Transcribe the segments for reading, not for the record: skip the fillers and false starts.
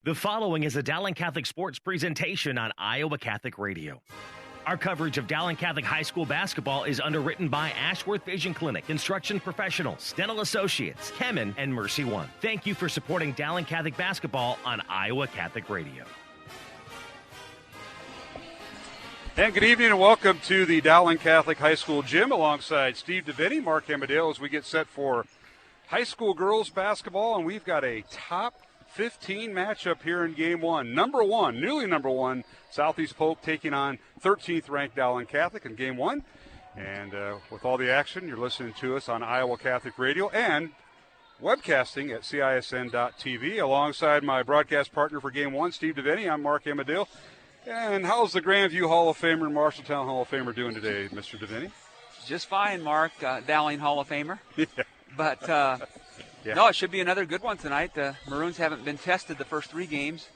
The following is a Dowling Catholic Sports presentation on Iowa Catholic Radio. Our coverage of Dowling Catholic High School basketball is underwritten by Ashworth Vision Clinic, Construction Professionals, Dental Associates, Kemen, and Mercy One. Thank you for supporting Dowling Catholic basketball on Iowa Catholic Radio. And good evening and welcome to the Dowling Catholic High School Gym alongside Steve DeVinny, Mark Amadeo, as we get set for high school girls basketball. And we've got a top 15 matchup here in game one. Newly number one, Southeast Polk taking on 13th ranked Dowling Catholic in game one. And with all the action, you're listening to us on Iowa Catholic Radio and webcasting at CISN.TV. Alongside my broadcast partner for game one, Steve DeVinny, I'm Mark Amadeo. And how's the Grandview Hall of Famer and Marshalltown Hall of Famer doing today, Mr. DeVinny? Just fine, Mark. Dowling Hall of Famer. Yeah. But, no, it should be another good one tonight. The Maroons haven't been tested the first three games.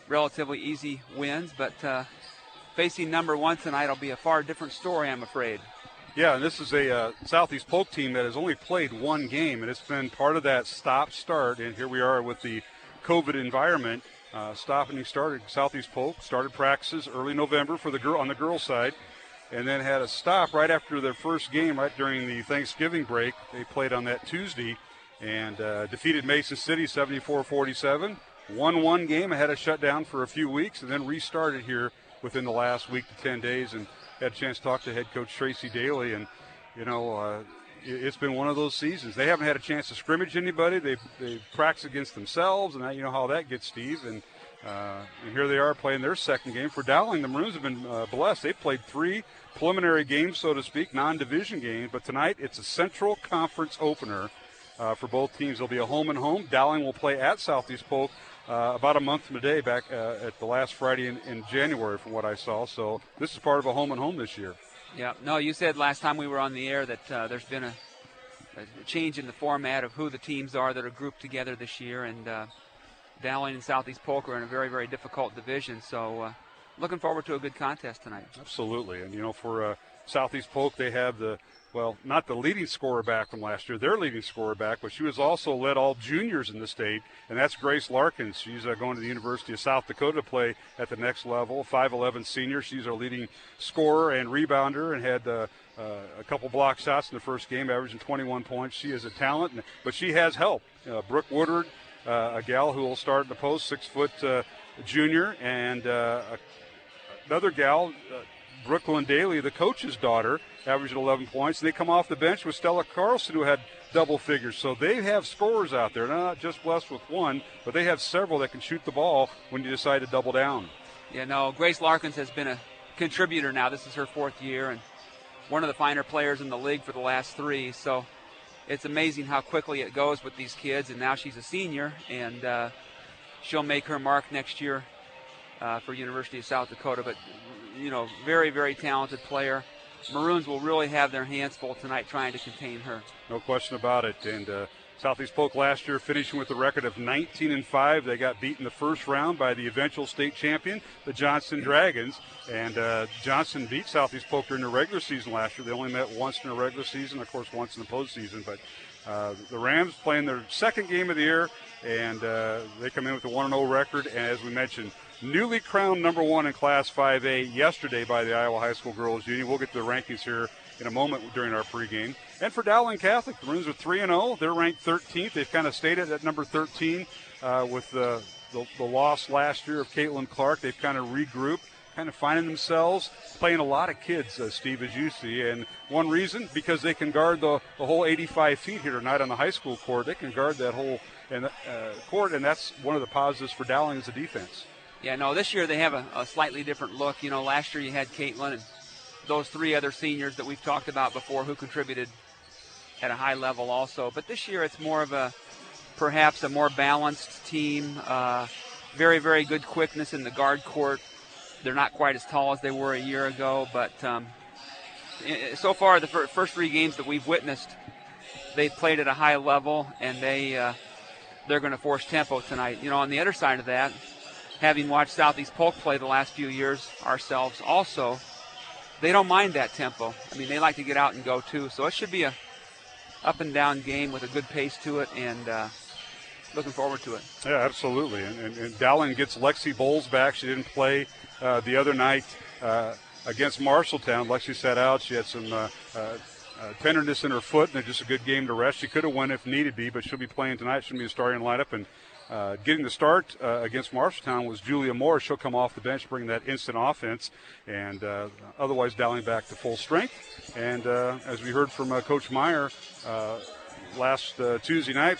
Relatively easy wins, but facing number one tonight will be a far different story, I'm afraid. Yeah, and this is a Southeast Polk team that has only played one game, and it's been part of that stop-start. And here we are with the COVID environment. Stopping started. Southeast Polk started practices early November for on the girls' side, and then had a stop right after their first game, right during the Thanksgiving break. They played on that Tuesday and defeated Mason City 74-47. Won one game, had a shutdown for a few weeks, and then restarted here within the last week to 10 days. And had a chance to talk to head coach Tracy Daly, and it's been one of those seasons. They haven't had a chance to scrimmage anybody. They've practiced against themselves, and you know how that gets, Steve. And here they are playing their second game. For Dowling, the Maroons have been blessed. They've played three preliminary games, so to speak, non-division games. But tonight it's a Central Conference opener for both teams. There'll be a home and home. Dowling will play at Southeast Polk about a month from today, back at the last Friday in January, from what I saw. So this is part of a home and home this year. Yeah, no, you said last time we were on the air that there's been a change in the format of who the teams are that are grouped together this year, and Dowling and Southeast Polk are in a very, very difficult division, so looking forward to a good contest tonight. Absolutely, and for Southeast Polk, they have not the leading scorer back from last year, their leading scorer back, but she was also led all juniors in the state, and that's Grace Larkins. She's going to the University of South Dakota to play at the next level, 5'11" senior. She's our leading scorer and rebounder, and had a couple block shots in the first game, averaging 21 points. She is a talent, but she has help. Brooke Woodward, a gal who will start in the post, 6 foot junior, and another gal, Brooklyn Daly, the coach's daughter, averaging 11 points. They come off the bench with Stella Carlson, who had double figures. So they have scorers out there. They're not just blessed with one, but they have several that can shoot the ball when you decide to double down. Yeah, no, Grace Larkins has been a contributor now. This is her fourth year, and one of the finer players in the league for the last three. So it's amazing how quickly it goes with these kids, and now she's a senior, and she'll make her mark next year for University of South Dakota. But, very, very talented player. Maroons will really have their hands full tonight trying to contain her. No question about it. And Southeast Polk last year finishing with a record of 19-5. They got beat in the first round by the eventual state champion, the Johnson Dragons. And Johnson beat Southeast Polk during the regular season last year. They only met once in the regular season, of course, once in the postseason. But the Rams playing their second game of the year, and they come in with a 1-0 record. And as we mentioned, newly crowned number one in Class 5A yesterday by the Iowa High School Girls Union. We'll get to the rankings here in a moment during our pregame. And for Dowling Catholic, the Maroons are 3-0. They're ranked 13th. They've kind of stayed at number 13 with the loss last year of Caitlin Clark. They've kind of regrouped, kind of finding themselves, playing a lot of kids, Steve, as you see. And one reason, because they can guard the whole 85 feet here tonight on the high school court. They can guard that whole court, and that's one of the positives for Dowling as a defense. Yeah, no, this year they have a slightly different look. Last year you had Caitlin and those three other seniors that we've talked about before who contributed at a high level also. But this year it's more of perhaps a more balanced team. Very, very good quickness in the guard court. They're not quite as tall as they were a year ago, but so far the first three games that we've witnessed, they've played at a high level, and they're going to force tempo tonight. On the other side of that, having watched Southeast Polk play the last few years ourselves also, they don't mind that tempo. They like to get out and go too. So it should be a up and down game with a good pace to it, and looking forward to it. Yeah, absolutely. And Dowling gets Lexi Bowles back. She didn't play the other night against Marshalltown. Lexi sat out. She had some tenderness in her foot, and just a good game to rest. She could have won if needed be, but she'll be playing tonight. She'll be a starting lineup. And getting the start against Marshalltown was Julia Moore. She'll come off the bench, bring that instant offense, and otherwise Dowling back to full strength. And as we heard from Coach Meyer last Tuesday night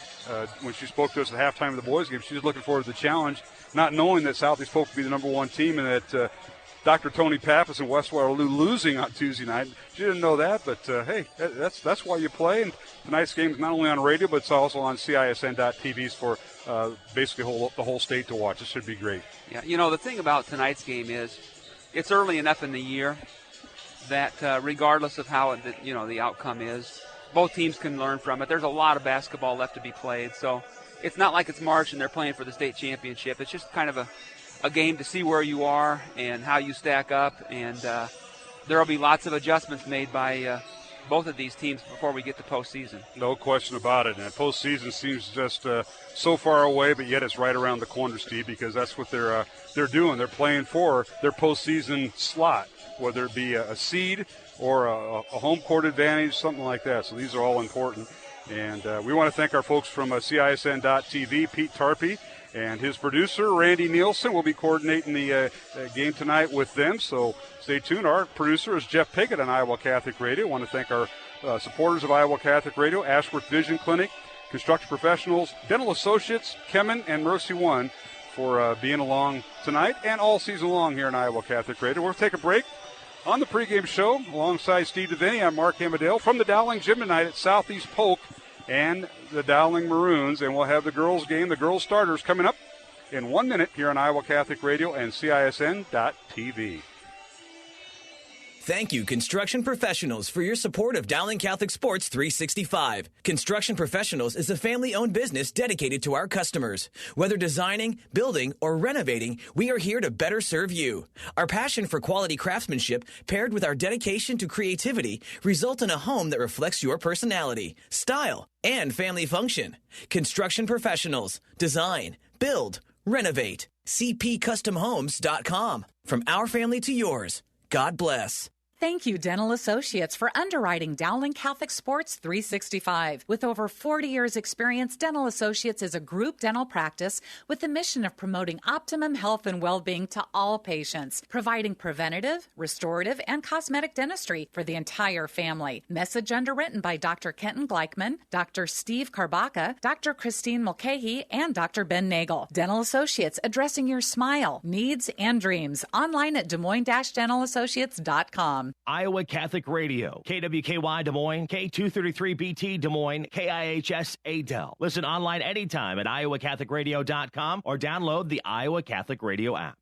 when she spoke to us at halftime of the boys' game, she was looking forward to the challenge, not knowing that Southeast Polk would be the number one team and that Dr. Tony Pappas and West Waterloo losing on Tuesday night. She didn't know that, but hey, that's why you play. And tonight's game is not only on radio, but it's also on CISN.TVs for basically the whole state to watch. It should be great. Yeah, the thing about tonight's game is it's early enough in the year that regardless of how the outcome is, both teams can learn from it. There's a lot of basketball left to be played, so it's not like it's March and they're playing for the state championship. It's just kind of a game to see where you are and how you stack up, and there will be lots of adjustments made by both of these teams before we get to postseason. No question about it. And postseason seems just so far away, but yet it's right around the corner, Steve, because that's what they're doing. They're playing for their postseason slot, whether it be a seed or a home court advantage, something like that. So these are all important. And we want to thank our folks from CISN.TV, Pete Tarpey, and his producer, Randy Nielsen, will be coordinating the game tonight with them. So stay tuned. Our producer is Jeff Pickett on Iowa Catholic Radio. I want to thank our supporters of Iowa Catholic Radio, Ashworth Vision Clinic, Construction Professionals, Dental Associates, Kemen, and Mercy One for being along tonight and all season long here on Iowa Catholic Radio. We'll take a break. On the pregame show, alongside Steve DeVinny, I'm Mark Amadale from the Dowling Gym tonight at Southeast Polk and the Dowling Maroons, and we'll have the girls' game, the girls' starters, coming up in 1 minute here on Iowa Catholic Radio and CISN.TV. Thank you, Construction Professionals, for your support of Dowling Catholic Sports 365. Construction Professionals is a family-owned business dedicated to our customers. Whether designing, building, or renovating, we are here to better serve you. Our passion for quality craftsmanship, paired with our dedication to creativity, result in a home that reflects your personality, style, and family function. Construction Professionals. Design, build, renovate. CPCustomHomes.com. From our family to yours. God bless. Thank you, Dental Associates, for underwriting Dowling Catholic Sports 365. With over 40 years' experience, Dental Associates is a group dental practice with the mission of promoting optimum health and well-being to all patients, providing preventative, restorative, and cosmetic dentistry for the entire family. Message underwritten by Dr. Kenton Gleichman, Dr. Steve Karbaka, Dr. Christine Mulcahy, and Dr. Ben Nagel. Dental Associates, addressing your smile, needs, and dreams. Online at DesMoines-DentalAssociates.com. Iowa Catholic Radio, KWKY Des Moines, K233BT Des Moines, KIHS Adel. Listen online anytime at iowacatholicradio.com or download the Iowa Catholic Radio app.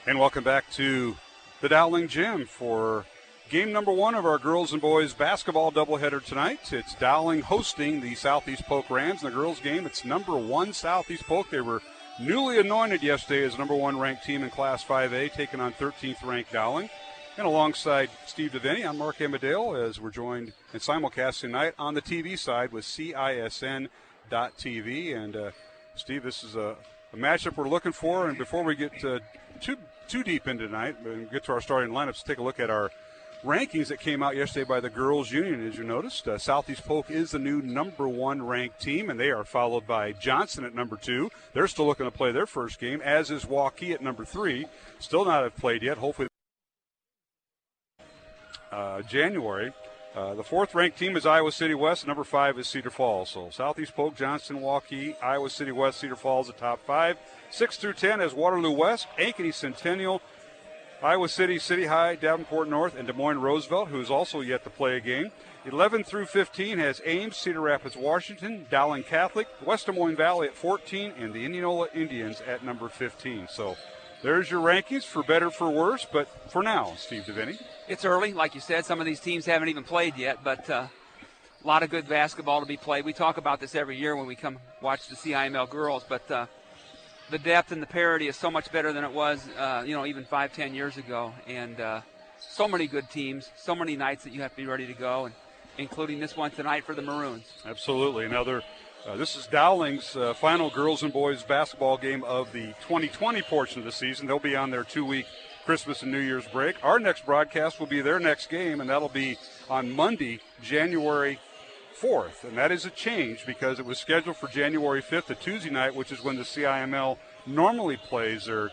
And welcome back to the Dowling Gym for game number 1 of our girls and boys basketball doubleheader tonight. It's Dowling hosting the Southeast Polk Rams. In the girls game, it's number 1 Southeast Polk. They were newly anointed yesterday as number 1 ranked team in Class 5A, taking on 13th ranked Dowling. And alongside Steve DeVinny, I'm Mark Amadale, as we're joined in simulcast tonight on the TV side with CISN.TV. And Steve, this is a matchup we're looking for. And before we get too deep into tonight and get to our starting lineups, let's take a look at our rankings that came out yesterday by the Girls Union. As you noticed, Southeast Polk is the new number 1 ranked team, and they are followed by Johnson at number 2. They're still looking to play their first game, as is Waukee at number 3. Still not have played yet. Hopefully January. The 4th ranked team is Iowa City West. Number 5 is Cedar Falls. So Southeast Polk, Johnson, Waukee, Iowa City West, Cedar Falls, the top 5. 6 through 10 is Waterloo West, Ankeny Centennial, Iowa City, City High, Davenport North, and Des Moines Roosevelt, who is also yet to play a game. 11 through 15 has Ames, Cedar Rapids, Washington, Dowling Catholic, West Des Moines Valley at 14, and the Indianola Indians at number 15. So there's your rankings, for better, for worse. But for now, Steve DeVinny. It's early. Like you said, some of these teams haven't even played yet, but a lot of good basketball to be played. We talk about this every year when we come watch the CIML girls, but the depth and the parity is so much better than it was, even 5-10 years ago. And so many good teams, so many nights that you have to be ready to go, and including this one tonight for the Maroons. Absolutely. This is Dowling's final girls and boys basketball game of the 2020 portion of the season. They'll be on their 2-week Christmas and New Year's break. Our next broadcast will be their next game, and that'll be on Monday, January 4th. And that is a change because it was scheduled for January 5th, a Tuesday night, which is when the CIML normally plays their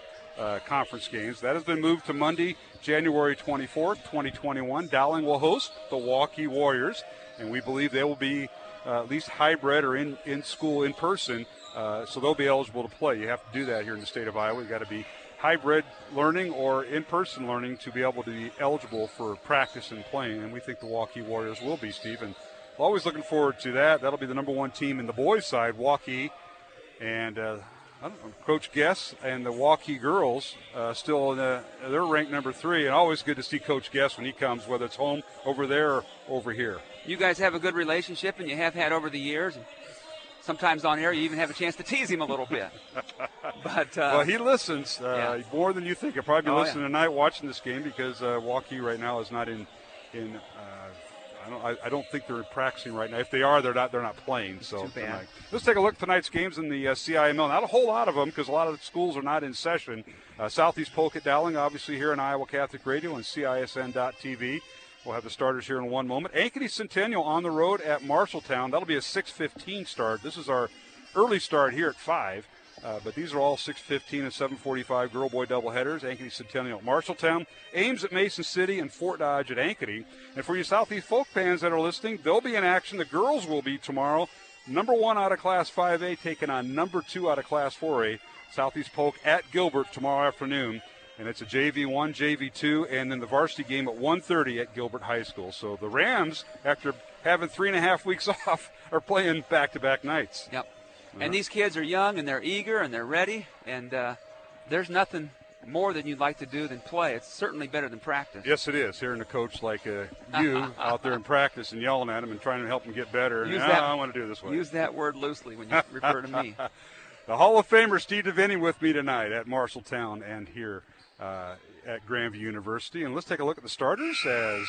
conference games. That has been moved to Monday, January 24th, 2021. Dowling will host the Waukee Warriors, and we believe they will be at least hybrid or in school in person, so they'll be eligible to play. You have to do that here in the state of Iowa. You've got to be hybrid learning or in-person learning to be able to be eligible for practice and playing, and we think the Waukee Warriors will be, Steve. And always looking forward to that. That'll be the number one team in the boys' side, Waukee, and Coach Guess and the Waukee girls still they're ranked number 3, and always good to see Coach Guess when he comes, whether it's home over there or over here. You guys have a good relationship, and you have had over the years. And sometimes on air, you even have a chance to tease him a little bit. But well, he listens more than you think. He'll probably be listening tonight, watching this game, because Waukee right now is not in. I don't think they're practicing right now. If they are, they're not playing. So too bad. Let's take a look at tonight's games in the CIML. Not a whole lot of them because a lot of the schools are not in session. Southeast Polk at Dowling, obviously here on Iowa Catholic Radio and CISN.TV. We'll have the starters here in one moment. Ankeny Centennial on the road at Marshalltown. That'll be a 6:15 start. This is our early start here at 5. But these are all 6:15 and 7:45 girl-boy doubleheaders. Ankeny Centennial at Marshalltown, Ames at Mason City, and Fort Dodge at Ankeny. And for you Southeast Folk fans that are listening, they'll be in action. The girls will be tomorrow. Number 1 out of Class 5A taking on number 2 out of Class 4A. Southeast Polk at Gilbert tomorrow afternoon. And it's a JV1, JV2, and then the varsity game at 1:30 at Gilbert High School. So the Rams, after having 3.5 weeks off, are playing back-to-back nights. Yep. And these kids are young, and they're eager, and they're ready, and there's nothing more than you'd like to do than play. It's certainly better than practice. Yes, it is. Hearing a coach like you out there in practice and yelling at him and trying to help him get better. I want to do it this way. Use that word loosely when you refer to me. The Hall of Famer Steve DeVinny with me tonight at Marshalltown and here at Grandview University. And let's take a look at the starters as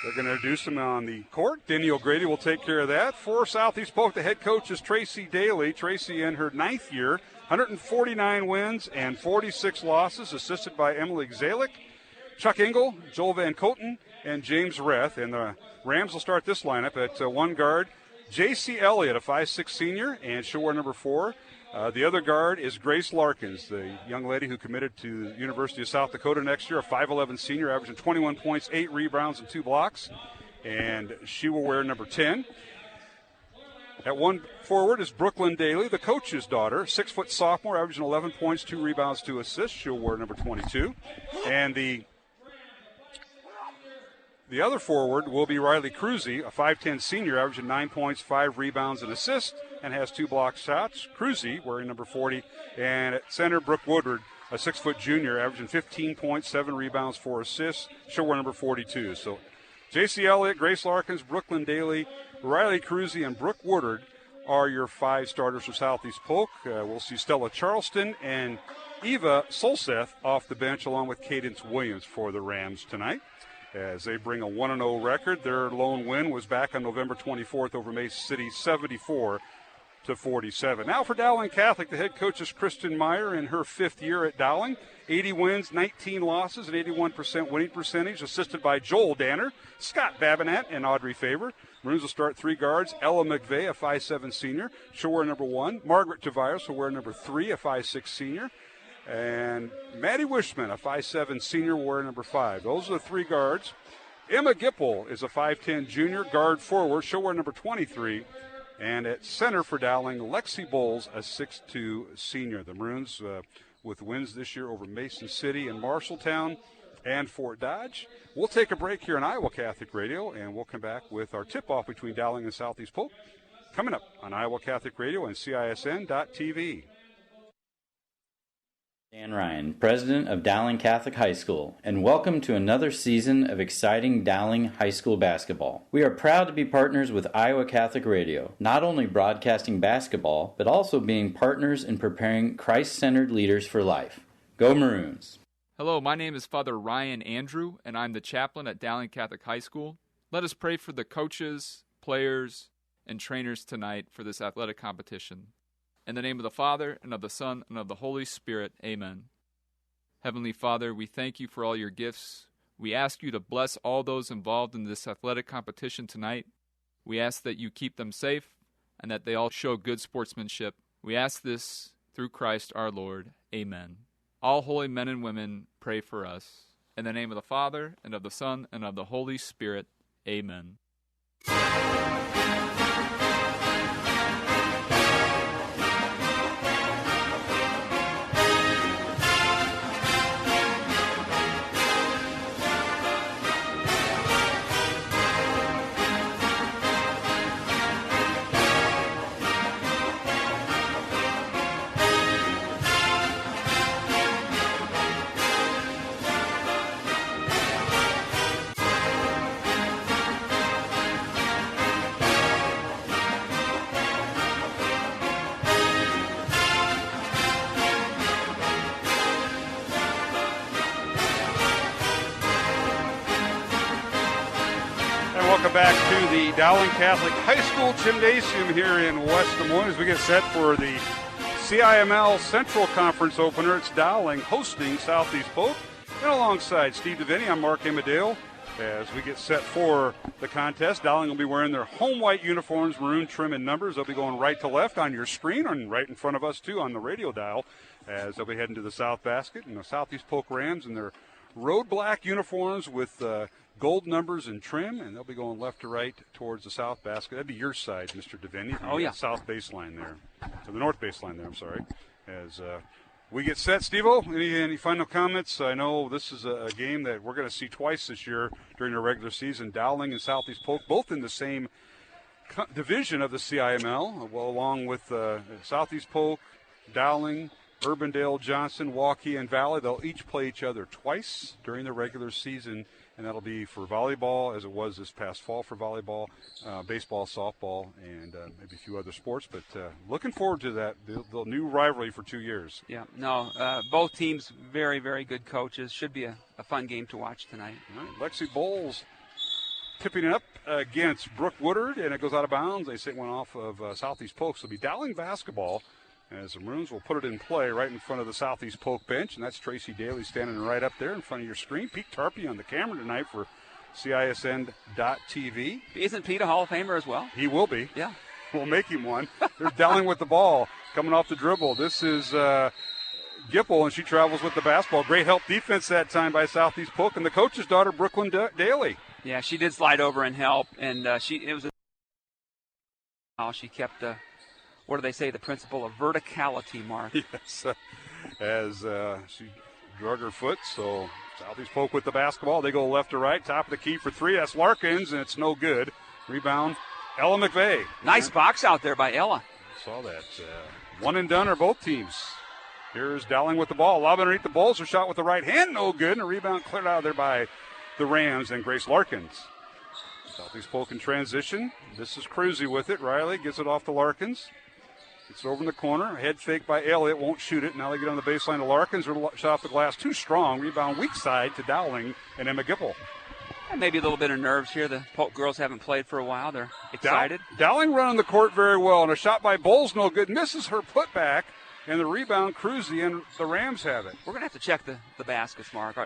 they're going to introduce them on the court. Denny O'Grady will take care of that. For Southeast Polk, the head coach is Tracy Daly. Tracy in her 9th year, 149 wins and 46 losses, assisted by Emily Zalik, Chuck Engel, Joel Van Coten, and James Reth. And the Rams will start this lineup at one guard, J.C. Elliott, a 5'6 senior, and she'll wear number 4. The other guard is Grace Larkins, the young lady who committed to the University of South Dakota next year, a 5'11 senior, averaging 21 points, 8 rebounds, and 2 blocks. And she will wear number 10. At one forward is Brooklyn Daly, the coach's daughter, 6-foot sophomore, averaging 11 points, 2 rebounds, 2 assists. She'll wear number 22. And the other forward will be Riley Cruzy, a 5'10 senior, averaging 9 points, 5 rebounds, and assists, and has 2 block shots. Cruzy wearing number 40. And at center, Brooke Woodward, a 6-foot junior, averaging 15 points, 7 rebounds, 4 assists. She'll wear number 42. So J.C. Elliott, Grace Larkins, Brooklyn Daly, Riley Cruzy, and Brooke Woodward are your 5 starters for Southeast Polk. We'll see Stella Charleston and Eva Solseth off the bench, along with Cadence Williams for the Rams tonight, as they bring a 1-0 record. Their lone win was back on November 24th over Mason City, 74-47. Now for Dowling Catholic, the head coach is Kristen Meyer in her 5th year at Dowling. 80 wins, 19 losses, and 81% winning percentage, assisted by Joel Danner, Scott Babinette, and Audrey Faber. Maroons will start 3 guards. Ella McVeigh, a 5'7 senior. She'll wear number 1. Margaret Tavares will wear number 3, a 5'6 senior. And Maddie Wishman, a 5'7 senior, will wear number 5. Those are the 3 guards. Emma Gipple is a 5'10 junior, guard forward. She'll wear number 23. And at center for Dowling, Lexi Bowles, a 6'2 senior. The Maroons with wins this year over Mason City and Marshalltown and Fort Dodge. We'll take a break here on Iowa Catholic Radio, and we'll come back with our tip-off between Dowling and Southeast Polk coming up on Iowa Catholic Radio and CISN.TV. Dan Ryan, president of Dowling Catholic High School, and welcome to another season of exciting Dowling High School basketball. We are proud to be partners with Iowa Catholic Radio, not only broadcasting basketball, but also being partners in preparing Christ-centered leaders for life. Go Maroons! Hello, my name is Father Ryan Andrew, and I'm the chaplain at Dowling Catholic High School. Let us pray for the coaches, players, and trainers tonight for this athletic competition. In the name of the Father, and of the Son, and of the Holy Spirit, amen. Heavenly Father, we thank you for all your gifts. We ask you to bless all those involved in this athletic competition tonight. We ask that you keep them safe, and that they all show good sportsmanship. We ask this through Christ our Lord, amen. All holy men and women, pray for us. In the name of the Father, and of the Son, and of the Holy Spirit, amen. Welcome back to the Dowling Catholic High School Gymnasium here in West Des Moines as we get set for the CIML Central Conference opener. It's Dowling hosting Southeast Polk. And alongside Steve DeVinny, I'm Mark Amadale. As we get set for the contest, Dowling will be wearing their home white uniforms, maroon trim and numbers. They'll be going right to left on your screen and right in front of us, too, on the radio dial, as they'll be heading to the South Basket. And the Southeast Polk Rams in their road black uniforms with gold numbers and trim, and they'll be going left to right towards the South Basket. That'd be your side, Mr. DeVinny. Oh, yeah. South baseline there. So the north baseline there, I'm sorry. As we get set, Steve-O, any final comments? I know this is a game that we're going to see twice this year during the regular season. Dowling and Southeast Polk, both in the same division of the CIML, well, along with Southeast Polk, Dowling, Urbandale, Johnson, Waukee, and Valley. They'll each play each other twice during the regular season, and that'll be for volleyball, as it was this past fall for volleyball, baseball, softball, and maybe a few other sports. But looking forward to that, the new rivalry for 2 years. Yeah, no, both teams very, very good coaches. Should be a fun game to watch tonight. All right, Lexi Bowles tipping it up against Brooke Woodard, and it goes out of bounds. They say it went off of Southeast Polk. So it'll be Dowling basketball, as the Maroons will put it in play right in front of the Southeast Polk bench, and that's Tracy Daly standing right up there in front of your screen. Pete Tarpey on the camera tonight for CISN.TV. Isn't Pete a Hall of Famer as well? He will be. Yeah. We'll make him one. There's Dowling with the ball coming off the dribble. This is Gipple, and she travels with the basketball. Great help defense that time by Southeast Polk, and the coach's daughter, Brooklyn Daly. Yeah, she did slide over and help, and she kept what do they say, the principle of verticality, Mark. Yes, as she drug her foot, so Southeast Polk with the basketball. They go left to right, top of the key for three. That's Larkins, and it's no good. Rebound, Ella McVeigh. Nice box out there by Ella. Saw that. One and done are both teams. Here's Dowling with the ball. Lob underneath the Bulls. Her shot with the right hand, no good. And a rebound cleared out of there by the Rams and Grace Larkins. Southeast Polk in transition. This is Cruzy with it. Riley gets it off to Larkins. Gets it over in the corner. Head fake by Elliott. Won't shoot it. Now they get on the baseline to Larkins. Her shot off the glass too strong. Rebound weak side to Dowling and Emma Gipple. And maybe a little bit of nerves here. The Polk girls haven't played for a while. They're excited. Dowling running the court very well. And a shot by Bowles no good. Misses her putback. And the rebound, Cruzy, and the Rams have it. We're going to have to check the baskets, Mark.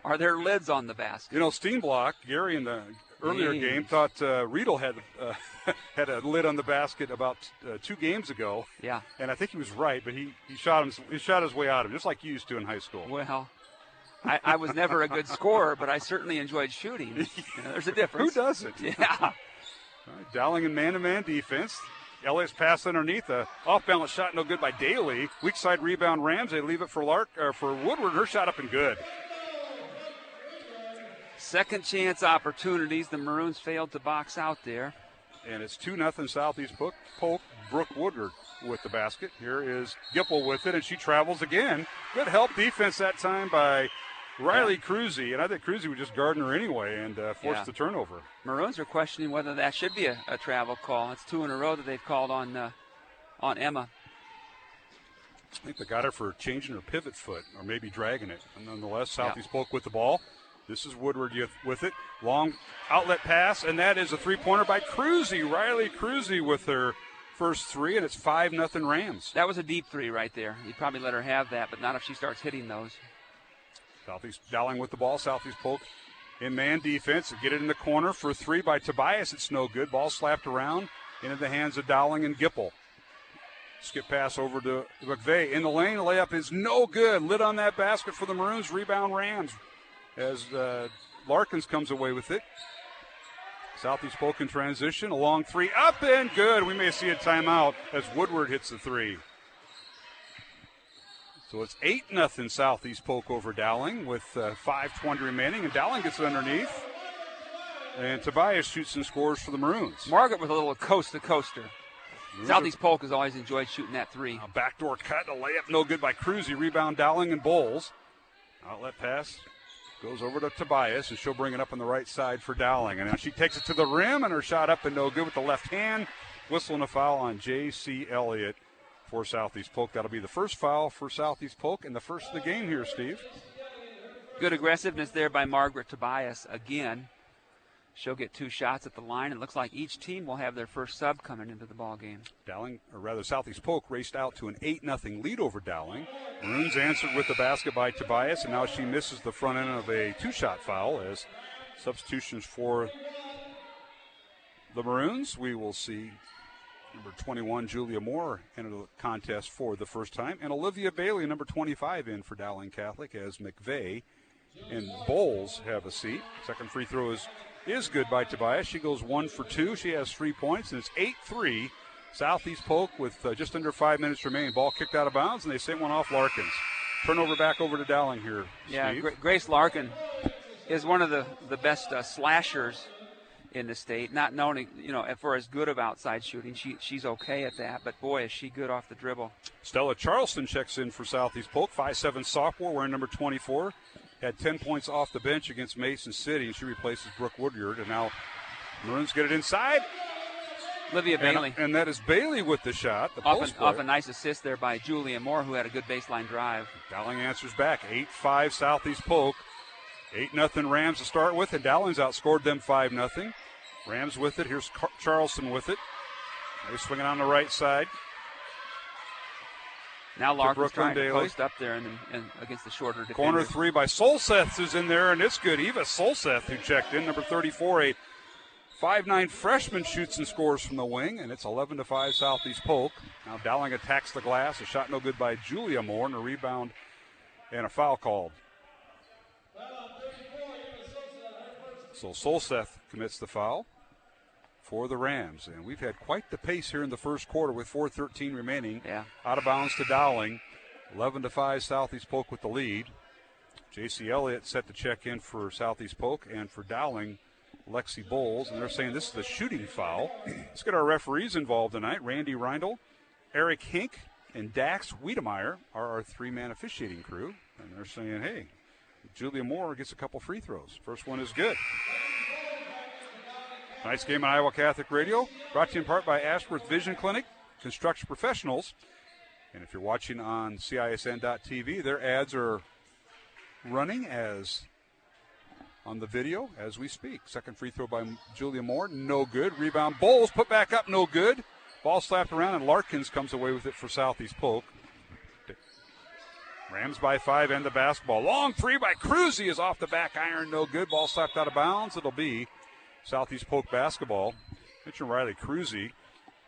Are there lids on the basket? You know, Steenblock, Gary in the earlier game thought Riedel had a lid on the basket about 2 games ago. Yeah. And I think he was right, but he shot his way out of it, just like you used to in high school. Well, I was never a good scorer, but I certainly enjoyed shooting. You know, there's a difference. Who doesn't? Yeah. All right, Dowling in man-to-man defense. Elliott's pass underneath, a off-balance shot, no good by Daly. Weak side rebound, Rams. They leave it for Woodward. Her shot up and good. Second chance opportunities. The Maroons failed to box out there. And it's 2-0 Southeast Polk. Brooke Woodward with the basket. Here is Gipple with it, and she travels again. Good help defense that time by Riley Cruzy, and I think Cruzy would just guard her anyway and force the turnover. Maroons are questioning whether that should be a travel call. It's 2 in a row that they've called on Emma. I think they got her for changing her pivot foot or maybe dragging it. And nonetheless, Southeast Polk with the ball. This is Woodward with it. Long outlet pass, and that is a three-pointer by Cruzy. Riley Cruzy with her first three, and it's 5-0 Rams. That was a deep three right there. You'd probably let her have that, but not if she starts hitting those. Southeast Dowling with the ball. Southeast Polk in man defense. Get it in the corner for three by Tobias. It's no good. Ball slapped around into the hands of Dowling and Gipple. Skip pass over to McVeigh. In the lane, layup is no good. Lit on that basket for the Maroons. Rebound Rams as Larkins comes away with it. Southeast Polk in transition. A long three. Up and good. We may see a timeout as Woodward hits the three. So it's 8-0 Southeast Polk over Dowling with 5:20 remaining. And Dowling gets it underneath. And Tobias shoots and scores for the Maroons. Margaret with a little coast-to-coaster. Southeast Polk has always enjoyed shooting that three. A backdoor cut, a layup, no good by Cruzy. Rebound Dowling and Bowles. Outlet pass goes over to Tobias, and she'll bring it up on the right side for Dowling. And now she takes it to the rim, and her shot up and no good with the left hand. Whistle and a foul on J.C. Elliott for Southeast Polk. That'll be the first foul for Southeast Polk and the first of the game here, Steve. Good aggressiveness there by Margaret Tobias again. She'll get two shots at the line. It looks like each team will have their first sub coming into the ball game. Southeast Polk raced out to an 8-0 lead over Dowling. Maroons answered with the basket by Tobias, and now she misses the front end of a two-shot foul as substitutions for the Maroons. We will see number 21, Julia Moore, enter the contest for the first time, and Olivia Bailey, number 25, in for Dowling Catholic as McVeigh and Bowles have a seat. Second free throw is good by Tobias. She goes 1 for 2. She has 3 points, and it's 8-3. Southeast Polk with just under 5 minutes remaining. Ball kicked out of bounds, and they sent one off Larkins. Turnover back over to Dowling here, Yeah, Steve. Grace Larkin is one of the best slashers in the state. Not known, for as good of outside shooting. She's okay at that, but boy, is she good off the dribble. Stella Charleston checks in for Southeast Polk. 5'7" sophomore, wearing number 24. Had 10 points off the bench against Mason City, and she replaces Brooke Woodyard. And now Maroons get it inside. Olivia Bailey. And that is Bailey with the shot. Off a nice assist there by Julia Moore, who had a good baseline drive. Dowling answers back. 8-5 Southeast Polk. 8-0 Rams to start with, and Dowling's outscored them 5-0. Rams with it. Here's Charleston with it. They're swinging on the right side. Now Larkin's trying to post up there and against the shorter defender. Corner three by Solseth is in there, and it's good. Eva Solseth, who checked in, number 34, a 5'9" freshman, shoots and scores from the wing, and it's 11-5 Southeast Polk. Now Dowling attacks the glass. A shot no good by Julia Moore, and a rebound and a foul called. So Solseth commits the foul for the Rams. And we've had quite the pace here in the first quarter with 4:13 remaining. Yeah. Out of bounds to Dowling. 11-5 Southeast Polk with the lead. J.C. Elliott set to check in for Southeast Polk, and for Dowling, Lexi Bowles. And they're saying this is a shooting foul. Let's get our referees involved tonight. Randy Reindl, Eric Hink, and Dax Wiedemeyer are our three-man officiating crew. And they're saying, hey, Julia Moore gets a couple free throws. First one is good. Tonight's game on Iowa Catholic Radio, brought to you in part by Ashworth Vision Clinic, construction professionals. And if you're watching on CISN.TV, their ads are running as on the video as we speak. Second free throw by Julia Moore, no good. Rebound, Bowles put back up, no good. Ball slapped around, and Larkins comes away with it for Southeast Polk. Rams by 5 and the basketball. Long three by Cruzy is off the back iron, no good. Ball slapped out of bounds. It'll be Southeast Polk basketball. Mentioned Riley Cruzy.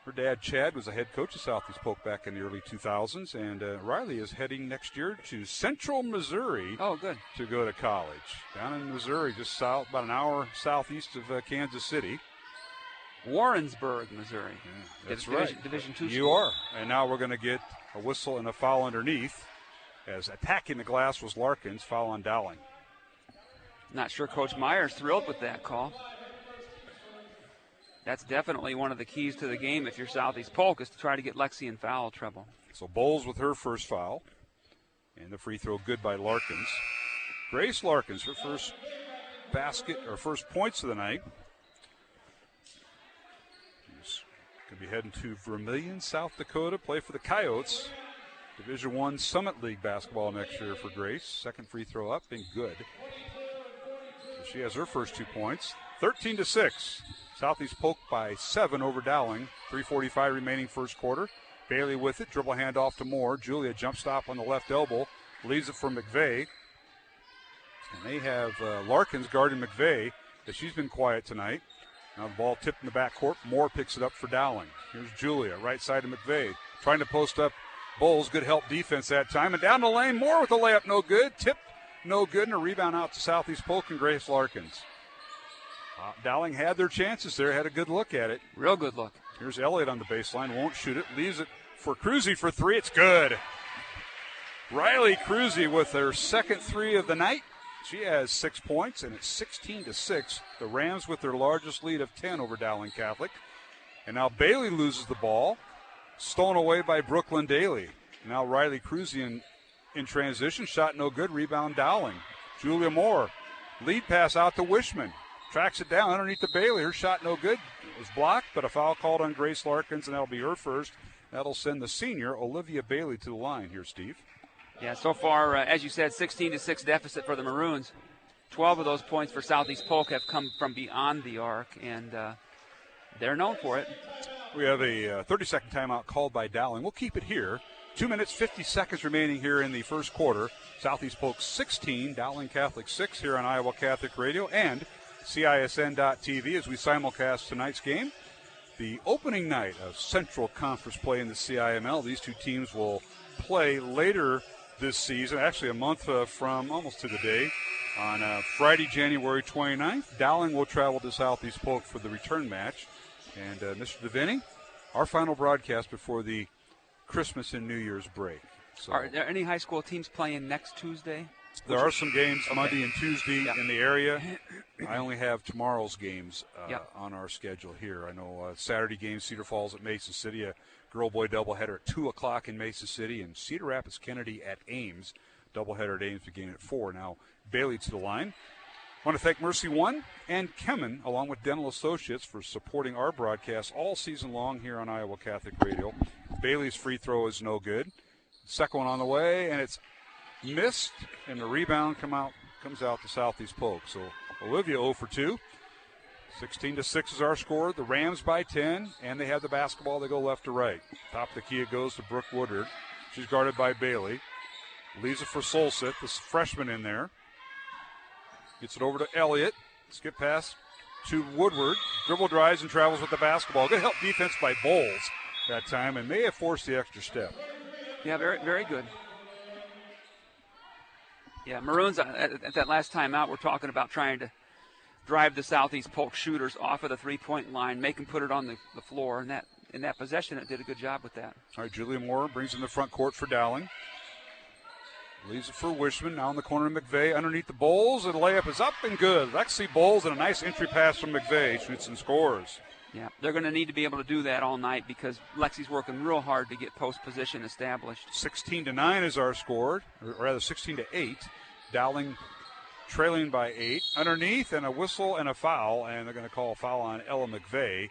Her dad, Chad, was a head coach of Southeast Polk back in the early 2000s, and Riley is heading next year to Central Missouri. Oh, good. To go to college. Down in Missouri, just south, about an hour southeast of Kansas City. Warrensburg, Missouri. Yeah, that's right. Division II. You are. And now we're going to get a whistle and a foul underneath, as attacking the glass was Larkins. Foul on Dowling. Not sure Coach Meyer's thrilled with that call. That's definitely one of the keys to the game if you're Southeast Polk, is to try to get Lexi in foul trouble. So Bowles with her first foul. And the free throw good by Larkins. Grace Larkins, her first basket, or first points of the night. She's going to be heading to Vermillion, South Dakota, play for the Coyotes. Division I Summit League basketball next year for Grace. Second free throw up, been good. So she has her first 2 points. 13-6. Southeast Polk by 7 over Dowling. 3:45 remaining first quarter. Bailey with it. Dribble handoff to Moore. Julia jump stop on the left elbow. Leaves it for McVeigh. And they have Larkins guarding McVeigh, as she's been quiet tonight. Now the ball tipped in the backcourt. Moore picks it up for Dowling. Here's Julia, right side of McVeigh. Trying to post up Bowles. Good help defense that time. And down the lane, Moore with a layup, no good. Tip, no good. And a rebound out to Southeast Polk and Grace Larkins. Dowling had their chances there, had a good look at it. Real good look. Here's Elliott on the baseline, won't shoot it. Leaves it for Cruzy for three. It's good. Riley Cruzy with her second three of the night. She has 6 points, and it's 16-6. The Rams with their largest lead of 10 over Dowling Catholic. And now Bailey loses the ball. Stolen away by Brooklyn Daly. Now Riley Cruzy in transition. Shot no good. Rebound Dowling. Julia Moore. Lead pass out to Wishman. Tracks it down underneath the Bailey. Her shot no good. It was blocked, but a foul called on Grace Larkins, and that'll be her first. That'll send the senior, Olivia Bailey, to the line here, Steve. Yeah, so far, as you said, 16-6 deficit for the Maroons. 12 of those points for Southeast Polk have come from beyond the arc, and they're known for it. We have a 30-second timeout called by Dowling. We'll keep it here. 2 minutes, 50 seconds remaining here in the first quarter. Southeast Polk 16, Dowling Catholic 6 here on Iowa Catholic Radio and CISN.TV as we simulcast tonight's game. The opening night of Central Conference play in the CIML. These two teams will play later this season, actually a month from almost to the day, on Friday, January 29th. Dowling will travel to Southeast Polk for the return match. And Mr. DeVinny, our final broadcast before the Christmas and New Year's break. So, are there any high school teams playing next Tuesday? There are some games Monday and Tuesday in the area. I only have tomorrow's games on our schedule here. I know Saturday game, Cedar Falls at Mason City, a girl-boy doubleheader at 2 o'clock in Mason City, and Cedar Rapids Kennedy at Ames. Doubleheader at Ames beginning at 4. Now Bailey to the line. I want to thank Mercy One and Kemen, along with Dental Associates, for supporting our broadcast all season long here on Iowa Catholic Radio. Bailey's free throw is no good. Second one on the way, and it's missed, and the rebound comes out to Southeast Polk. So Olivia 0 for 2. 16-6 is our score. The Rams by 10, and they have the basketball. They go left to right. Top of the key, it goes to Brooke Woodard. She's guarded by Bailey. Leaves it for Solseth, this freshman in there. Gets it over to Elliott. Skip pass to Woodward. Dribble drives and travels with the basketball. Good help defense by Bowles that time, and may have forced the extra step. Yeah, very, very good. Yeah, Maroons, at that last time out, we're talking about trying to drive the Southeast Polk shooters off of the three-point line, make them put it on the floor, and in that possession, it did a good job with that. All right, Julia Moore brings in the front court for Dowling. Leaves it for Wishman. Now in the corner of McVeigh underneath the Bowles, and the layup is up and good. Lexi Bowles and a nice entry pass from McVeigh. Shoots and scores. Yeah, they're going to need to be able to do that all night because Lexi's working real hard to get post position established. 16-9 is our score, or rather 16-8. Dowling trailing by 8. Underneath, and a whistle and a foul, and they're going to call a foul on Ella McVeigh.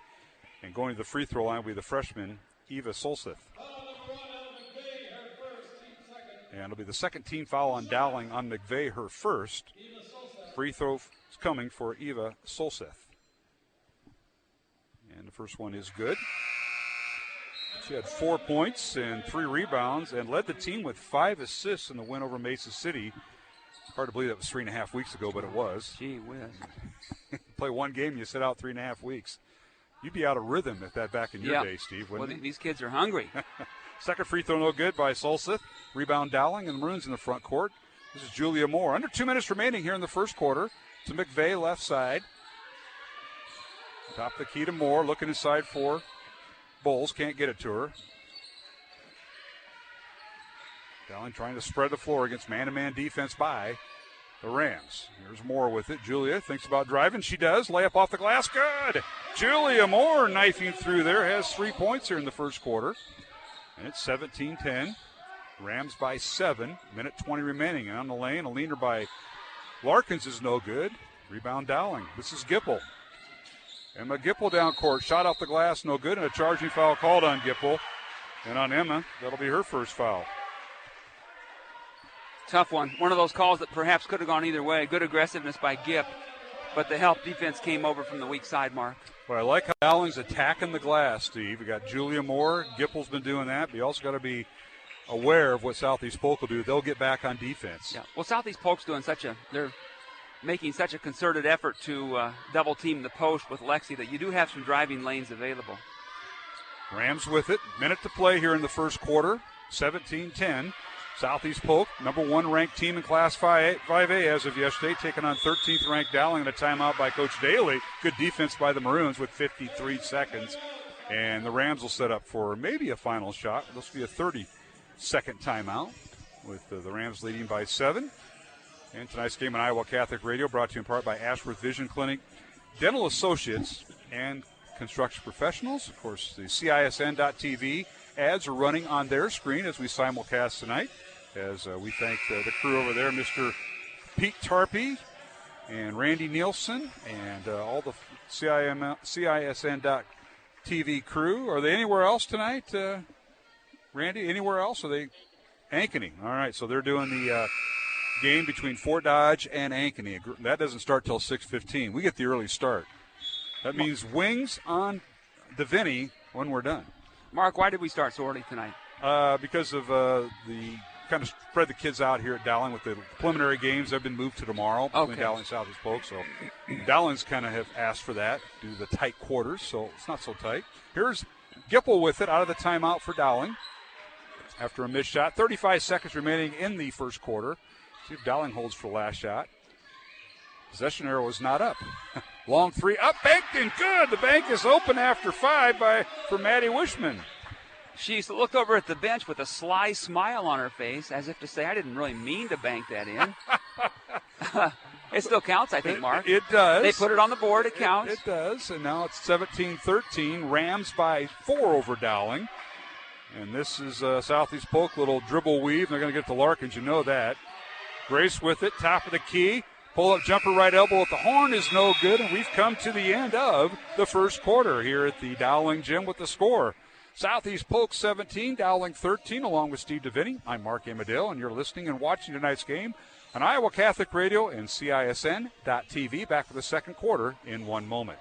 And going to the free throw line will be the freshman, Eva Solseth. And it'll be the second team foul on Dowling on McVeigh, her first. Free throw is coming for Eva Solseth. And the first one is good. She had 4 points and 3 rebounds and led the team with 5 assists in the win over Mesa City. Hard to believe that was 3.5 weeks ago, but it was. Gee whiz. Play one game, you sit out 3.5 weeks. You'd be out of rhythm if that back in your day, Steve, wouldn't you? These kids are hungry. Second free throw no good by Solseth. Rebound Dowling, and the Maroons in the front court. This is Julia Moore. Under 2 minutes remaining here in the first quarter. To McVeigh, left side. Top of the key to Moore, looking inside for Bowles. Can't get it to her. Dowling trying to spread the floor against man-to-man defense by the Rams. Here's Moore with it. Julia thinks about driving. She does. Layup off the glass. Good. Julia Moore knifing through there. Has 3 points here in the first quarter. And it's 17-10. Rams by 7. Minute 20 remaining. And on the lane, a leaner by Larkins is no good. Rebound Dowling. This is Gipple. Emma Gipple down court. Shot off the glass, no good. And a charging foul called on Gipple. And on Emma, that'll be her first foul. Tough one. One of those calls that perhaps could have gone either way. Good aggressiveness by Gipp, but the help defense came over from the weak side, Mark. Well, I like how Dowling's attacking the glass, Steve. We got Julia Moore. Gippel's been doing that, but you also got to be aware of what Southeast Polk will do. They'll get back on defense. Yeah. Well, Southeast Polk's they're making such a concerted effort to double team the post with Lexi that you do have some driving lanes available. Rams with it. Minute to play here in the first quarter. 17-10. Southeast Polk, number 1 ranked team in Class 5A as of yesterday, taking on 13th ranked Dowling, and a timeout by Coach Daly. Good defense by the Maroons with 53 seconds. And the Rams will set up for maybe a final shot. This will be a 30-second timeout with the Rams leading by 7. And tonight's game on Iowa Catholic Radio brought to you in part by Ashworth Vision Clinic, Dental Associates, and Construction Professionals. Of course, the CISN.TV ads are running on their screen as we simulcast tonight. As we thank the crew over there, Mr. Pete Tarpey and Randy Nielsen and all the CISN.TV crew. Are they anywhere else tonight, Randy? Anywhere else? Are they Ankeny? All right, so they're doing the game between Fort Dodge and Ankeny. That doesn't start till 6:15. We get the early start. That means wings on the Vinny when we're done. Mark, why did we start so early tonight? Because of the kind of spread the kids out here at Dowling with the preliminary games. They've been moved to tomorrow between Dowling and Southeast Polk. So Dowling's kind of have asked for that due to the tight quarters, so it's not so tight. Here's Gippel with it out of the timeout for Dowling after a missed shot. 35 seconds remaining in the first quarter. See if Dowling holds for the last shot. Possession arrow is not up. Long three, up, banked and good. The bank is open after 5 for Maddie Wishman. She looked over at the bench with a sly smile on her face, as if to say, I didn't really mean to bank that in. It still counts, I think, Mark. It does. They put it on the board. It counts. It does. And now it's 17-13. Rams by 4 over Dowling. And this is Southeast Polk, little dribble weave. They're going to get to Larkins. You know that. Grace with it, top of the key. Pull-up jumper, right elbow at the horn is no good. And we've come to the end of the first quarter here at the Dowling Gym with the score. Southeast Polk 17, Dowling 13, along with Steve DeVinny. I'm Mark Amadale, and you're listening and watching tonight's game on Iowa Catholic Radio and CISN.TV. Back for the second quarter in one moment.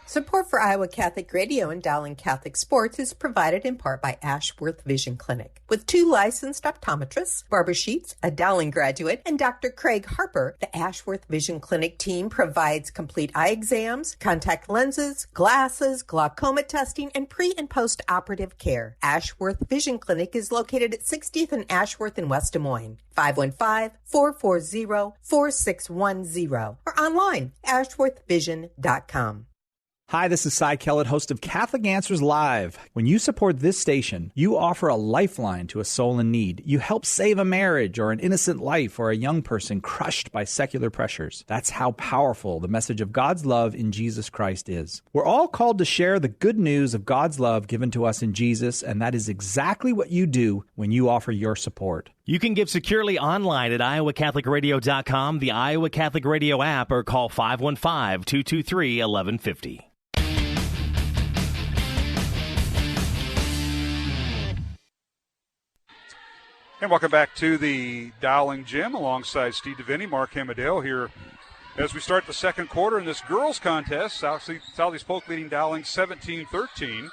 Support for Iowa Catholic Radio and Dowling Catholic Sports is provided in part by Ashworth Vision Clinic. With 2 licensed optometrists, Barbara Sheets, a Dowling graduate, and Dr. Craig Harper, the Ashworth Vision Clinic team provides complete eye exams, contact lenses, glasses, glaucoma testing, and pre- and post-operative care. Ashworth Vision Clinic is located at 60th and Ashworth in West Des Moines. 515-440-4610 or online, ashworthvision.com. Hi, this is Cy Kellett, host of Catholic Answers Live. When you support this station, you offer a lifeline to a soul in need. You help save a marriage or an innocent life or a young person crushed by secular pressures. That's how powerful the message of God's love in Jesus Christ is. We're all called to share the good news of God's love given to us in Jesus, and that is exactly what you do when you offer your support. You can give securely online at iowacatholicradio.com, the Iowa Catholic Radio app, or call 515-223-1150. And welcome back to the Dowling Gym alongside Steve DeVinny, Mark Amadale here as we start the second quarter in this girls contest. Southeast Polk leading Dowling 17-13.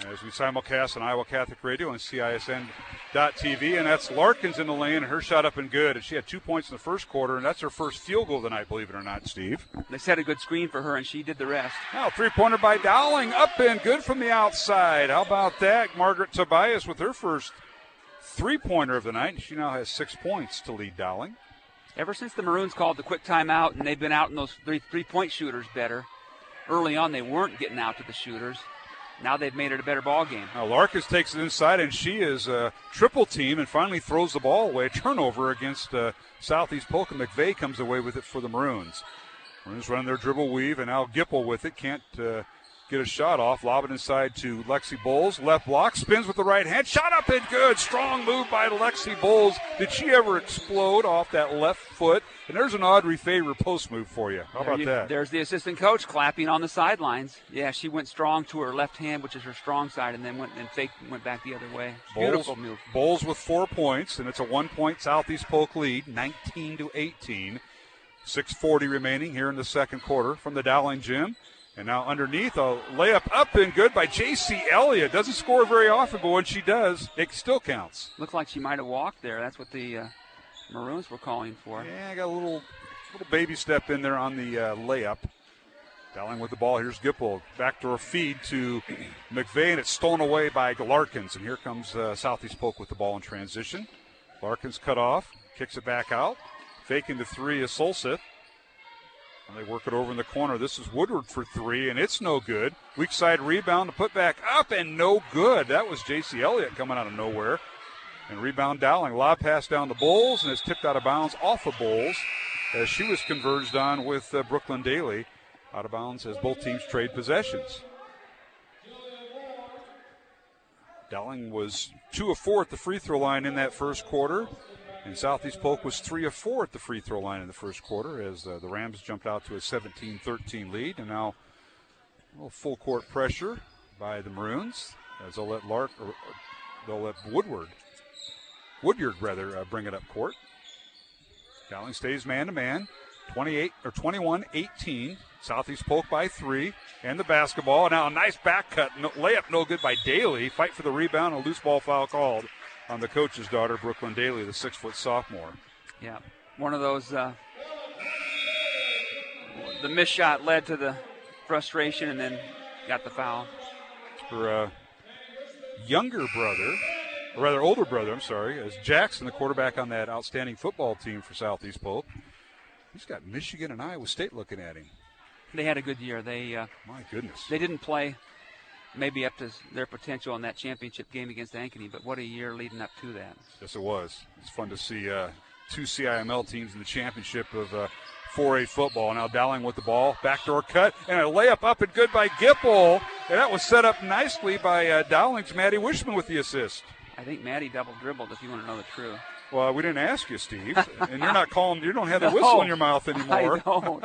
As we simulcast on Iowa Catholic Radio and CISN.TV. And that's Larkins in the lane, and her shot up and good. And she had 2 points in the first quarter, and that's her first field goal of the night, believe it or not, Steve. They set a good screen for her, and she did the rest. Now, three-pointer by Dowling, up and good from the outside. How about that? Margaret Tobias with her first three-pointer of the night. She now has 6 points to lead Dowling. Ever since the Maroons called the quick timeout and they've been out in those three-point shooters better, early on they weren't getting out to the shooters. Now they've made it a better ball game. Now Larkins takes it inside, and she is a triple team and finally throws the ball away. Turnover against Southeast Polk, and McVeigh comes away with it for the Maroons. Maroons running their dribble weave, and now Gippel with it. Can't get a shot off. Lob it inside to Lexi Bowles. Left block, spins with the right hand. Shot up and good. Strong move by Lexi Bowles. Did she ever explode off that left foot? And there's an Audrey Faber post move for you. How about that? There's the assistant coach clapping on the sidelines. Yeah, she went strong to her left hand, which is her strong side, and then went back the other way. Beautiful move. Bowles with 4 points, and it's a 1-point Southeast Polk lead, 19-18. 6:40 remaining here in the second quarter from the Dowling gym. And now underneath, a layup up and good by J.C. Elliott. Doesn't score very often, but when she does, it still counts. Looked like she might have walked there. That's what the Maroons were calling for. Yeah, got a little baby step in there on the layup. Dowling with the ball. Here's Gipple. Backdoor feed to McVeigh, and it's stolen away by Larkins. And here comes Southeast Polk with the ball in transition. Larkins cut off, kicks it back out. Faking the three is Solseth. And they work it over in the corner. This is Woodward for three, and it's no good. Weak side rebound to put back up, and no good. That was J.C. Elliott coming out of nowhere. And rebound Dowling. Lob pass down to Bowles, and it's tipped out of bounds off of Bowles as she was converged on with Brooklyn Daly. Out of bounds as both teams trade possessions. Dowling was 2 of 4 at the free throw line in that first quarter. And Southeast Polk was 3 of 4 at the free throw line in the first quarter as the Rams jumped out to a 17-13 lead. And now a little full court pressure by the Maroons as they'll let Woodyard bring it up court. Dowling stays man-to-man, 21-18. Southeast Polk by 3, and the basketball. Now a nice back cut, layup no good by Daly. Fight for the rebound, a loose ball foul called on the coach's daughter, Brooklyn Daly, the 6-foot sophomore. Yeah, one of those, the missed shot led to the frustration and then got the foul. Her older brother, is Jackson, the quarterback on that outstanding football team for Southeast Polk. He's got Michigan and Iowa State looking at him. They had a good year. My goodness. They didn't play maybe up to their potential in that championship game against Ankeny, but what a year leading up to that. Yes, it was. It's fun to see 2 CIML teams in the championship of 4A football. Now Dowling with the ball, backdoor cut, and a layup up and good by Gipple. And that was set up nicely by Dowling's Maddie Wishman with the assist. I think Maddie double dribbled, if you want to know the truth. Well, we didn't ask you, Steve, and you're not calling. You don't have the whistle in your mouth anymore. I don't.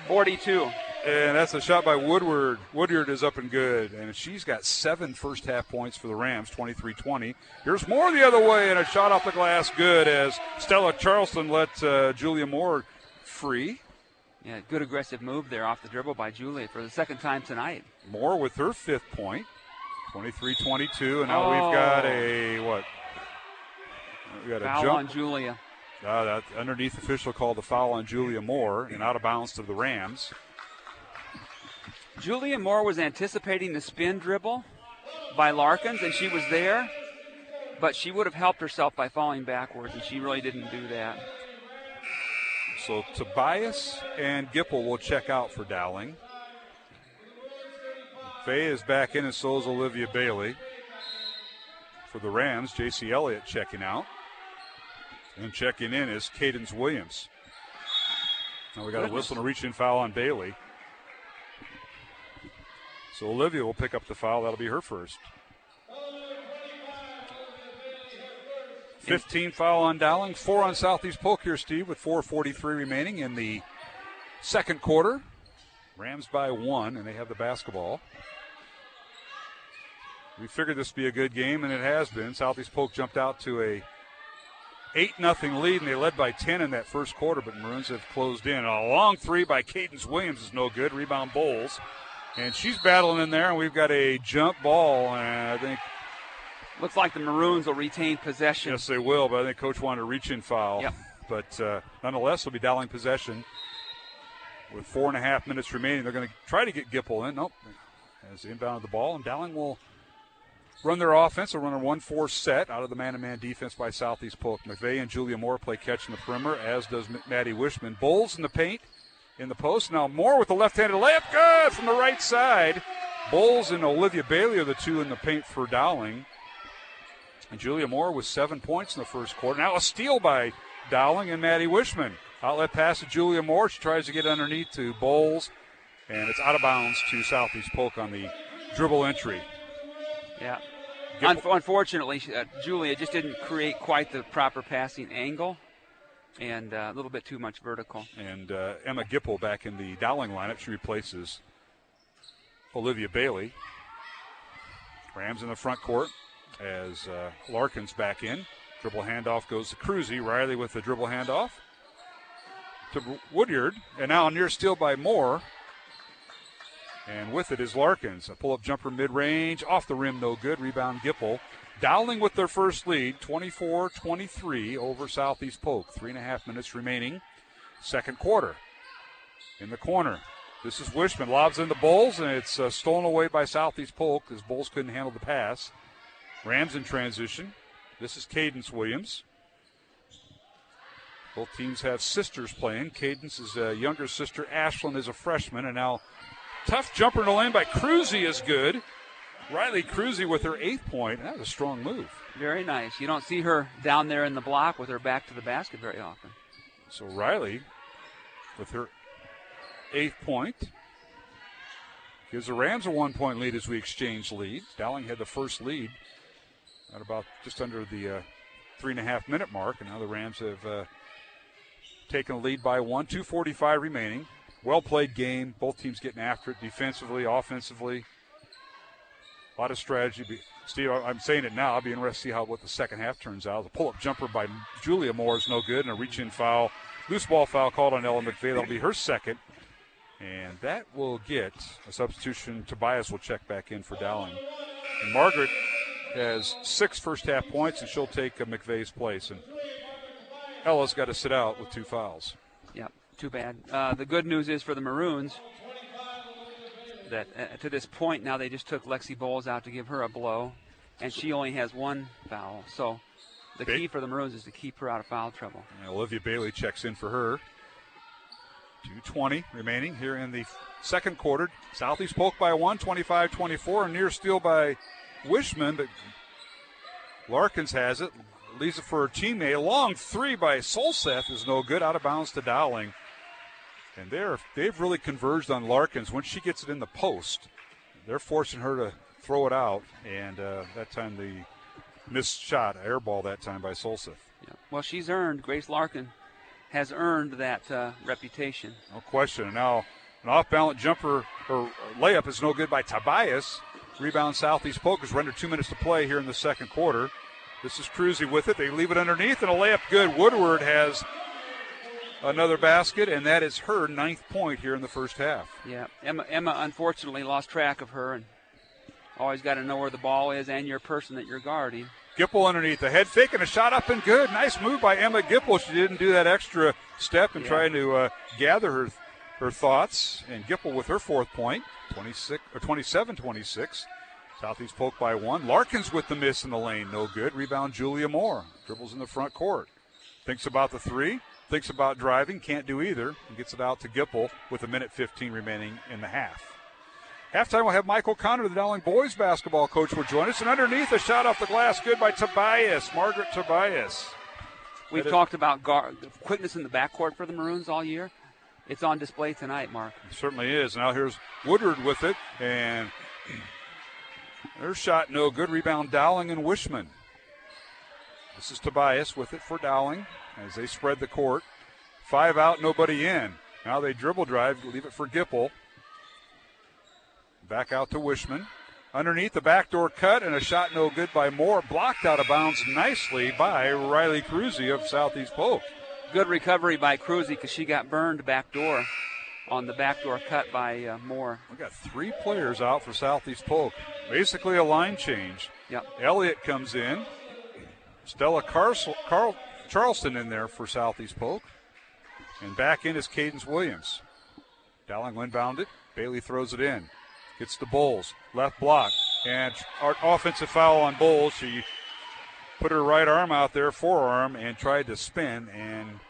42. And that's a shot by Woodward. Woodyard is up and good, and she's got 7 first-half points for the Rams, 23-20. Here's Moore the other way, and a shot off the glass good as Stella Charleston let Julia Moore free. Yeah, good aggressive move there off the dribble by Julia for the second time tonight. Moore with her 5th point, 23-22, and now we've got a foul jump on Julia. That underneath official called the foul on Julia Moore and out of bounds to the Rams. Julia Moore was anticipating the spin dribble by Larkins, and she was there, but she would have helped herself by falling backwards, and she really didn't do that. So Tobias and Gipple will check out for Dowling. Faye is back in, and so is Olivia Bailey. For the Rams, J.C. Elliott checking out. And checking in is Cadence Williams. Now we got a whistle and a reach-in foul on Bailey. So Olivia will pick up the foul. That'll be her first. 15 foul on Dowling, 4 on Southeast Polk here, Steve, with 4:43 remaining in the second quarter. Rams by 1, and they have the basketball. We figured this would be a good game, and it has been. Southeast Polk jumped out to a 8-0 lead, and they led by 10 in that first quarter, but Maroons have closed in. A long three by Cadence Williams is no good. Rebound Bowles. And she's battling in there, and we've got a jump ball, and I think looks like the Maroons will retain possession. Yes, they will, but I think Coach wanted a reach-in foul. Yep. But nonetheless, it'll be Dowling possession. With 4.5 minutes remaining, they're going to try to get Gipple in. Nope. As inbound of the ball, and Dowling will run their offense. They'll run a 1-4 set out of the man-to-man defense by Southeast Polk. McVeigh and Julia Moore play catch in the perimeter, as does Maddie Wishman. Bowles in the paint, in the post. Now Moore with the left-handed layup. Good from the right side. Bowles and Olivia Bailey are the two in the paint for Dowling. And Julia Moore with 7 points in the first quarter. Now a steal by Dowling and Maddie Wishman. Outlet pass to Julia Moore. She tries to get underneath to Bowles, and it's out of bounds to Southeast Polk on the dribble entry. Yeah. Unfortunately, Julia just didn't create quite the proper passing angle. and a little bit too much vertical. And Emma Gipple back in the Dowling lineup. She replaces Olivia Bailey. Rams in the front court as Larkins back in. Dribble handoff goes to Cruzy. Riley with the dribble handoff to Woodyard. And now a near steal by Moore. And with it is Larkins. A pull-up jumper mid-range. Off the rim, no good. Rebound Gipple. Dowling with their first lead, 24-23 over Southeast Polk. 3.5 minutes remaining. Second quarter. In the corner. This is Wishman. Lobs in the Bulls, and it's stolen away by Southeast Polk as Bulls couldn't handle the pass. Rams in transition. This is Cadence Williams. Both teams have sisters playing. Cadence's younger sister, Ashlyn, is a freshman. And now tough jumper in the lane by Cruzy is good. Riley Cruzy with her 8th point. That was a strong move. Very nice. You don't see her down there in the block with her back to the basket very often. So Riley with her 8th point. Gives the Rams a 1-point lead as we exchange leads. Dowling had the first lead at about just under the 3.5-minute mark, and now the Rams have taken a lead by 1. 2:45 remaining. Well-played game. Both teams getting after it defensively, offensively. A lot of strategy. Steve, I'm saying it now. I'll be interested to see what the second half turns out. The pull-up jumper by Julia Moore is no good, and a reach-in foul. Loose ball foul called on Ella McVeigh. That'll be her second. And that will get a substitution. Tobias will check back in for Dowling. And Margaret has 6 first-half points, and she'll take McVeigh's place. And Ella's got to sit out with 2 fouls. Yeah, too bad. The good news is for the Maroons that to this point now they just took Lexi Bowles out to give her a blow, and she only has 1 foul. So the key for the Maroons is to keep her out of foul trouble. And Olivia Bailey checks in for her. 2:20 remaining here in the second quarter. Southeast Polk by 1, 25-24. A near steal by Wishman, but Larkins has it. Leaves it for her teammate. A long 3 by Solseth is no good. Out of bounds to Dowling. And they've really converged on Larkins. Once she gets it in the post, they're forcing her to throw it out. And that time the missed shot, air ball that time by Solseth. Yeah. Well, Grace Larkin has earned that reputation. No question. And now an off-balance jumper or layup is no good by Tobias. Rebound Southeast Polk is rendered 2 minutes to play here in the second quarter. This is Cruzy with it. They leave it underneath, and a layup good. Woodward has another basket, and that is her 9th point here in the first half. Yeah, Emma unfortunately lost track of her, and always got to know where the ball is and your person that you're guarding. Gipple underneath the head fake, and a shot up and good. Nice move by Emma Gipple. She didn't do that extra step in trying to gather her thoughts. And Gipple with her 4th point, 27-26. Southeast Polk by 1. Larkins with the miss in the lane, no good. Rebound Julia Moore. Dribbles in the front court. Thinks about the 3. Thinks about driving. Can't do either. And gets it out to Gipple with 1:15 remaining in the half. Halftime, we'll have Michael Connor, the Dowling boys basketball coach, will join us. And underneath, a shot off the glass, good by Tobias, Margaret Tobias. We've talked about quickness in the backcourt for the Maroons all year. It's on display tonight, Mark. It certainly is. Now here's Woodward with it, and their shot no good. Rebound Dowling and Wishman. This is Tobias with it for Dowling as they spread the court. 5 out, nobody in. Now they dribble drive, leave it for Gipple. Back out to Wishman. Underneath, the backdoor cut, and a shot no good by Moore. Blocked out of bounds nicely by Riley Cruzy of Southeast Polk. Good recovery by Cruzy because she got burned backdoor on the backdoor cut by Moore. We got 3 players out for Southeast Polk. Basically a line change. Yep. Elliott comes in. Stella Charleston in there for Southeast Polk. And back in is Cadence Williams. Dowling inbound it. Bailey throws it in. Gets the Bulls. Left block. And offensive foul on Bulls. She put her right arm out there, forearm, and tried to spin. And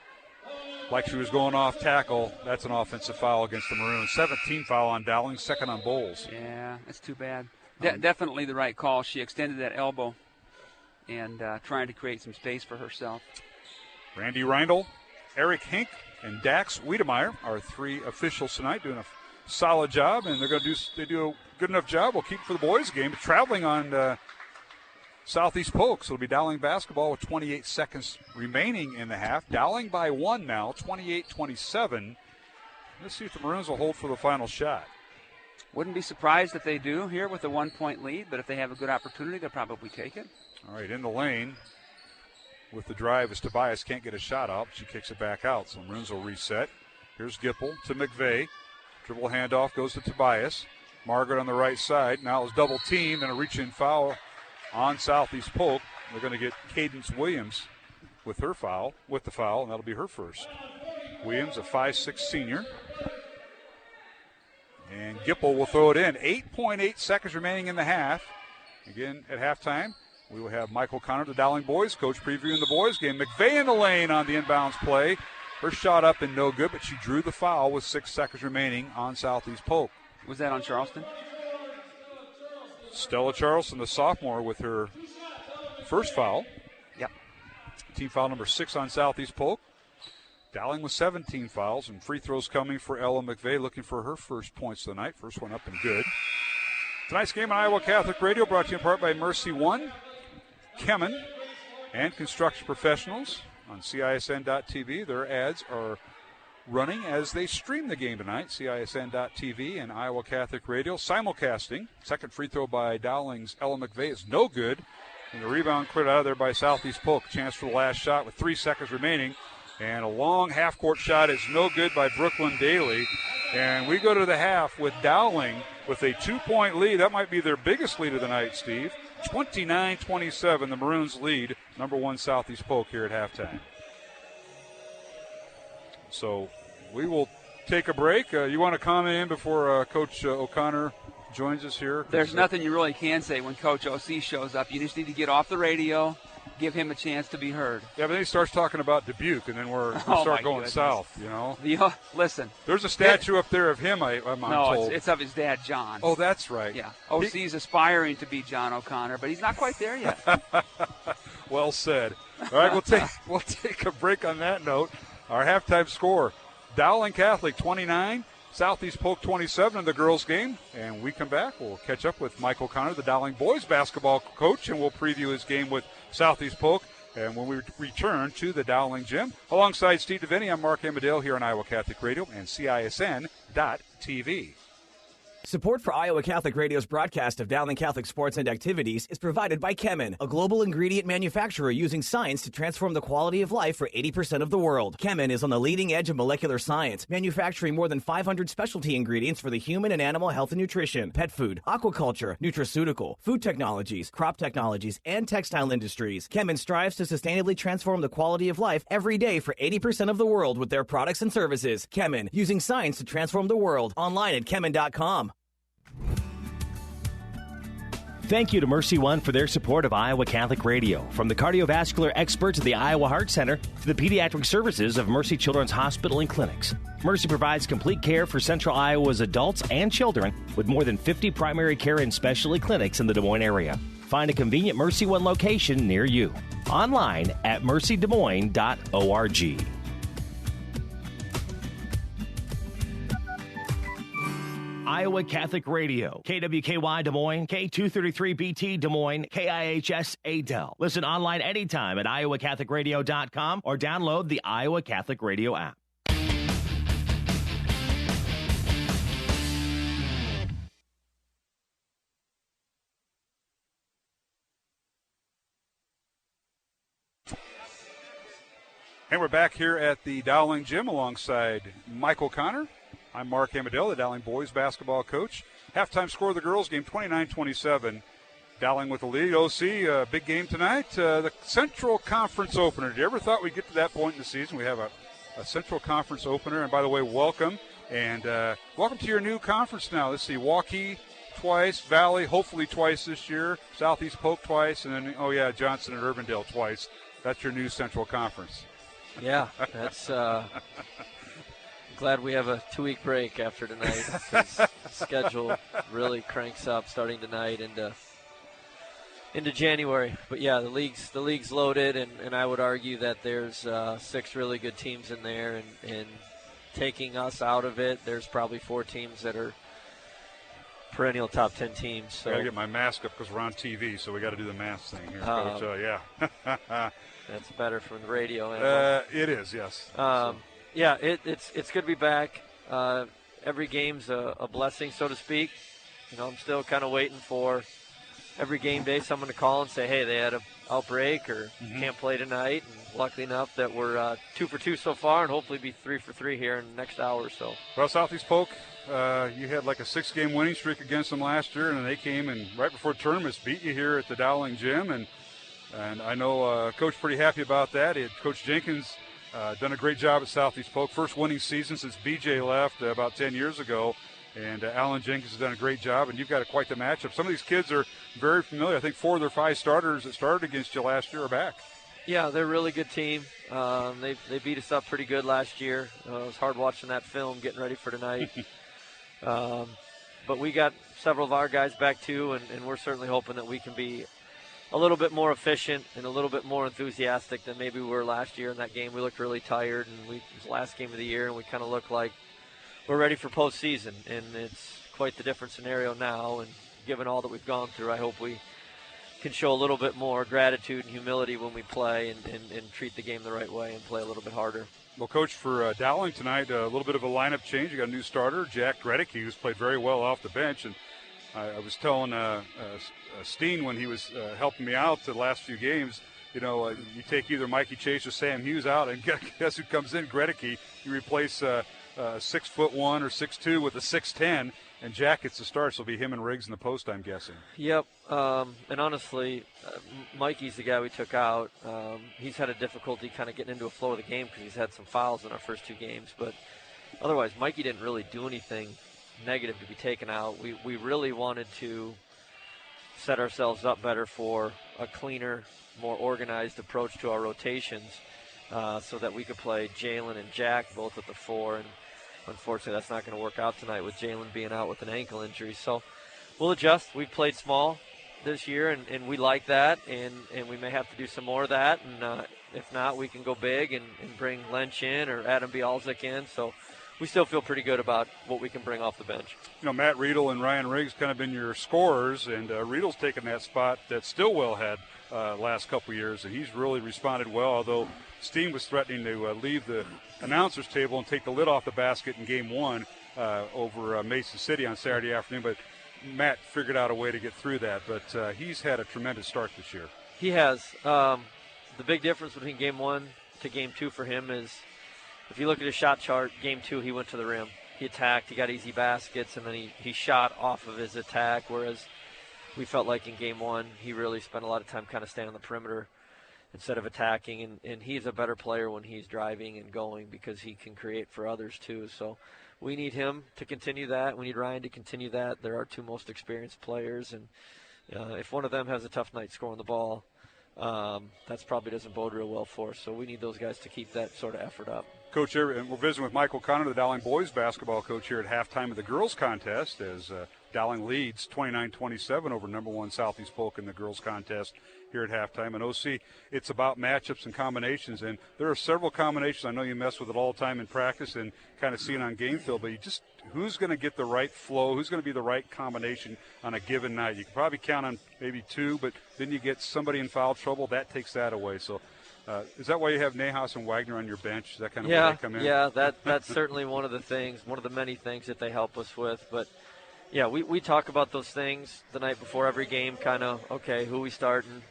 like she was going off tackle, that's an offensive foul against the Maroons. 17 foul on Dowling, 2nd on Bulls. Yeah, that's too bad. Definitely the right call. She extended that elbow and trying to create some space for herself. Randy Reindl, Eric Hink, and Dax Wiedemeyer are 3 officials tonight doing a solid job, and they do a good enough job. We'll keep for the boys game. But traveling on Southeast Polk. So it'll be Dowling basketball with 28 seconds remaining in the half. Dowling by 1 now, 28-27. Let's see if the Maroons will hold for the final shot. Wouldn't be surprised if they do here with a 1-point lead, but if they have a good opportunity, they'll probably take it. All right, in the lane with the drive is Tobias. Can't get a shot up. She kicks it back out, so Maroons will reset. Here's Gipple to McVeigh. Dribble handoff goes to Tobias. Margaret on the right side. Now is double teamed and a reach-in foul on Southeast Polk. They're going to get Cadence Williams with the foul, and that'll be her first. Williams, a 5'6" senior. And Gipple will throw it in. 8.8 seconds remaining in the half. Again, at halftime, we will have Michael Connor, the Dowling boys coach, previewing the boys game. McVeigh in the lane on the inbounds play. Her shot up and no good, but she drew the foul with 6 seconds remaining on Southeast Polk. Was that on Charleston? Stella Charleston, the sophomore, with her first foul. Yep. Team foul number 6 on Southeast Polk. Dowling with 17 fouls, and free throws coming for Ella McVeigh, looking for her first points of the night. First one up and good. Tonight's game on Iowa Catholic Radio brought to you in part by Mercy One, Kemen, and Construction Professionals on CISN.TV. Their ads are running as they stream the game tonight. CISN.TV and Iowa Catholic Radio simulcasting. Second free throw by Dowling's Ella McVeigh is no good. And the rebound cleared out of there by Southeast Polk. Chance for the last shot with 3 seconds remaining. And a long half-court shot is no good by Brooklyn Daly. And we go to the half with Dowling with a 2-point lead. That might be their biggest lead of the night, Steve. 29-27, the Maroons lead number 1 Southeast Polk here at halftime. So we will take a break. You want to comment in before Coach O'Connor joins us here? There's nothing you really can say when Coach OC shows up. You just need to get off the radio, give him a chance to be heard. Yeah, but then he starts talking about Dubuque, and then we start going south, you know. Listen. There's a statue up there of him, I'm told. No, it's of his dad, John. Oh, that's right. Yeah. OC's aspiring to be John O'Connor, but he's not quite there yet. Well said. All right, we'll take a break on that note. Our halftime score, Dowling Catholic 29, Southeast Polk 27 in the girls' game. And we come back, we'll catch up with Michael Connor, the Dowling boys basketball coach, and we'll preview his game with Southeast Polk. And when we return to the Dowling gym, alongside Steve DeVinny, I'm Mark Amadale here on Iowa Catholic Radio and CISN.TV. Support for Iowa Catholic Radio's broadcast of Dowling Catholic sports and activities is provided by Kemen, a global ingredient manufacturer using science to transform the quality of life for 80% of the world. Kemen is on the leading edge of molecular science, manufacturing more than 500 specialty ingredients for the human and animal health and nutrition, pet food, aquaculture, nutraceutical, food technologies, crop technologies, and textile industries. Kemen strives to sustainably transform the quality of life every day for 80% of the world with their products and services. Kemen, using science to transform the world. Online at kemen.com. Thank you to Mercy One for their support of Iowa Catholic Radio. From the cardiovascular experts at the Iowa Heart Center to the pediatric services of Mercy Children's Hospital and Clinics, Mercy provides complete care for Central Iowa's adults and children with more than 50 primary care and specialty clinics in the Des Moines area. Find a convenient Mercy One location near you. Online at mercydesmoines.org. Iowa Catholic Radio, KWKY Des Moines, K233BT Des Moines, KIHS Adel. Listen online anytime at iowacatholicradio.com or download the Iowa Catholic Radio app. And we're back here at the Dowling Gym alongside Michael Connor. I'm Mark Amadale, the Dowling boys basketball coach. Halftime score of the girls game, 29-27. Dowling with the lead. OC, big game tonight. The Central Conference opener. Did you ever thought we'd get to that point in the season? We have a Central Conference opener. And by the way, welcome. And welcome to your new conference now. Let's see, Waukee twice, Valley hopefully twice this year, Southeast Polk twice, and then, Johnson and Urbandale twice. That's your new Central Conference. Yeah, that's glad we have a 2-week break after tonight. The schedule really cranks up starting tonight into January. But yeah, the league's loaded, and I would argue that there's 6 really good teams in there, and taking us out of it, there's probably 4 teams that are perennial top 10 teams. So I got to get my mask up because we're on TV, so we got to do the mask thing here, Coach. Yeah. That's better from the radio. It is, yes. Yeah, it's good to be back. Every game's a blessing, so to speak. I'm still kind of waiting for every game day someone to call and say, hey, they had an outbreak or can't play tonight. And luckily enough that we're 2 for 2 so far and hopefully be 3 for 3 here in the next hour or so. Well, Southeast Polk, you had like a 6-game winning streak against them last year, and they came and right before tournaments beat you here at the Dowling Gym. And I know Coach pretty happy about that. Coach Jenkins done a great job at Southeast Polk. First winning season since BJ left about 10 years ago. And Alan Jenkins has done a great job, and you've got quite the matchup. Some of these kids are very familiar. I think 4 of their 5 starters that started against you last year are back. Yeah, they're a really good team. They beat us up pretty good last year. It was hard watching that film, getting ready for tonight. But we got several of our guys back too, and we're certainly hoping that we can be a little bit more efficient and a little bit more enthusiastic than maybe we were last year in that game. We looked really tired, and it was the last game of the year, and we kind of looked like we're ready for postseason, and it's quite the different scenario now. And given all that we've gone through, I hope we can show a little bit more gratitude and humility when we play and treat the game the right way and play a little bit harder. Well, Coach, for Dowling tonight, a little bit of a lineup change. You got a new starter, Jack Gregory, who's played very well off the bench. And I was telling Steen when he was helping me out the last few games, you take either Mikey Chase or Sam Hughes out, and guess who comes in? Gregory. You replace 6'1" or 6'2" with a 6'10", and Jack gets the start, so it'll be him and Riggs in the post, I'm guessing. Yep, and honestly, Mikey's the guy we took out. He's had a difficulty kind of getting into a flow of the game because he's had some fouls in our first 2 games, but otherwise, Mikey didn't really do anything negative to be taken out. We really wanted to set ourselves up better for a cleaner, more organized approach to our rotations so that we could play Jalen and Jack both at the 4, and unfortunately, that's not going to work out tonight with Jalen being out with an ankle injury. So we'll adjust. We've played small this year, and we like that, and we may have to do some more of that. And if not, we can go big and bring Lench in or Adam Bialzik in. So we still feel pretty good about what we can bring off the bench. Matt Riedel and Ryan Riggs kind of been your scorers, and Riedel's taken that spot that Stillwell had last couple years, and he's really responded well, although Steen was threatening to leave the announcer's table and take the lid off the basket in Game 1 over Mason City on Saturday afternoon, but Matt figured out a way to get through that. But he's had a tremendous start this year. He has. The big difference between Game 1 to Game 2 for him is if you look at his shot chart, Game 2 he went to the rim. He attacked, he got easy baskets, and then he shot off of his attack, whereas we felt like in Game 1 he really spent a lot of time kind of staying on the perimeter instead of attacking, and he's a better player when he's driving and going because he can create for others too. So we need him to continue that. We need Ryan to continue that. They're our 2 most experienced players, and if one of them has a tough night scoring the ball, that's probably doesn't bode real well for us. So we need those guys to keep that sort of effort up. Coach, and we're visiting with Michael Connor, the Dowling boys basketball coach, here at halftime of the girls contest as Dowling leads 29-27 over number 1 Southeast Polk in the girls contest here at halftime. And OC, it's about matchups and combinations, and there are several combinations. I know you mess with it all the time in practice and kind of see it on game field, but who's going to get the right flow, who's going to be the right combination on a given night. You can probably count on maybe 2, but then you get somebody in foul trouble, that takes that away. So is that why you have Nahas and Wagner on your bench? Is that kind of where they come in? Yeah, that's certainly one of the things, one of the many things that they help us with. But, yeah, we talk about those things the night before every game, kind of, okay, who we starting,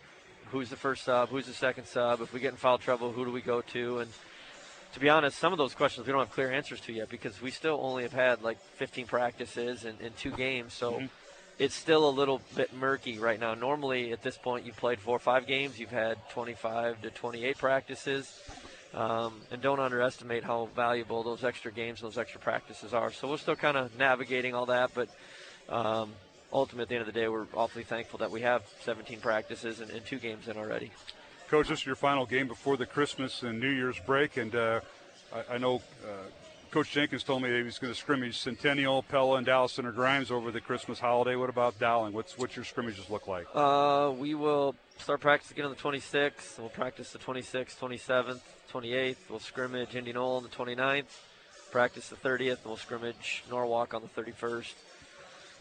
who's the first sub, who's the second sub, if we get in foul trouble, who do we go to? And to be honest, some of those questions we don't have clear answers to yet because we still only have had like 15 practices and 2 games. So it's still a little bit murky right now. Normally at this point you've played 4 or 5 games, you've had 25 to 28 practices. And don't underestimate how valuable those extra games, those extra practices are. So we're still kind of navigating all that, but ultimately at the end of the day, we're awfully thankful that we have 17 practices and 2 games in already. Coach, this is your final game before the Christmas and New Year's break, and I know Coach Jenkins told me that he was going to scrimmage Centennial, Pella, and Dallas Center Grimes over the Christmas holiday. What about Dowling? What's your scrimmages look like? We will start practice again on the 26th. We'll practice the 26th, 27th, 28th. We'll scrimmage Indy Knoll on the 29th. Practice the 30th, and we'll scrimmage Norwalk on the 31st.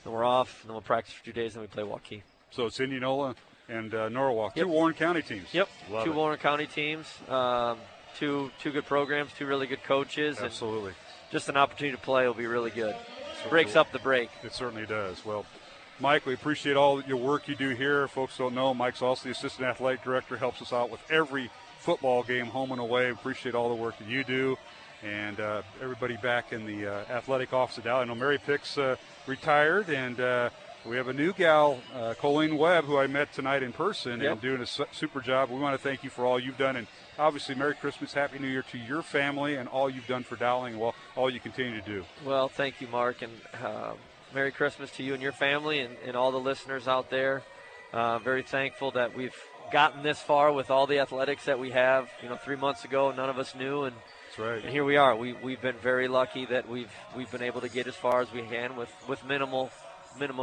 then we're off, and then we'll practice for 2 days, and then we play Waukee. So it's Indianola and Norwalk, Yep. Two Warren County teams. Yep, Love two it. Warren County teams, two good programs, two really good coaches. Absolutely. And just an opportunity to play will be really good. Breaks up the break. It certainly does. Well, Mike, we appreciate all your work you do here. Folks don't know, Mike's also the assistant athletic director, helps us out with every football game, home and away. Appreciate all the work that you do. And everybody back in the athletic office at Dow. I know Mary Pick's retired, and we have a new gal, Colleen Webb, who I met tonight in person, Yep. and doing a super job. We want to thank you for all you've done, and obviously Merry Christmas, Happy New Year to your family and all you've done for Dowling, and all you continue to do. Well, thank you, Mark, and Merry Christmas to you and your family and all the listeners out there. Very thankful that we've gotten this far with all the athletics that we have. 3 months ago, none of us knew, and that's right. And here we are. We've been very lucky that we've been able to get as far as we can with minimal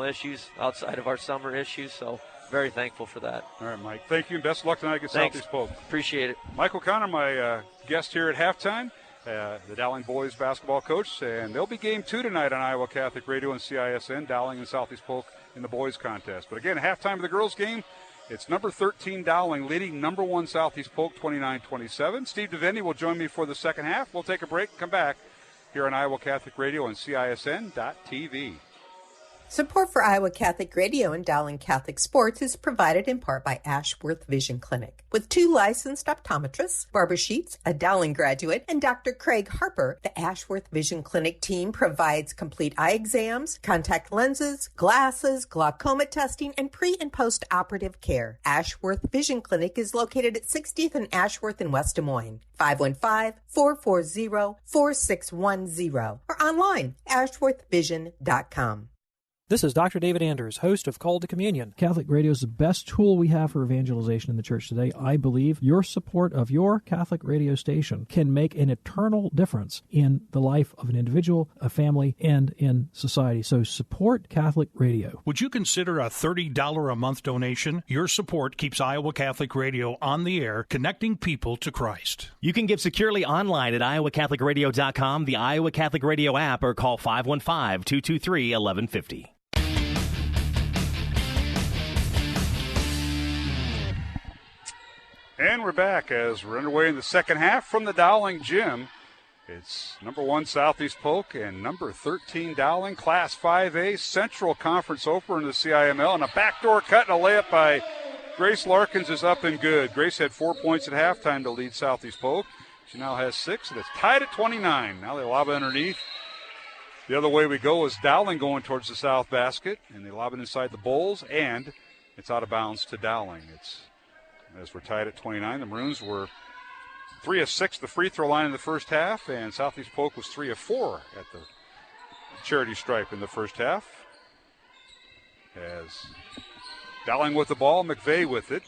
issues outside of our summer issues. So very thankful for that. All right, Mike. Thank you, and best of luck tonight against Thanks. Southeast Polk. Appreciate it. Mike O'Connor, my guest here at halftime, the Dowling boys basketball coach, and there'll be game 2 tonight on Iowa Catholic Radio and CISN, Dowling and Southeast Polk in the boys contest. But again, halftime of the girls game, it's number 13 Dowling leading number 1 Southeast Polk 29-27. Steve DeVindy will join me for the second half. We'll take a break and come back here on Iowa Catholic Radio and CISN.TV. Support for Iowa Catholic Radio and Dowling Catholic Sports is provided in part by Ashworth Vision Clinic. With 2 licensed optometrists, Barbara Sheets, a Dowling graduate, and Dr. Craig Harper, the Ashworth Vision Clinic team provides complete eye exams, contact lenses, glasses, glaucoma testing, and pre- and post-operative care. Ashworth Vision Clinic is located at 60th and Ashworth in West Des Moines. 515-440-4610 or online, ashworthvision.com. This is Dr. David Anders, host of Call to Communion. Catholic Radio is the best tool we have for evangelization in the church today. I believe your support of your Catholic radio station can make an eternal difference in the life of an individual, a family, and in society. So support Catholic Radio. Would you consider a $30 a month donation? Your support keeps Iowa Catholic Radio on the air, connecting people to Christ. You can give securely online at iowacatholicradio.com, the Iowa Catholic Radio app, or call 515-223-1150. And we're back as we're underway in the second half from the Dowling Gym. It's number 1 Southeast Polk and number 13 Dowling, Class 5A Central Conference opener in the CIML. And a backdoor cut and a layup by Grace Larkins is up and good. Grace had 4 points at halftime to lead Southeast Polk. She now has 6, and it's tied at 29. Now they lob it underneath. The other way we go is Dowling going towards the south basket, and they lob it inside the Bulls, and it's out of bounds to Dowling. As we're tied at 29, the Maroons were 3 of 6 the free throw line in the first half, and Southeast Polk was 3 of 4 at the charity stripe in the first half. As Dowling with the ball, McVeigh with it.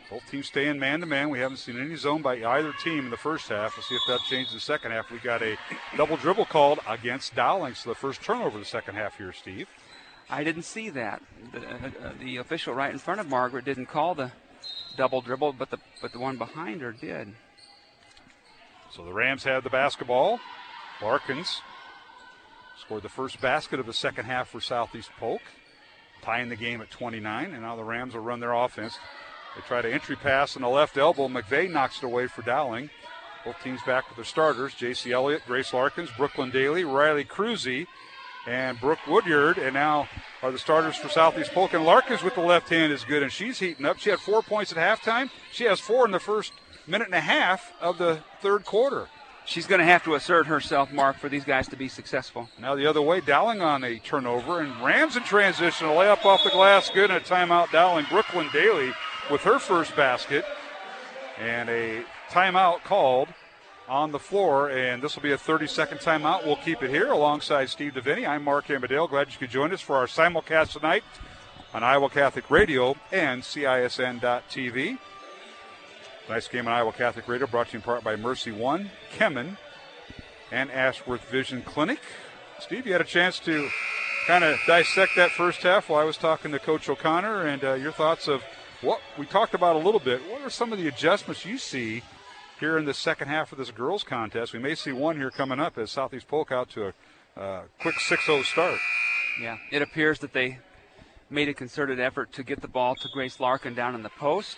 Both teams staying man-to-man. We haven't seen any zone by either team in the first half. We'll see if that changes in the second half. We got a double dribble called against Dowling, so the first turnover of the second half here, Steve. I didn't see that. The official right in front of Margaret didn't call the double dribble, but the one behind her did. So the Rams have the basketball. Larkins scored the first basket of the second half for Southeast Polk, tying the game at 29, and now the Rams will run their offense. They try to entry pass on the left elbow. McVeigh knocks it away for Dowling. Both teams back with their starters. J.C. Elliott, Grace Larkins, Brooklyn Daly, Riley Cruzy, and Brooke Woodyard. And now are the starters for Southeast Polk. And Larkins with the left hand is good, and she's heating up. She had 4 points at halftime. She has 4 in the first minute and a half of the third quarter. She's going to have to assert herself, Mark, for these guys to be successful. Now the other way, Dowling on a turnover, and Rams in transition. A layup off the glass, good, and a timeout. Dowling. Brooklyn Daly with her first basket, and a timeout called on the floor, and this will be a 30-second timeout. We'll keep it here alongside Steve DeVinny. I'm Mark Amadale. Glad you could join us for our simulcast tonight on Iowa Catholic Radio and CISN.TV. Tonight's game on Iowa Catholic Radio brought to you in part by Mercy One, Kemen, and Ashworth Vision Clinic. Steve, you had a chance to kind of dissect that first half while I was talking to Coach O'Connor, and your thoughts of what we talked about a little bit. What are some of the adjustments you see here in the second half of this girls contest? We may see one here coming up as Southeast Polk out to a quick 6-0 start. Yeah, it appears that they made a concerted effort to get the ball to Grace Larkin down in the post,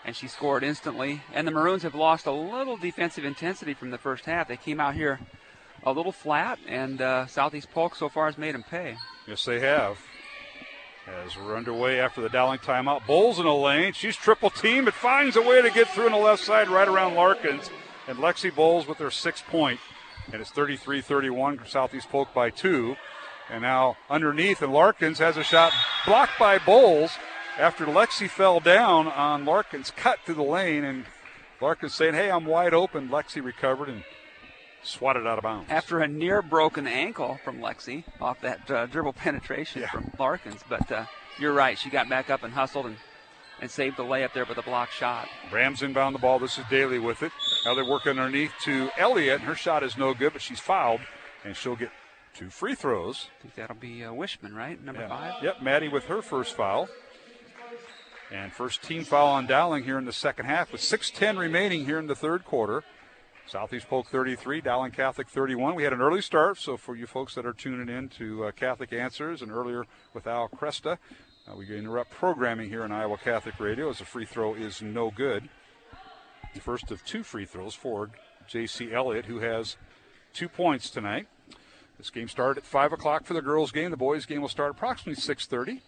and she scored instantly. And the Maroons have lost a little defensive intensity from the first half. They came out here a little flat, and Southeast Polk so far has made them pay. Yes, they have. As we're underway after the Dowling timeout, Bowles in the lane. She's triple teamed. It finds a way to get through on the left side right around Larkins. And Lexi Bowles with her 6th point. And it's 33-31, Southeast Polk by 2. And now underneath, and Larkins has a shot blocked by Bowles after Lexi fell down on Larkins' cut through the lane. And Larkins saying, hey, I'm wide open. Lexi recovered and swatted out of bounds. After a near broken ankle from Lexi off that dribble penetration from Larkins. But you're right. She got back up and hustled and saved the layup there with a block shot. Rams inbound the ball. This is Daly with it. Now they're working underneath to Elliott. Her shot is no good, but she's fouled, and she'll get 2 free throws. I think that'll be Wishman, right? Number 5? Yep, Maddie with her first foul. And first team foul on Dowling here in the second half with 6:10 remaining here in the third quarter. Southeast Polk 33, Dowling Catholic 31. We had an early start, so for you folks that are tuning in to Catholic Answers and earlier with Al Cresta, we interrupt programming here on Iowa Catholic Radio as the free throw is no good. The first of 2 free throws for J.C. Elliott, who has 2 points tonight. This game started at 5 o'clock for the girls' game. The boys' game will start approximately 6:30.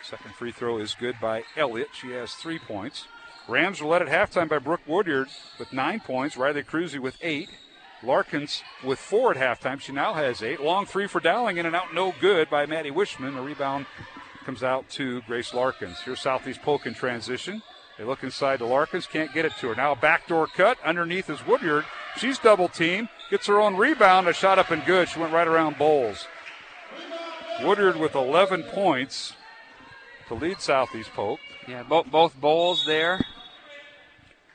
Second free throw is good by Elliott. She has 3 points. Rams were led at halftime by Brooke Woodyard with 9 points. Riley Cruzy with 8. Larkins with 4 at halftime. She now has 8. Long three for Dowling, in and out, no good by Maddie Wishman. The rebound comes out to Grace Larkins. Here's Southeast Polk in transition. They look inside to Larkins, can't get it to her. Now a backdoor cut. Underneath is Woodyard. She's double teamed. Gets her own rebound. A shot up and good. She went right around Bowles. Woodyard with 11 points to lead Southeast Polk. Yeah, both Bowles there.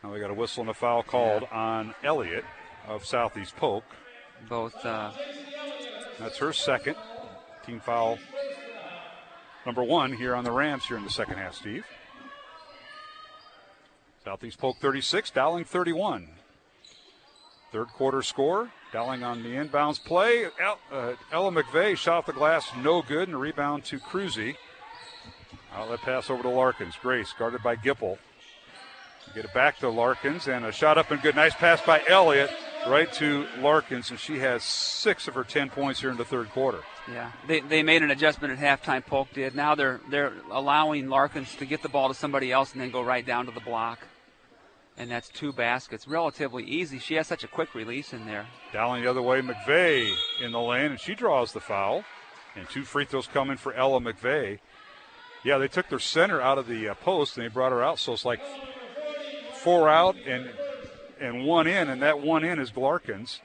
Now we got a whistle and a foul called on Elliott of Southeast Polk. Both. That's her second. Team foul number 1 here on the Rams here in the second half, Steve. Southeast Polk 36, Dowling 31. Third quarter score. Dowling on the inbounds play. Ella McVeigh shot off the glass, no good, and a rebound to Cruzy. Outlet pass over to Larkins. Grace guarded by Gipple. Get it back to Larkins, and a shot up and good. Nice pass by Elliott right to Larkins, and she has 6 of her 10 points here in the third quarter. Yeah, they made an adjustment at halftime, Polk did. Now they're allowing Larkins to get the ball to somebody else and then go right down to the block. And that's 2 baskets. Relatively easy. She has such a quick release in there. Dowling the other way, McVeigh in the lane, and she draws the foul. And 2 free throws coming for Ella McVeigh. Yeah, they took their center out of the post, and they brought her out, so it's like 4 out and 1 in, and that 1 in is Larkins.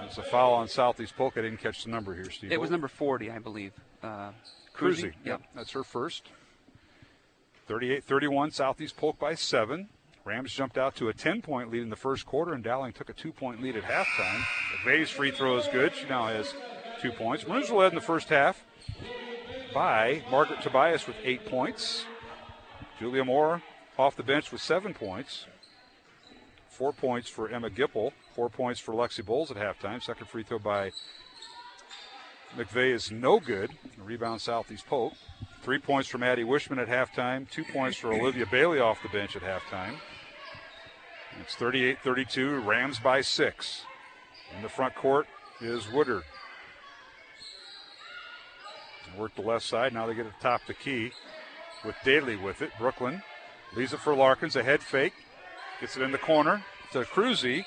It's a foul on Southeast Polk. I didn't catch the number here, Steve. It was number 40, I believe. Cruzy. Yep, that's her first. 38-31, Southeast Polk by 7. Rams jumped out to a 10-point lead in the first quarter, and Dowling took a 2-point lead at halftime. McVeigh's free throw is good. She now has 2 points. Maroons were led in the first half by Margaret Tobias with 8 points. Julia Moore off the bench with 7 points. 4 points for Emma Gipple. 4 points for Lexi Bowles at halftime. Second free throw by McVeigh is no good. Rebound Southeast Polk. 3 points for Maddie Wishman at halftime. 2 points for Olivia Bailey off the bench at halftime. It's 38-32. Rams by 6. In the front court is Woodard. Work the left side. Now they get it top the key with Daly with it. Brooklyn leaves it for Larkins. A head fake. Gets it in the corner to Cruzy.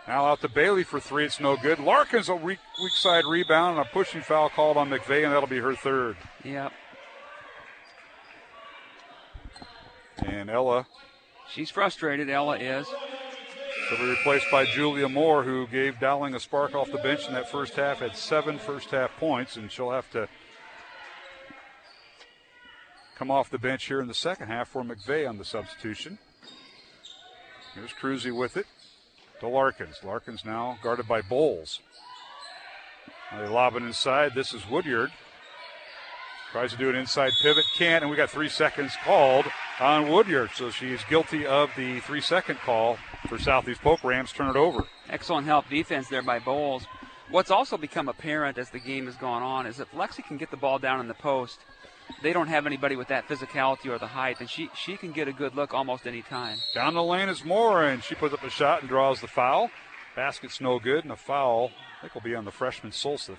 Now out to Bailey for 3. It's no good. Larkins a weak side rebound and a pushing foul called on McVeigh, and that'll be her third. Yep. And Ella. She's frustrated, Ella is. She'll be replaced by Julia Moore, who gave Dowling a spark off the bench in that first half. Had 7 first-half points, and she'll have to come off the bench here in the second half for McVeigh on the substitution. Here's Cruzy with it to Larkins. Larkins now guarded by Bowles. Now they lob it inside. This is Woodyard. Tries to do an inside pivot. Can't, and we got 3 seconds called on Woodyard. So she's guilty of the 3-second call for Southeast Polk. Rams turn it over. Excellent help defense there by Bowles. what's also become apparent as the game has gone on is if Lexi can get the ball down in the post, they don't have anybody with that physicality or the height, and she can get a good look almost any time. Down the lane is Moore, and she puts up a shot and draws the foul. Basket's no good, and a foul, I think, will be on the freshman Solstad.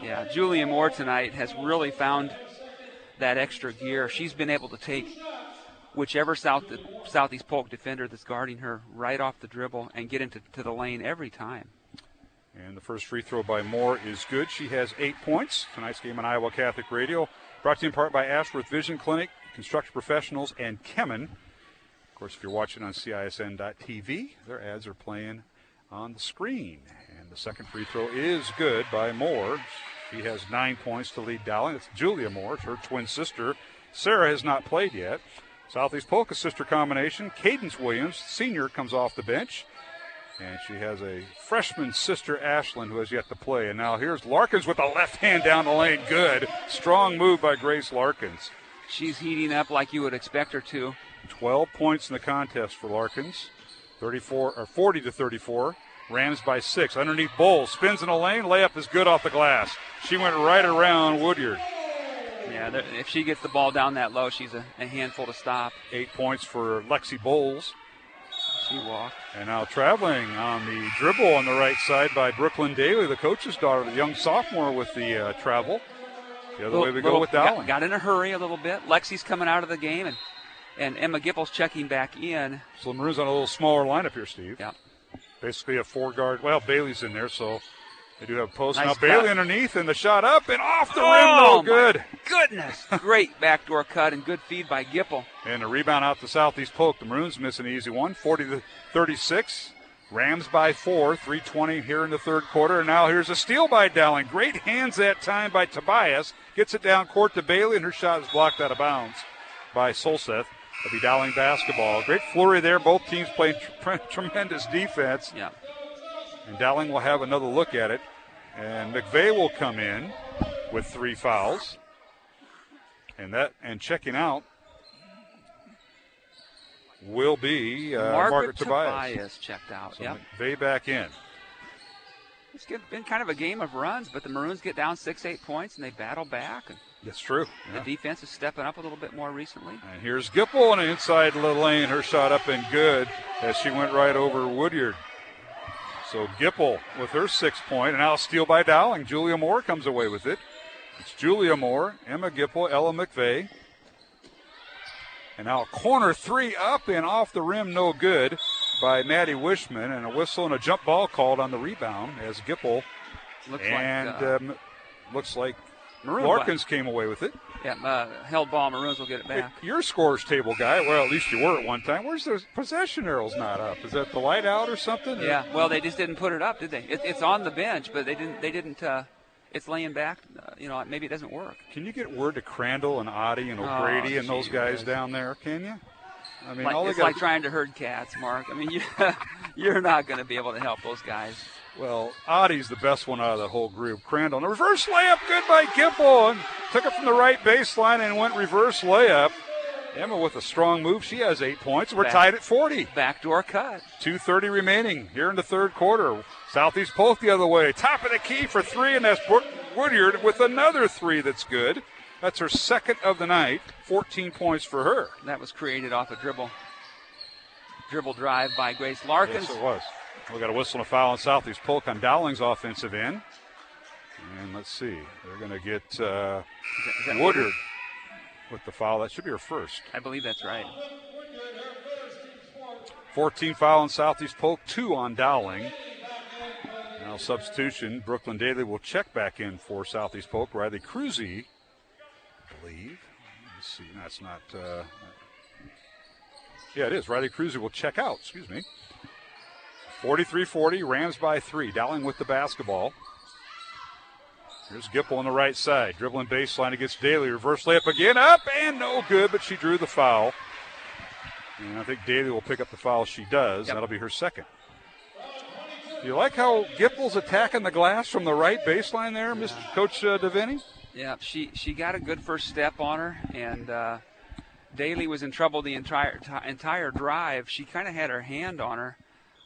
Yeah, Julia Moore tonight has really found that extra gear. She's been able to take whichever Southeast Polk defender that's guarding her right off the dribble and get into the lane every time. And the first free throw by Moore is good. She has 8 points. Tonight's game on Iowa Catholic Radio, brought to you in part by Ashworth Vision Clinic, Construction Professionals, and Kemen. Of course, if you're watching on CISN.TV, their ads are playing on the screen. And the second free throw is good by Moore. She has 9 points to lead Dowling. It's Julia Moore, her twin sister. Sarah has not played yet. Southeast Polk, a sister combination. Cadence Williams, senior, comes off the bench. And she has a freshman sister, Ashlyn, who has yet to play. And now here's Larkins with the left hand down the lane. Good. Strong move by Grace Larkins. She's heating up like you would expect her to. 12 points in the contest for Larkins. 40-34. Rams by 6. Underneath Bowles. Spins in the lane. Layup is good off the glass. She went right around Woodyard. Yeah, if she gets the ball down that low, she's a handful to stop. 8 points for Lexi Bowles. She walked. And now traveling on the dribble on the right side by Brooklyn Daly, the coach's daughter, the young sophomore with the travel. The other way we go with Dowling. Got in a hurry a little bit. Lexi's coming out of the game, and Emma Gippel's checking back in. So the Maroons on a little smaller lineup here, Steve. Yeah. Basically a 4-guard. Well, Bailey's in there, so they do have a post. Nice now cut. Bailey underneath, and the shot up and off the rim. No good. Goodness. Great backdoor cut and good feed by Gippel. And a rebound out to Southeast Polk. The Maroons miss an easy one, 40-36. Rams by 4, 3:20 here in the third quarter. And now here's a steal by Dowling. Great hands that time by Tobias. Gets it down court to Bailey, and her shot is blocked out of bounds by Solseth. It'll be Dowling basketball. Great flurry there. Both teams playing tremendous defense. Yeah. And Dowling will have another look at it. And McVeigh will come in with 3 fouls. And checking out will be Margaret Tobias checked out. So yep. McVeigh back in. It's been kind of a game of runs, but the Maroons get down 6-8 points, and they battle back. And that's true. The defense is stepping up a little bit more recently. And here's Gippel on the inside lane. Her shot up and good as she went right over Woodyard. So Gippel with her 6 point, and now a steal by Dowling. Julia Moore comes away with it. It's Julia Moore, Emma Gippel, Ella McVeigh. And now a corner 3 up and off the rim, no good by Maddie Wishman, and a whistle and a jump ball called on the rebound as Gippel looks like Larkins came away with it. Yeah, held ball. Maroons will get it back. Hey, your scores table guy, well, at least you were at one time. Where's the possession arrows not up? Is that the light out or something? Yeah, well, they just didn't put it up, did they? It's on the bench, but they didn't. It's laying back. Maybe it doesn't work. Can you get word to Crandall and Oddie and O'Grady and those guys down there? Can you? I mean, it's like trying to herd cats, Mark. I mean, you're not going to be able to help those guys. Well, Oddie's the best one out of the whole group. Crandall, and a reverse layup, good by Gippel, and took it from the right baseline and went reverse layup. Emma with a strong move. She has 8 points. We're tied at 40. Backdoor cut. 2:30 remaining here in the third quarter. Southeast Polk the other way. Top of the key for 3, and that's Woodyard with another 3 that's good. That's her second of the night. 14 points for her. That was created off a dribble drive by Grace Larkins. Yes, it was. We got a whistle and a foul on Southeast Polk on Dowling's offensive end. And let's see. They're going to get is that Woodyard with the foul. That should be her first. I believe that's right. 14 foul on Southeast Polk, 2 on Dowling. Now substitution. Brooklyn Daly will check back in for Southeast Polk. Riley Cruzy, I believe. Let's see. That's not. Yeah, it is. Riley Cruzy will check out. Excuse me. 43-40. Rams by 3. Dowling with the basketball. Here's Gippel on the right side. Dribbling baseline against Daly. Reverse layup again. Up and no good, but she drew the foul. And I think Daly will pick up the foul. She does. Yep. That'll be her second. Do you like how Gippel's attacking the glass from the right baseline there, Mr. Coach DeVinny? Yeah, she got a good first step on her, and Daly was in trouble the entire drive. She kind of had her hand on her.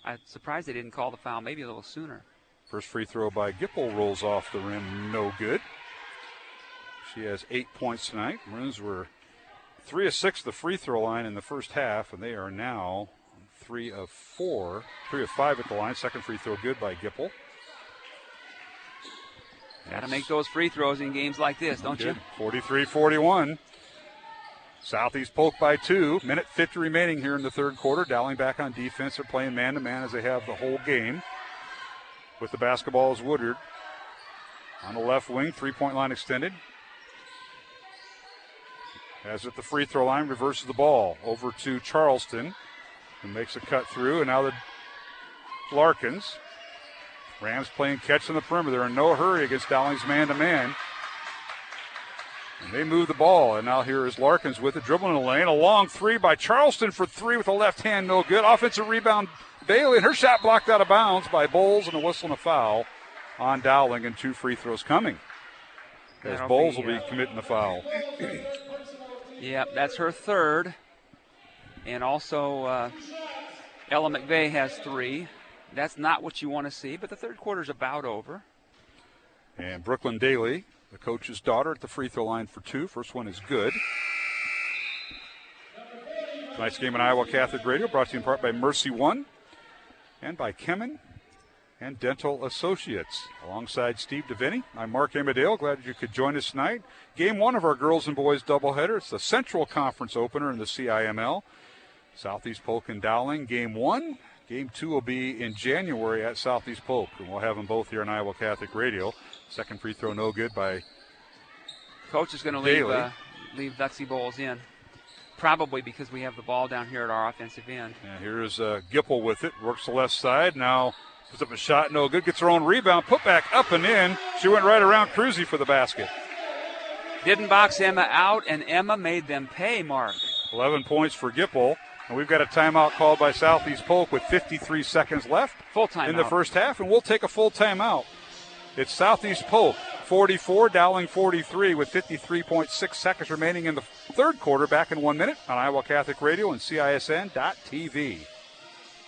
I'm surprised they didn't call the foul maybe a little sooner. First free throw by Gipple rolls off the rim, no good. She has 8 points tonight. Maroons were 3 of 6 at the free throw line in the first half, and they are now 3 of 5 at the line. Second free throw good by Gipple. Got to make those free throws in games like this, don't you? 43-41. Southeast Polk by 2. Minute 50 remaining here in the third quarter. Dowling back on defense. They're playing man-to-man as they have the whole game. With the basketball is Woodard. On the left wing, three-point line extended. Has it at the free throw line, reverses the ball over to Charleston, who makes a cut through, and now the Larkins. Rams playing catch on the perimeter. They're in no hurry against Dowling's man-to-man. And they move the ball, and now here is Larkins with it, dribbling in the lane. A long three by Charleston for three with the left hand, no good. Offensive rebound, Bailey, and her shot blocked out of bounds by Bowles, and a whistle and a foul on Dowling, and 2 free throws coming. As Bowles will be committing the foul. Yeah, that's her third. And also Ella McVeigh has 3. That's not what you want to see, but the third quarter's about over. And Brooklyn Daly, the coach's daughter, at the free throw line for 2. First one is good. Tonight's game on Iowa Catholic Radio, brought to you in part by Mercy One and by Kemen and Dental Associates. Alongside Steve DeVinny, I'm Mark Amadale. Glad you could join us tonight. Game 1 of our girls and boys doubleheader. It's the Central Conference opener in the CIML. Southeast Polk and Dowling, Game 1. Game 2 will be in January at Southeast Polk, and we'll have them both here on Iowa Catholic Radio. Second free throw no good by Coach is going to leave Betsy Bowles in, probably because we have the ball down here at our offensive end. And here's Gipple with it, works the left side, now puts up a shot, no good, gets her own rebound, put back up and in. She went right around Cruzy for the basket. Didn't box Emma out, and Emma made them pay, Mark. 11 points for Gipple. And we've got a timeout called by Southeast Polk with 53 seconds left in the first half, and we'll take a full timeout. It's Southeast Polk 44, Dowling 43 with 53.6 seconds remaining in the third quarter. Back in 1 minute on Iowa Catholic Radio and CISN.TV.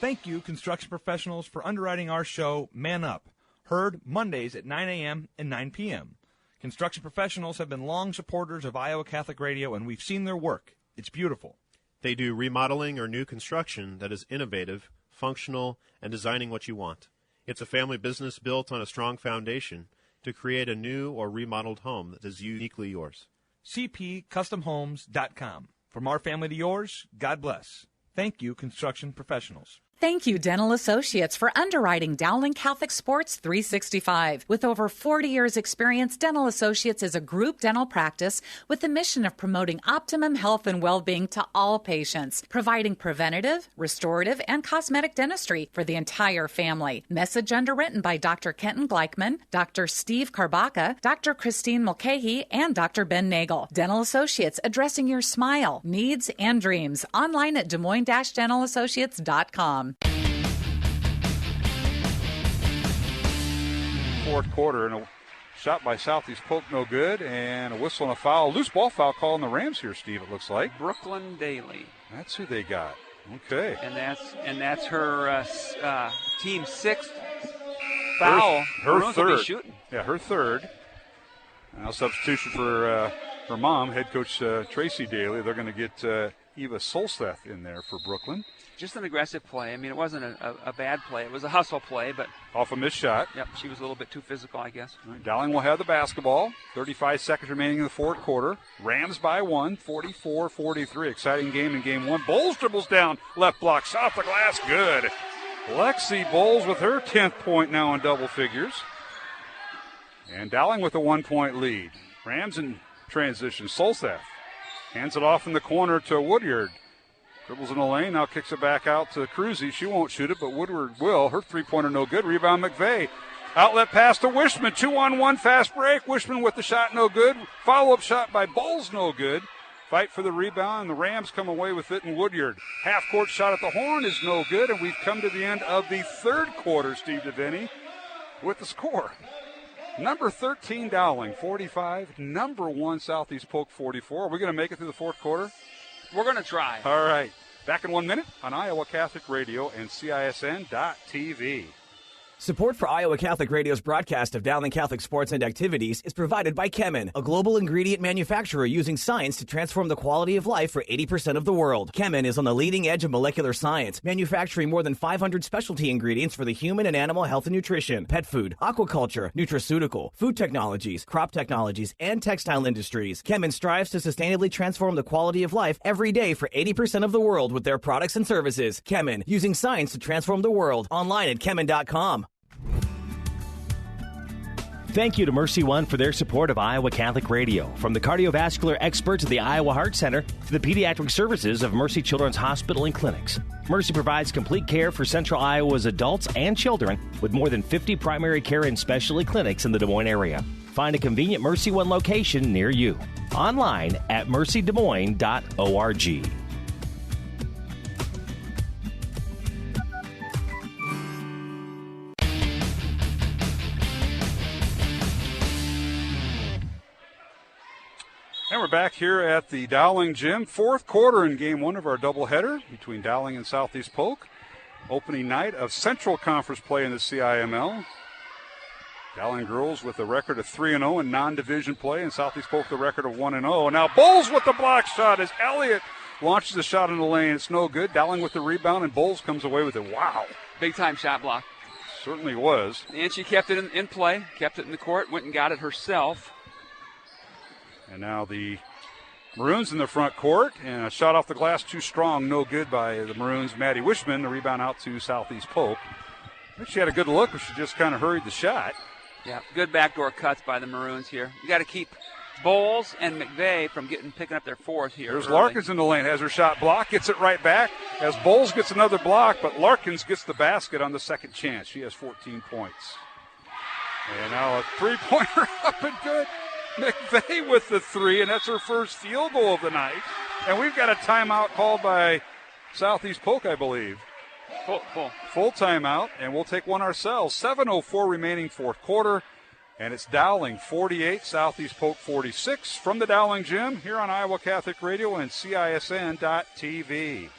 Thank you, construction professionals, for underwriting our show, Man Up, heard Mondays at 9 a.m. and 9 p.m. Construction professionals have been long supporters of Iowa Catholic Radio, and we've seen their work. It's beautiful. They do remodeling or new construction that is innovative, functional, and designing what you want. It's a family business built on a strong foundation to create a new or remodeled home that is uniquely yours. CPCustomHomes.com. From our family to yours, God bless. Thank you, construction professionals. Thank you, Dental Associates, for underwriting Dowling Catholic Sports 365. With over 40 years' experience, Dental Associates is a group dental practice with the mission of promoting optimum health and well-being to all patients, providing preventative, restorative, and cosmetic dentistry for the entire family. Message underwritten by Dr. Kenton Gleichman, Dr. Steve Karbaka, Dr. Christine Mulcahy, and Dr. Ben Nagel. Dental Associates, addressing your smile, needs, and dreams. Online at DesMoines-DentalAssociates.com. Fourth quarter, and a shot by Southeast Polk, no good, and a whistle and a foul. Loose ball foul call on the Rams here, Steve, it looks like. Brooklyn Daly. That's who they got. Okay. And that's her team 6th foul. Her third. Yeah, her third. Now substitution for her mom, head coach Tracy Daly. They're going to get Eva Solsteth in there for Brooklyn. Just an aggressive play. I mean, it wasn't a bad play. It was a hustle play, but off a missed shot. Yep, she was a little bit too physical, I guess. Right, Dowling will have the basketball. 35 seconds remaining in the fourth quarter. Rams by 1, 44-43. Exciting game in game 1. Bowles dribbles down, left block, shot off the glass, good. Lexi Bowles with her 10th point now in double figures. And Dowling with a 1-point lead. Rams in transition. Solsteth hands it off in the corner to Woodyard. Dribbles in the lane, now kicks it back out to Cruzy. She won't shoot it, but Woodward will. Her three-pointer no good. Rebound McVeigh. Outlet pass to Wishman. 2-on-1 fast break. Wishman with the shot no good. Follow-up shot by Bowles no good. Fight for the rebound, and the Rams come away with it in Woodyard. Half-court shot at the horn is no good, and we've come to the end of the third quarter, Steve DeVinny, with the score. Number 13, Dowling, 45. Number 1, Southeast Polk, 44. Are we going to make it through the fourth quarter? We're going to try. All right. Back in 1 minute on Iowa Catholic Radio and CISN.TV. Support for Iowa Catholic Radio's broadcast of Dowling Catholic sports and activities is provided by Chemin, a global ingredient manufacturer using science to transform the quality of life for 80% of the world. Chemin is on the leading edge of molecular science, manufacturing more than 500 specialty ingredients for the human and animal health and nutrition, pet food, aquaculture, nutraceutical, food technologies, crop technologies, and textile industries. Chemin strives to sustainably transform the quality of life every day for 80% of the world with their products and services. Chemin, using science to transform the world. Online at chemin.com. Thank you to Mercy One for their support of Iowa Catholic Radio. From the cardiovascular experts of the Iowa Heart Center to the pediatric services of Mercy Children's Hospital and Clinics, Mercy provides complete care for Central Iowa's adults and children with more than 50 primary care and specialty clinics in the Des Moines area. Find a convenient Mercy One location near you. Online at mercydesmoines.org. And we're back here at the Dowling Gym, fourth quarter in game one of our doubleheader between Dowling and Southeast Polk. Opening night of Central Conference play in the CIML. Dowling girls with a record of 3-0 in non-division play, and Southeast Polk the record of 1-0. Now Bowles with the block shot as Elliott launches a shot in the lane. It's no good. Dowling with the rebound, and Bowles comes away with it. Wow. Big-time shot block. Certainly was. And she kept it in play, kept it in the court, went and got it herself. And now the Maroons in the front court, and a shot off the glass too strong, no good by the Maroons. Maddie Wishman, the rebound out to Southeast Polk. I think she had a good look, but she just kind of hurried the shot. Yeah, good backdoor cuts by the Maroons here. You got to keep Bowles and McVeigh from picking up their fourth here. There's early. Larkins in the lane, has her shot blocked, gets it right back as Bowles gets another block, but Larkins gets the basket on the second chance. She has 14 points. And now a three-pointer up and good. McVeigh with the three, and that's her first field goal of the night. And we've got a timeout called by Southeast Polk, I believe. Full timeout, and we'll take one ourselves. 7:04 remaining fourth quarter, and it's Dowling 48, Southeast Polk 46 from the Dowling Gym here on Iowa Catholic Radio and CISN.TV.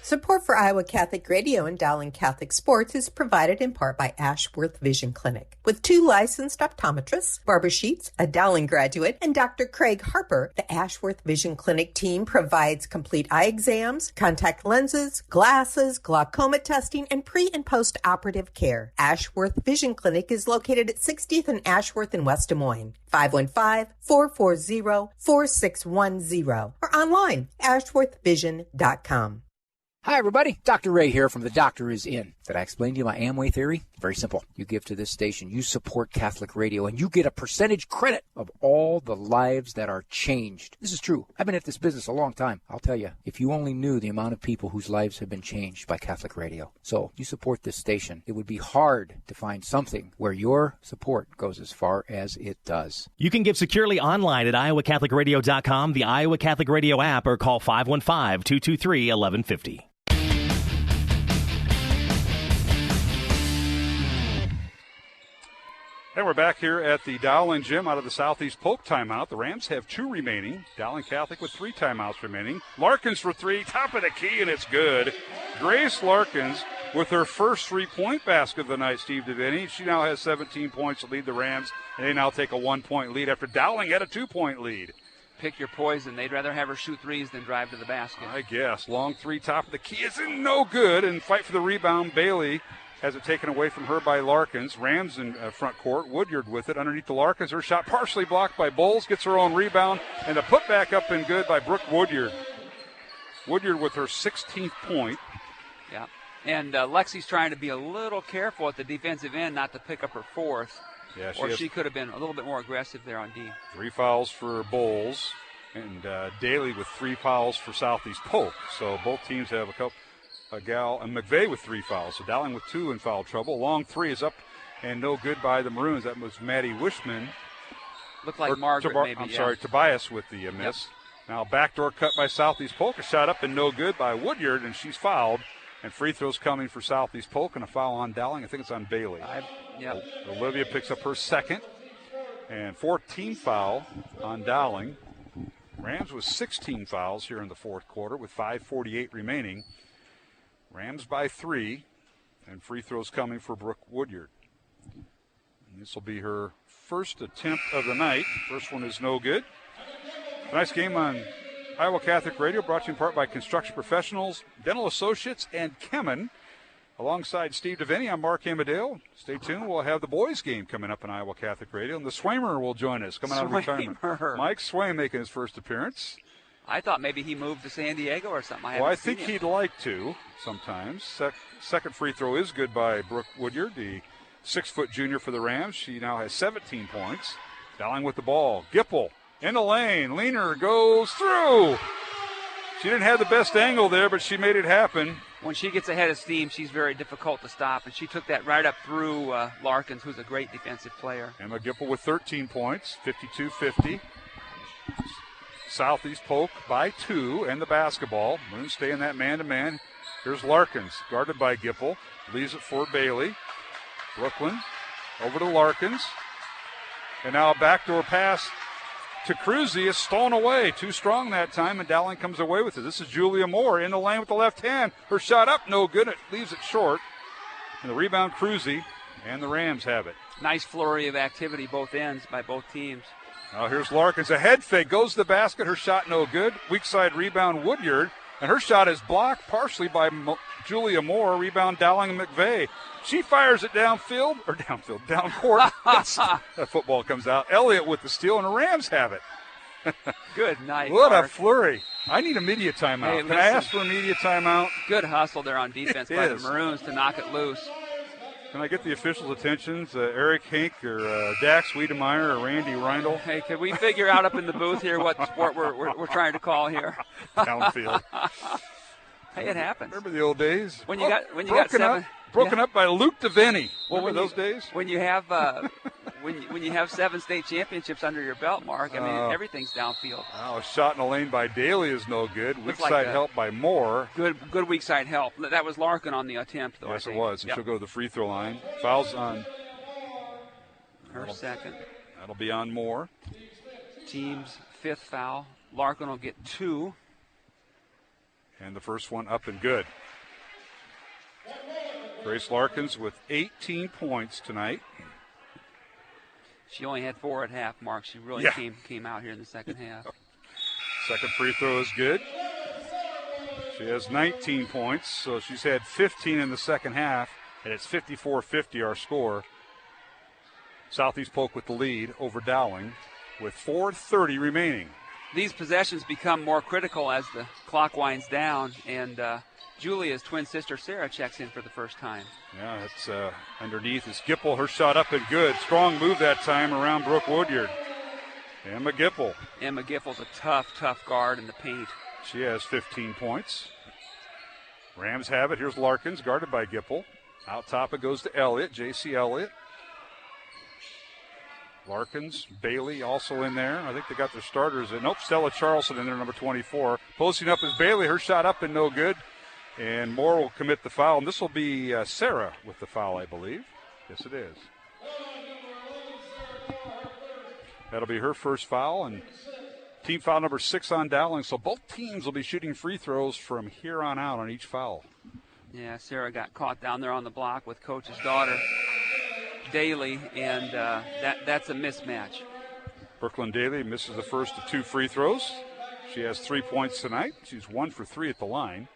Support for Iowa Catholic Radio and Dowling Catholic Sports is provided in part by Ashworth Vision Clinic. With 2 licensed optometrists, Barbara Sheets, a Dowling graduate, and Dr. Craig Harper, the Ashworth Vision Clinic team provides complete eye exams, contact lenses, glasses, glaucoma testing, and pre- and post-operative care. Ashworth Vision Clinic is located at 60th and Ashworth in West Des Moines. 515-440-4610 or online, ashworthvision.com. Hi, everybody. Dr. Ray here from The Doctor Is In. Did I explain to you my Amway theory? Very simple. You give to this station, you support Catholic Radio, and you get a percentage credit of all the lives that are changed. This is true. I've been at this business a long time. I'll tell you, if you only knew the amount of people whose lives have been changed by Catholic Radio. So, you support this station. It would be hard to find something where your support goes as far as it does. You can give securely online at iowacatholicradio.com, the Iowa Catholic Radio app, or call 515-223-1150. And we're back here at the Dowling Gym out of the Southeast Polk timeout. The Rams have 2 remaining. Dowling Catholic with 3 timeouts remaining. Larkins for 3, top of the key, and it's good. Grace Larkins with her first 3-point basket of the night, Steve DeVinny. She now has 17 points to lead the Rams, and they now take a 1-point lead after Dowling had a 2-point lead. Pick your poison. They'd rather have her shoot threes than drive to the basket. I guess. Long 3, top of the key is no good, and fight for the rebound. Bailey has it taken away from her by Larkins. Rams in front court. Woodyard with it underneath the Larkins. Her shot partially blocked by Bowles. Gets her own rebound. And the putback up and good by Brooke Woodyard. Woodyard with her 16th point. Yeah. And Lexi's trying to be a little careful at the defensive end not to pick up her 4th. Yeah, she could have been a little bit more aggressive there on D. 3 fouls for Bowles. And Daly with 3 fouls for Southeast Polk. So both teams have a couple. And McVeigh with 3 fouls. So Dowling with 2 in foul trouble. Long 3 is up and no good by the Maroons. That was Maddie Wishman. Looked like Margaret maybe. Tobias with the miss. Yep. Now backdoor cut by Southeast Polk. A shot up and no good by Woodyard, and she's fouled. And free throws coming for Southeast Polk, and a foul on Dowling. I think it's on Bailey. Olivia picks up her second. And 14th foul on Dowling. Rams with 16 fouls here in the fourth quarter with 5:48 remaining. Rams by 3, and free throws coming for Brooke Woodyard. This will be her first attempt of the night. First one is no good. Tonight's game on Iowa Catholic Radio, brought to you in part by Construction Professionals, Dental Associates, and Kemen. Alongside Steve DeVinny, I'm Mark Amadale. Stay tuned. We'll have the boys' game coming up on Iowa Catholic Radio, and the Swaymer will join us coming out of retirement. Mike Swaim making his first appearance. I thought maybe he moved to San Diego or something. I think he'd like to sometimes. Second free throw is good by Brooke Woodyard, the 6-foot junior for the Rams. She now has 17 points. Dowling with the ball. Gipple in the lane. Leaner goes through. She didn't have the best angle there, but she made it happen. When she gets ahead of steam, she's very difficult to stop, and she took that right up through Larkins, who's a great defensive player. Emma Gipple with 13 points, 52-50. Southeast Polk by 2 and the basketball. Maroons stay in that man-to-man. Here's Larkins, guarded by Gipple. Leaves it for Bailey. Brooklyn over to Larkins. And now a backdoor pass to Cruzy is stolen away. Too strong that time, and Dowling comes away with it. This is Julia Moore in the lane with the left hand. Her shot up, no good. It leaves it short. And the rebound, Cruzy, and the Rams have it. Nice flurry of activity, both ends by both teams. Now here's Larkins. A head fake, goes to the basket. Her shot no good. Weak side rebound, Woodyard. And her shot is blocked partially by Julia Moore. Rebound, Dowling and McVeigh. She fires it down court. That football comes out. Elliott with the steal, and the Rams have it. Good night. What Mark. a flurry. I need a media timeout. Hey, Can I ask for a media timeout? Good hustle there on defense by the Maroons to knock it loose. Can I get the officials' attentions? Eric Hink or Dax Wiedemeyer or Randy Reindl? Hey, could we figure out up in the booth here what sport we're trying to call here? Downfield. Hey, it happens. Remember the old days? When you got seven. Broken up by Luke DeVinny. Remember those days? When you have when you have 7 state championships under your belt, Mark, I mean everything's downfield. Oh, a shot in the lane by Daly is no good. Weak side help by Moore. Good weak side help. That was Larkin on the attempt, though. Yes, it was. And she'll go to the free throw line. Fouls on her second. That'll be on Moore. Team's 5th foul. Larkin will get 2. And the first one up and good. Grace Larkins with 18 points tonight. She only had 4 at half, Mark. She really came out here in the second half. Second free throw is good. She has 19 points, so she's had 15 in the second half, and it's 54-50 our score. Southeast Polk with the lead over Dowling with 4:30 remaining. These possessions become more critical as the clock winds down, and Julia's twin sister Sarah checks in for the first time. Yeah, it's underneath is Gipple. Her shot up and good. Strong move that time around Brooke Woodyard. Emma Gipple. Emma Gipple's a tough guard in the paint. She has 15 points. Rams have it. Here's Larkins, guarded by Gipple. Out top it goes to Elliott, J.C. Elliott. Larkins, Bailey also in there. I think they got their starters in. Nope, Stella Charleston in there, number 24. Posting up is Bailey. Her shot up and no good. And Moore will commit the foul. And this will be Sarah with the foul, I believe. Yes, it is. That'll be her first foul. And team foul number 6 on Dowling. So both teams will be shooting free throws from here on out on each foul. Yeah, Sarah got caught down there on the block with Coach's daughter, Daly, and that's a mismatch. Brooklyn Daly misses the first of 2 free throws. She has 3 points tonight. She's 1 for 3 at the line.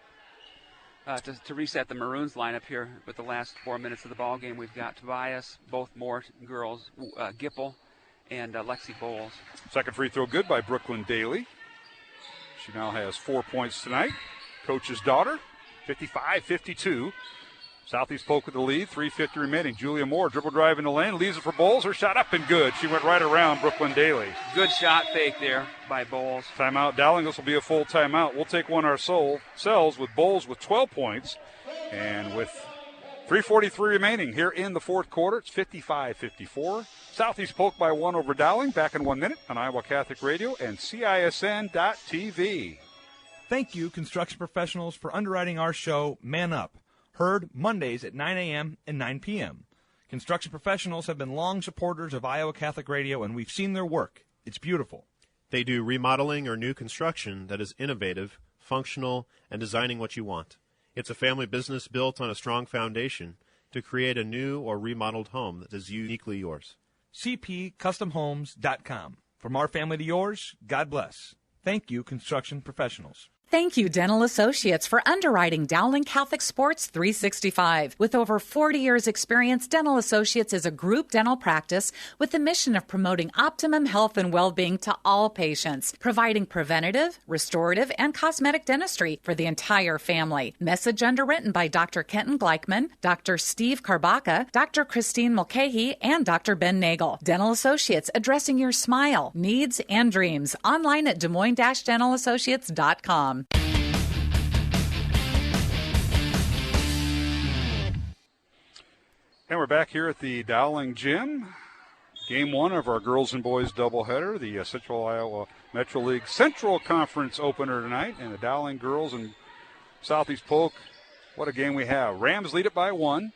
To reset the Maroons lineup here with the last 4 minutes of the ball game, we've got Tobias, both Moore girls, Gipple, and Lexi Bowles. Second free throw good by Brooklyn Daly. She now has 4 points tonight. Coach's daughter, 55-52. Southeast Polk with the lead, 3:50 remaining. Julia Moore, dribble drive in the lane, leaves it for Bowles. Her shot up and good. She went right around Brooklyn Daly. Good shot fake there by Bowles. Timeout. Dowling, this will be a full timeout. We'll take one ourselves with Bowles with 12 points. And with 3:43 remaining here in the fourth quarter, it's 55-54. Southeast Polk by 1 over Dowling. Back in 1 minute on Iowa Catholic Radio and CISN.TV. Thank you, construction professionals, for underwriting our show, Man Up. Heard Mondays at 9 a.m. and 9 p.m. Construction professionals have been long supporters of Iowa Catholic Radio, and we've seen their work. It's beautiful. They do remodeling or new construction that is innovative, functional, and designing what you want. It's a family business built on a strong foundation to to create a new or remodeled home that is uniquely yours. cpcustomhomes.com. From our family to yours, God bless. Thank you, construction professionals. Thank you, Dental Associates, for underwriting Dowling Catholic Sports 365. With over 40 years' experience, Dental Associates is a group dental practice with the mission of promoting optimum health and well-being to all patients, providing preventative, restorative, and cosmetic dentistry for the entire family. Message underwritten by Dr. Kenton Gleichman, Dr. Steve Karbaka, Dr. Christine Mulcahy, and Dr. Ben Nagel. Dental Associates, addressing your smile, needs, and dreams. Online at DesMoines-DentalAssociates.com. And we're back here at the Dowling Gym. Game one of our girls and boys doubleheader, the Central Iowa Metro League Central Conference opener tonight. And the Dowling girls and Southeast Polk, what a game we have. Rams lead it by 1,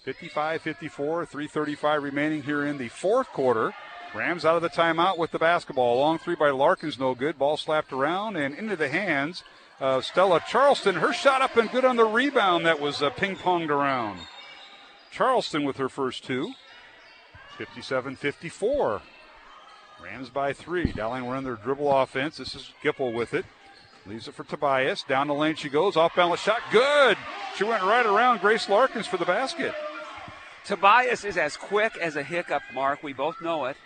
55-54, 3:35 remaining here in the fourth quarter. Rams out of the timeout with the basketball. Long three by Larkins, no good. Ball slapped around and into the hands of Stella Charleston. Her shot up and good on the rebound that was ping-ponged around. Charleston with her first two. 57-54. Rams by 3. Dowling run their dribble offense. This is Gipple with it. Leaves it for Tobias. Down the lane she goes. Off-balance shot. Good. She went right around Grace Larkins for the basket. Tobias is as quick as a hiccup, Mark. We both know it.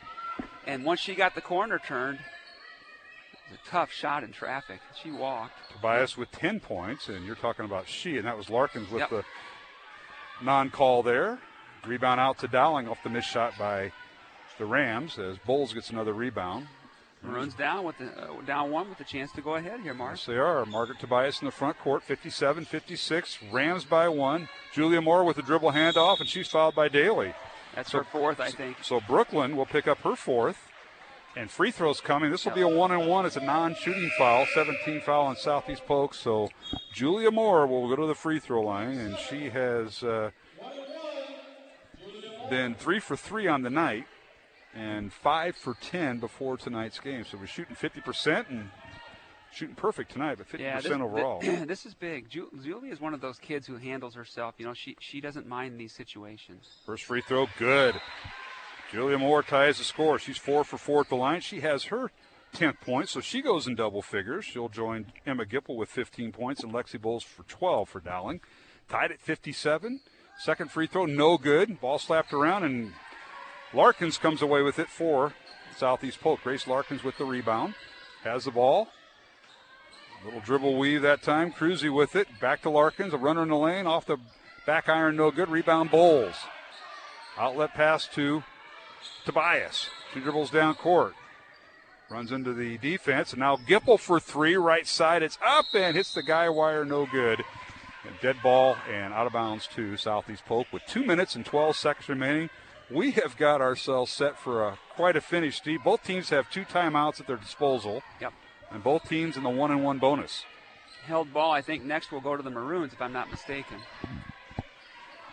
And once she got the corner turned, it was a tough shot in traffic. She walked. Tobias with 10 points, and you're talking about she, and that was Larkins with the non-call there. Rebound out to Dowling off the missed shot by the Rams as Bowles gets another rebound. Maroons down with down one with a chance to go ahead here, Mark. Yes, they are. Margaret Tobias in the front court, 57-56. Rams by 1. Julia Moore with the dribble handoff, and she's fouled by Daly. That's her fourth, I think. So Brooklyn will pick up her fourth. And free throws coming. This will be a 1-and-1. It's a non-shooting foul, 17 foul on Southeast Polk. So Julia Moore will go to the free throw line, and she has been 3 for 3 on the night and 5 for 10 before tonight's game. So we're shooting 50% and shooting perfect tonight, but 50% overall. This is big. Julia is one of those kids who handles herself. You know, she doesn't mind these situations. First free throw, good. Julia Moore ties the score. She's 4 for 4 at the line. She has her 10th point, so she goes in double figures. She'll join Emma Gipple with 15 points and Lexi Bowles for 12 for Dowling. Tied at 57. Second free throw, no good. Ball slapped around, and Larkins comes away with it for Southeast Polk. Grace Larkins with the rebound. Has the ball. Little dribble weave that time. Cruzy with it. Back to Larkins. A runner in the lane. Off the back iron, no good. Rebound Bowles. Outlet pass to Tobias. She dribbles down court. Runs into the defense. And now Gipple for 3. Right side. It's up and hits the guy wire. No good. And dead ball and out of bounds to Southeast Polk with 2 minutes and 12 seconds remaining. We have got ourselves set for quite a finish, Steve. Both teams have 2 timeouts at their disposal. Yep. And both teams in the 1-and-1 bonus. Held ball, I think next will go to the Maroons, if I'm not mistaken,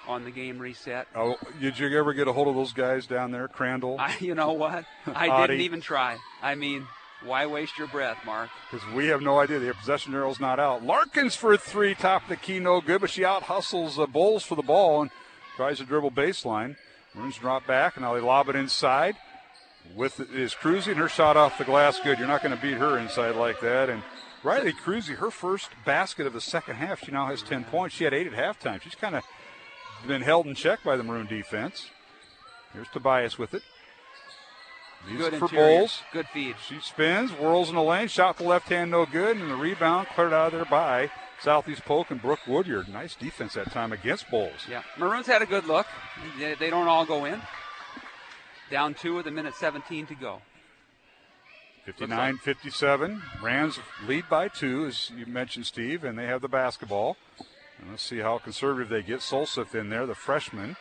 on the game reset. Oh, did you ever get a hold of those guys down there, Crandall? You know what? I didn't even try. I mean, why waste your breath, Mark? Because we have no idea. The possession arrow's not out. Larkins for 3, top of the key, no good, but she out-hustles Bowles for the ball and tries to dribble baseline. Maroons drop back, and now they lob it inside. With is Cruzy, and her shot off the glass good. You're not going to beat her inside like that. And Riley Cruzy, her first basket of the second half, she now has 10 points. She had 8 at halftime. She's kind of been held in check by the Maroon defense. Here's Tobias with it. Good for interior. Bowles. Good feed. She spins, whirls in the lane, shot the left hand, no good, and the rebound cleared out of there by Southeast Polk and Brooke Woodyard. Nice defense that time against Bowles. Yeah, Maroons had a good look. They don't all go in. Down 2 with a minute 17 to go. 59-57. Rams lead by 2, as you mentioned, Steve, and they have the basketball. And let's see how conservative they get. Solseth in there, the freshman.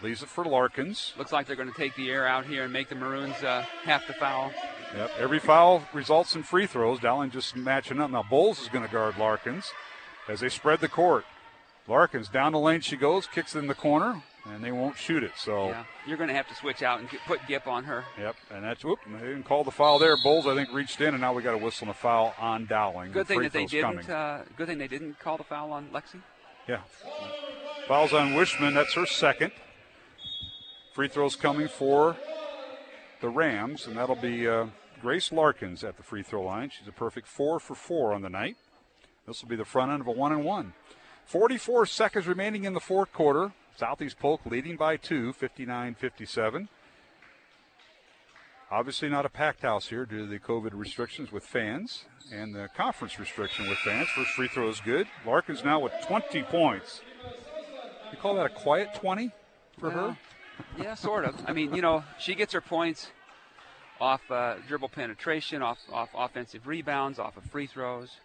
Leaves it for Larkins. Looks like they're going to take the air out here and make the Maroons have to foul. Yep, every foul results in free throws. Dowling just matching up. Now Bowles is going to guard Larkins as they spread the court. Larkins down the lane she goes, kicks it in the corner, and they won't shoot it. So yeah, you're going to have to switch out and put Gip on her. Yep, and that's they didn't call the foul there. Bowles, I think, reached in, and now we got a whistle and a foul on Dowling. Good thing that they didn't. Good thing they didn't call the foul on Lexi. Yeah. Fouls on Wishman. That's her second. Free throws coming for the Rams, and that'll be Grace Larkins at the free throw line. She's a perfect 4 for 4 on the night. This will be the front end of a 1-and-1. 44 seconds remaining in the fourth quarter. Southeast Polk leading by 2, 59-57. Obviously not a packed house here due to the COVID restrictions with fans and the conference restriction with fans. First free throw is good. Larkins now with 20 points. You call that a quiet 20 for her? Yeah, sort of. I mean, she gets her points off dribble penetration, off offensive rebounds, off of free throws.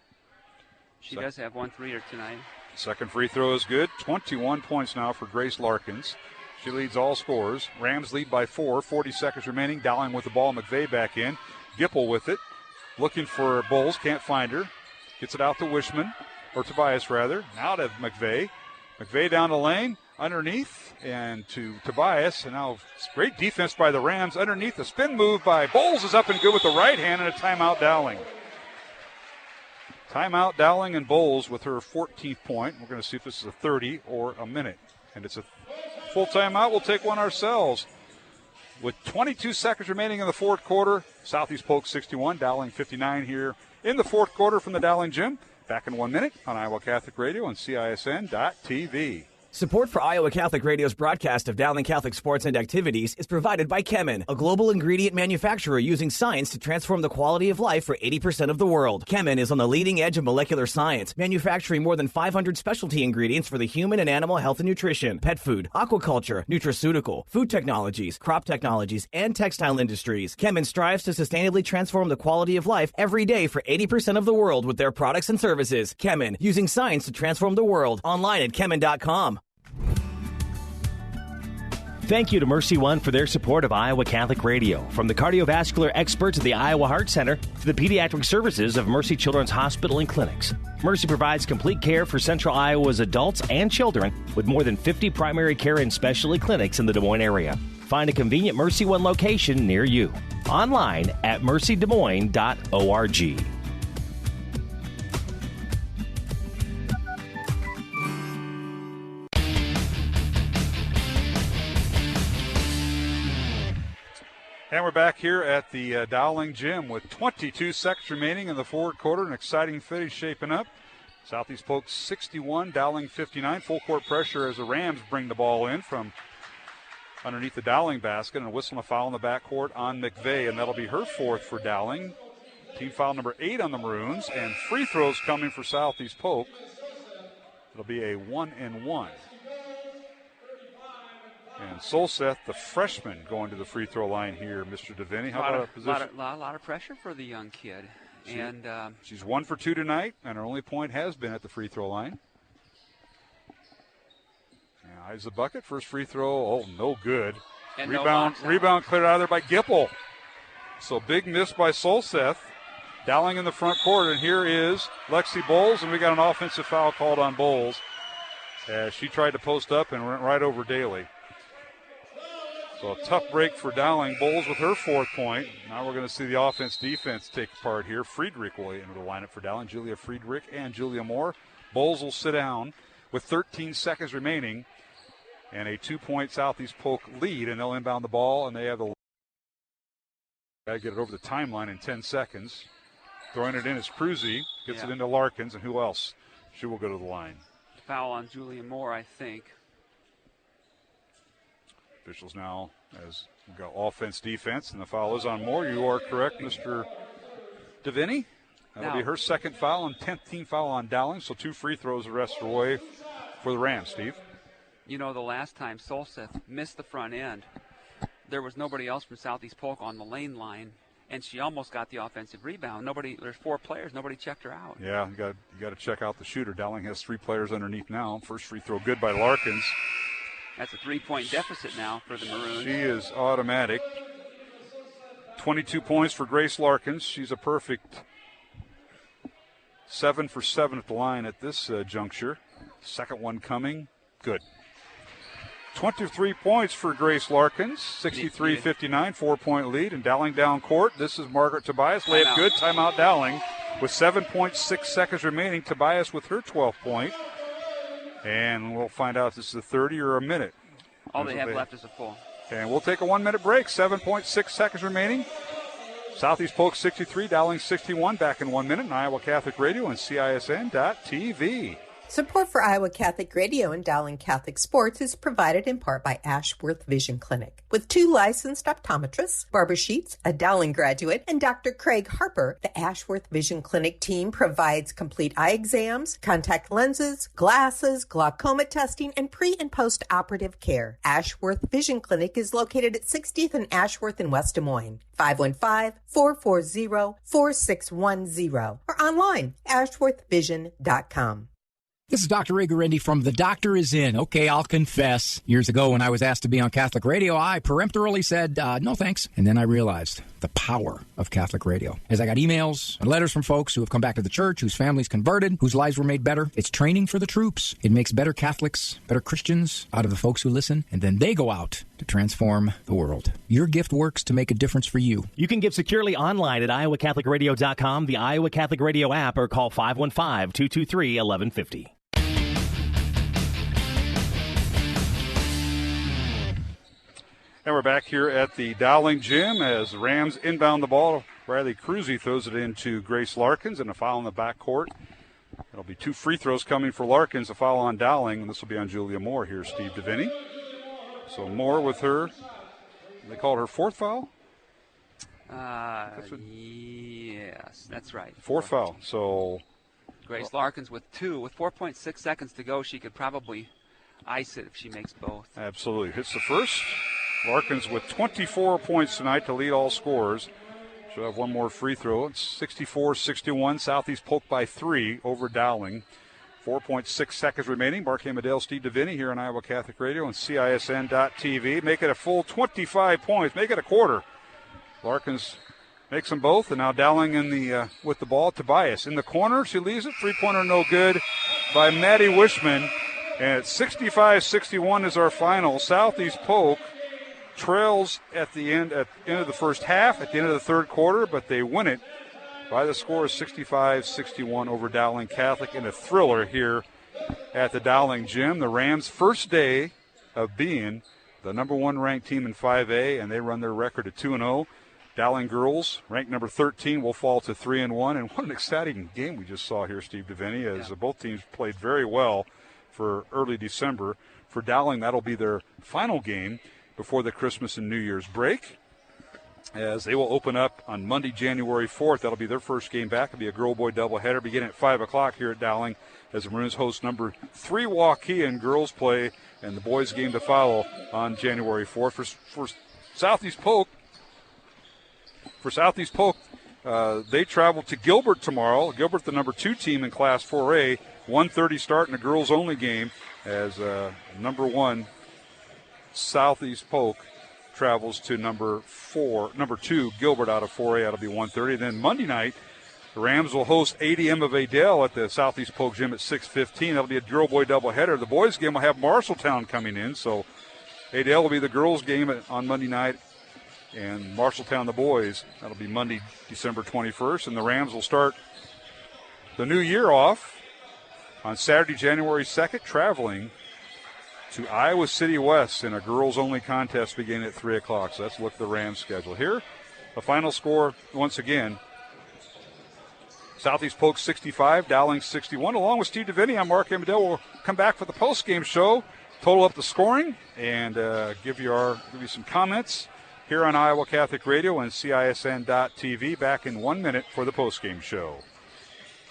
She does have 1 3-er tonight. Second free throw is good. 21 points now for Grace Larkins. She leads all scorers. Rams lead by 4. 40 seconds remaining. Dowling with the ball. McVeigh back in. Gipple with it. Looking for Bowles. Can't find her. Gets it out to Wishman. Or Tobias, rather. Now to McVeigh. McVeigh down the lane. Underneath. And to Tobias. And now great defense by the Rams. Underneath. A spin move by Bowles is up and good with the right hand. And a timeout Dowling. Timeout Dowling and Bowles with her 14th point. We're going to see if this is a 30 or a minute. And it's a full timeout. We'll take one ourselves. With 22 seconds remaining in the fourth quarter, Southeast Polk 61, Dowling 59 here in the fourth quarter from the Dowling Gym. Back in 1 minute on Iowa Catholic Radio and CISN.TV. Support for Iowa Catholic Radio's broadcast of Dowling Catholic sports and activities is provided by Kemin, a global ingredient manufacturer using science to transform the quality of life for 80% of the world. Kemin is on the leading edge of molecular science, manufacturing more than 500 specialty ingredients for the human and animal health and nutrition, pet food, aquaculture, nutraceutical, food technologies, crop technologies, and textile industries. Kemin strives to sustainably transform the quality of life every day for 80% of the world with their products and services. Kemin, using science to transform the world. Online at kemin.com. Thank you to Mercy One for their support of Iowa Catholic Radio. From the cardiovascular experts at the Iowa Heart Center to the pediatric services of Mercy Children's Hospital and Clinics, Mercy provides complete care for Central Iowa's adults and children with more than 50 primary care and specialty clinics in the Des Moines area. Find a convenient Mercy One location near you. Online at mercydesmoines.org. And we're back here at the Dowling Gym with 22 seconds remaining in the fourth quarter. An exciting finish shaping up. Southeast Polk 61, Dowling 59. Full court pressure as the Rams bring the ball in from underneath the Dowling basket. And a whistle and a foul in the backcourt on McVeigh, and that'll be her fourth for Dowling. Team foul number 8 on the Maroons, and free throws coming for Southeast Polk. It'll be a 1-and-1. And Solseth, the freshman, going to the free throw line here, Mr. Deviney. How about a position? A lot of pressure for the young kid. She's 1 for 2 tonight, and her only point has been at the free throw line. Now, eyes the bucket. First free throw, no good. And rebound cleared out of there by Gipple. So big miss by Solseth. Dowling in the front court, and here is Lexi Bowles, and we got an offensive foul called on Bowles as she tried to post up and went right over Daly. So a tough break for Dowling. Bowles with her 4th point. Now we're going to see the offense-defense take part here. Friedrich will enter the lineup for Dowling. Julia Friedrich and Julia Moore. Bowles will sit down with 13 seconds remaining and a 2-point Southeast Polk lead, and they'll inbound the ball, and they have the got to get it over the timeline in 10 seconds. Throwing it in is Cruzy. Gets it into Larkins, and who else? She will go to the line. Foul on Julia Moore, I think. Officials now as we go offense, defense, and the foul is on Moore. You are correct, Mr. Deviney. That'll be her 2nd foul and 10th team foul on Dowling, so 2 free throws the rest of the way for the Rams, Steve. The last time Solseth missed the front end, there was nobody else from Southeast Polk on the lane line, and she almost got the offensive rebound. There's 4 players. Nobody checked her out. Yeah, you got to check out the shooter. Dowling has 3 players underneath now. First free throw good by Larkins. That's a 3-point deficit now for the Maroons. She is automatic. 22 points for Grace Larkins. She's a perfect 7 for 7 at the line at this juncture. Second one coming. Good. 23 points for Grace Larkins. 63-59, 4-point lead. And Dowling down court. This is Margaret Tobias. Layup good. Timeout Dowling with 7.6 seconds remaining. Tobias with her 12th point. And we'll find out if this is a 30 or a minute. All they have left is a full. And we'll take a 1-minute break. 7.6 seconds remaining. Southeast Polk 63, Dowling 61. Back in 1 minute on Iowa Catholic Radio and CISN.TV. Support for Iowa Catholic Radio and Dowling Catholic Sports is provided in part by Ashworth Vision Clinic. With 2 licensed optometrists, Barbara Sheets, a Dowling graduate, and Dr. Craig Harper, the Ashworth Vision Clinic team provides complete eye exams, contact lenses, glasses, glaucoma testing, and pre- and post-operative care. Ashworth Vision Clinic is located at 60th and Ashworth in West Des Moines. 515-440-4610 or online, ashworthvision.com. This is Dr. Gregory from The Doctor Is In. Okay, I'll confess. Years ago when I was asked to be on Catholic Radio, I peremptorily said, no thanks. And then I realized the power of Catholic Radio. As I got emails and letters from folks who have come back to the church, whose families converted, whose lives were made better. It's training for the troops. It makes better Catholics, better Christians out of the folks who listen, and then they go out to transform the world. Your gift works to make a difference for you. You can give securely online at iowacatholicradio.com, the Iowa Catholic Radio app, or call 515-223-1150. And we're back here at the Dowling Gym as the Rams inbound the ball. Riley Cruzy throws it into Grace Larkins and a foul in the backcourt. It'll be 2 free throws coming for Larkins, a foul on Dowling, and this will be on Julia Moore here, Steve DeVinny. So Moore with her, they call it her 4th foul? Yes, that's right. 4th foul. So Grace Larkins with 2. With 4.6 seconds to go, she could probably ice it if she makes both. Absolutely. Hits the first. Larkins with 24 points tonight to lead all scorers. She'll have one more free throw. It's 64-61. Southeast Polk by 3 over Dowling. 4.6 seconds remaining. Mark Hamadale, Steve DeVinny here on Iowa Catholic Radio and CISN.TV. Make it a full 25 points. Make it a quarter. Larkins makes them both, and now Dowling in the with the ball. Tobias in the corner. She leaves it. 3-pointer no good by Maddie Wishman. And it's 65-61 is our final. Southeast Polk trails at the end of the first half, at the end of the third quarter, but they win it by the score of 65-61 over Dowling Catholic in a thriller here at the Dowling Gym. The Rams' first day of being the number 1 ranked team in 5A, and they run their record at 2-0. Dowling girls, ranked number 13, will fall to 3-1. And what an exciting game we just saw here, Steve DeVinny, as both teams played very well for early December. For Dowling, that'll be their final game before the Christmas and New Year's break, as they will open up on Monday, January 4th. That'll be their first game back. It'll be a girl-boy doubleheader beginning at 5 o'clock here at Dowling as the Maroons host number 3 Waukegan girls play, and the boys game to follow on January 4th. For Southeast Polk, they travel to Gilbert tomorrow. Gilbert, the number 2 team in Class 4A, 1:30 start in a girls-only game as number 1 Southeast Polk travels to number 2 Gilbert out of 4A. That'll be 1:30. Then Monday night, the Rams will host ADM of Adel at the Southeast Polk Gym at 6:15. That'll be a girl-boy doubleheader. The boys' game will have Marshalltown coming in, so Adel will be the girls' game on Monday night, and Marshalltown the boys. That'll be Monday, December 21st, and the Rams will start the new year off on Saturday, January 2nd, traveling to Iowa City West in a girls-only contest beginning at 3 o'clock. So let's look at the Rams' schedule here. The final score, once again, Southeast Polk 65, Dowling 61. Along with Steve DeVinny, I'm Mark Hamadale. We'll come back for the post-game show, total up the scoring, and give you some comments here on Iowa Catholic Radio and CISN.TV. Back in 1 minute for the post-game show.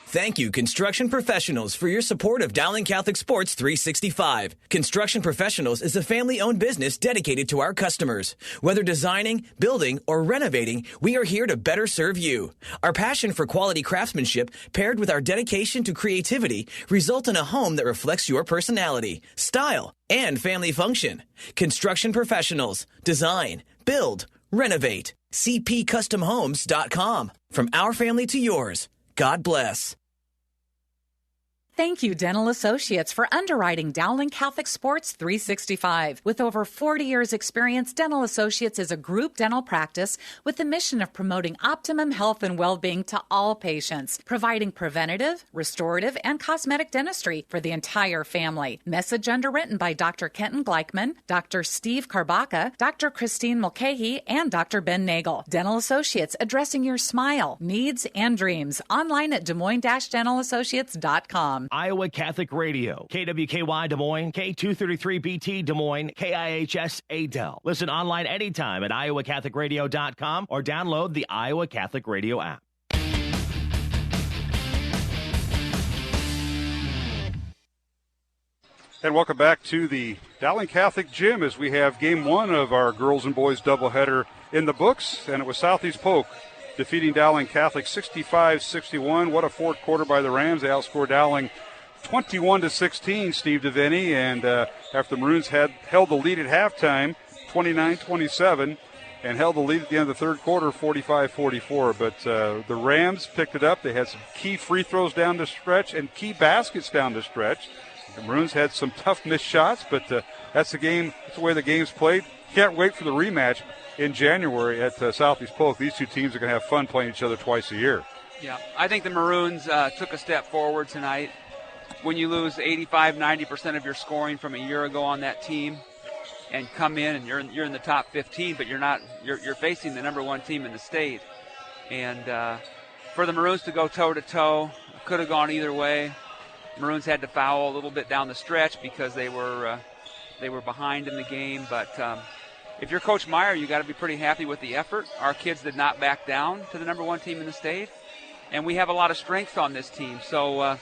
Thank you, Construction Professionals, for your support of Dowling Catholic Sports 365. Construction Professionals is a family-owned business dedicated to our customers. Whether designing, building, or renovating, we are here to better serve you. Our passion for quality craftsmanship, paired with our dedication to creativity, result in a home that reflects your personality, style, and family function. Construction Professionals. Design, build, renovate. CPCustomHomes.com. From our family to yours. God bless. Thank you, Dental Associates, for underwriting Dowling Catholic Sports 365. With over 40 years' experience, Dental Associates is a group dental practice with the mission of promoting optimum health and well-being to all patients, providing preventative, restorative, and cosmetic dentistry for the entire family. Message underwritten by Dr. Kenton Gleichman, Dr. Steve Karbaka, Dr. Christine Mulcahy, and Dr. Ben Nagel. Dental Associates, addressing your smile, needs, and dreams. Online at DesMoines-DentalAssociates.com. Iowa Catholic Radio, KWKY Des Moines, K233BT Des Moines, KIHS Adel. Listen online anytime at iowacatholicradio.com or download the Iowa Catholic Radio app. And welcome back to the Dowling Catholic Gym as we have game one of our girls and boys doubleheader in the books. And it was Southeast Polk defeating Dowling Catholic 65-61. What a fourth quarter by the Rams. They outscored Dowling 21-16, Steve DeVinny. And after the Maroons had held the lead at halftime, 29-27, and held the lead at the end of the third quarter, 45-44. But the Rams picked it up. They had some key free throws down the stretch and key baskets down the stretch. The Maroons had some tough missed shots, but that's the game. That's the way the game's played. Can't wait for the rematch in January at Southeast Polk. These two teams are going to have fun playing each other twice a year. Yeah, I think the Maroons took a step forward tonight. When you lose 85-90% of your scoring from a year ago on that team, and come in and you're in the top 15, but you're facing the number one team in the state, and for the Maroons to go toe to toe, could have gone either way. Maroons had to foul a little bit down the stretch because they were behind in the game. But if you're Coach Marr, you got to be pretty happy with the effort. Our kids did not back down to the number one team in the state, and we have a lot of strength on this team. So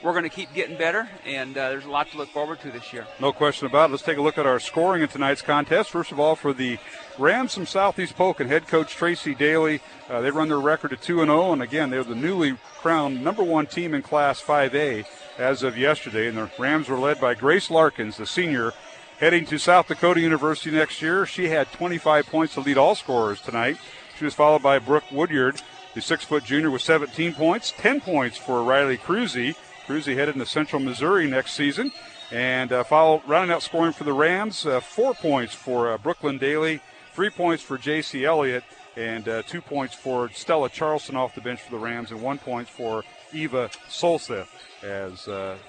we're going to keep getting better, and there's a lot to look forward to this year. No question about it. Let's take a look at our scoring in tonight's contest. First of all, for the Rams from Southeast Polk and head coach Tracy Daly, they run their record at 2-0, and again, they're the newly crowned number one team in Class 5A as of yesterday, and the Rams were led by Grace Larkins, the senior, heading to South Dakota University next year. She had 25 points to lead all scorers tonight. She was followed by Brooke Woodyard, the 6-foot junior, with 17 points, 10 points for Riley Cruzy. Cruzy headed into Central Missouri next season. And rounding out scoring for the Rams, 4 points for Brooklyn Daly, 3 points for J.C. Elliott, and 2 points for Stella Charleston off the bench for the Rams, and 1 point for Eva Solseth. As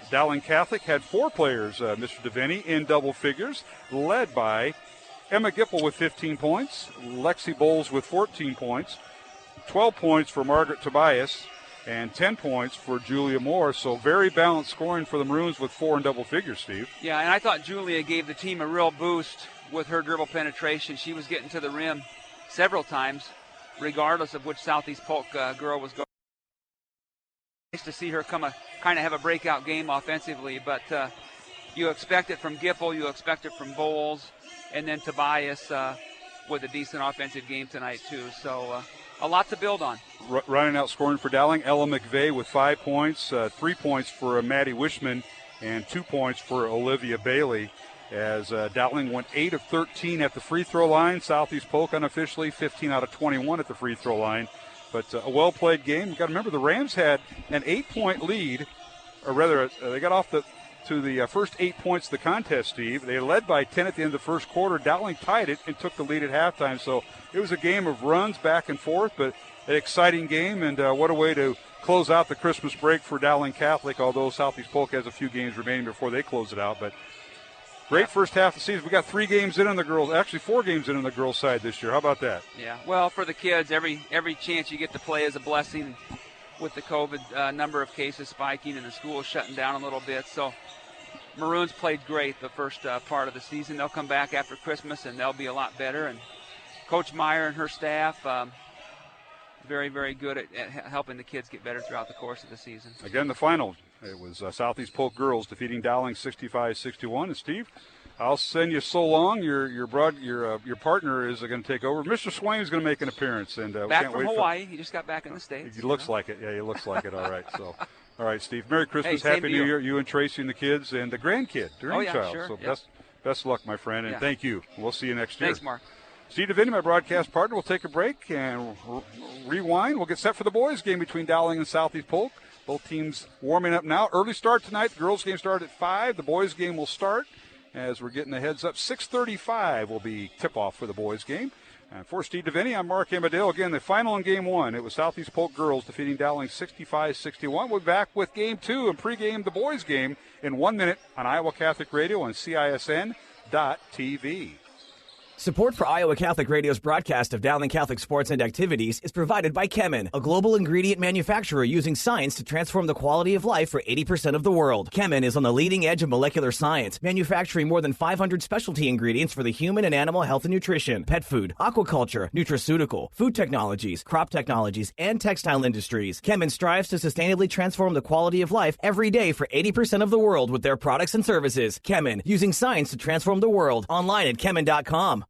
Dowling Catholic had 4 players, Mr. DeVinny, in double figures, led by Emma Gipple with 15 points, Lexi Bowles with 14 points, 12 points for Margaret Tobias, and 10 points for Julia Moore. So very balanced scoring for the Maroons with 4 in double figures, Steve. Yeah, and I thought Julia gave the team a real boost with her dribble penetration. She was getting to the rim several times, regardless of which Southeast Polk girl was going. Nice to see her kind of have a breakout game offensively, but you expect it from Gipple, you expect it from Bowles, and then Tobias with a decent offensive game tonight too. So a lot to build on. Running out scoring for Dowling, Ella McVeigh with 5 points, 3 points for Maddie Wishman, and 2 points for Olivia Bailey. As Dowling went 8 of 13 at the free throw line. Southeast Polk unofficially 15 out of 21 at the free throw line. But a well-played game. You've got to remember the Rams had an 8-point lead, or rather they got off to the first 8 points of the contest, Steve. They led by 10 at the end of the first quarter. Dowling tied it and took the lead at halftime. So it was a game of runs back and forth, but an exciting game. And what a way to close out the Christmas break for Dowling Catholic, although Southeast Polk has a few games remaining before they close it out. But great first half of the season. We got 3 games in on the girls, actually 4 games in on the girls' side this year. How about that? Yeah, well, for the kids, every chance you get to play is a blessing with the COVID number of cases spiking and the school shutting down a little bit. So Maroons played great the first part of the season. They'll come back after Christmas, and they'll be a lot better. And Coach Marr and her staff, very, very good at helping the kids get better throughout the course of the season. Again, the final. It was Southeast Polk girls defeating Dowling 65-61. And Steve, I'll send you so long. Your partner is going to take over. Mr. Swain is going to make an appearance, and back from Hawaii. He just got back in the States. He looks like it. Yeah, he looks like it. All right. So, all right, Steve. Merry Christmas, Happy New Year, you and Tracy and the kids and the grandchild. Oh yeah, sure. So best luck, my friend, and thank you. We'll see you next year. Thanks, Mark. Steve DeVinny, my broadcast partner. We'll take a break and rewind. We'll get set for the boys' game between Dowling and Southeast Polk. Both teams warming up now. Early start tonight. The girls' game started at 5. The boys' game will start as we're getting the heads up. 6:35 will be tip-off for the boys' game. And for Steve DeVinny, I'm Mark Amadale. Again, the final in Game 1, it was Southeast Polk girls defeating Dowling 65-61. We'll be back with Game 2 and pregame the boys' game in 1 minute on Iowa Catholic Radio and CISN.TV. Support for Iowa Catholic Radio's broadcast of Dowling Catholic sports and activities is provided by Chemin, a global ingredient manufacturer using science to transform the quality of life for 80% of the world. Chemin is on the leading edge of molecular science, manufacturing more than 500 specialty ingredients for the human and animal health and nutrition, pet food, aquaculture, nutraceutical, food technologies, crop technologies, and textile industries. Chemin strives to sustainably transform the quality of life every day for 80% of the world with their products and services. Chemin, using science to transform the world. Online at chemin.com.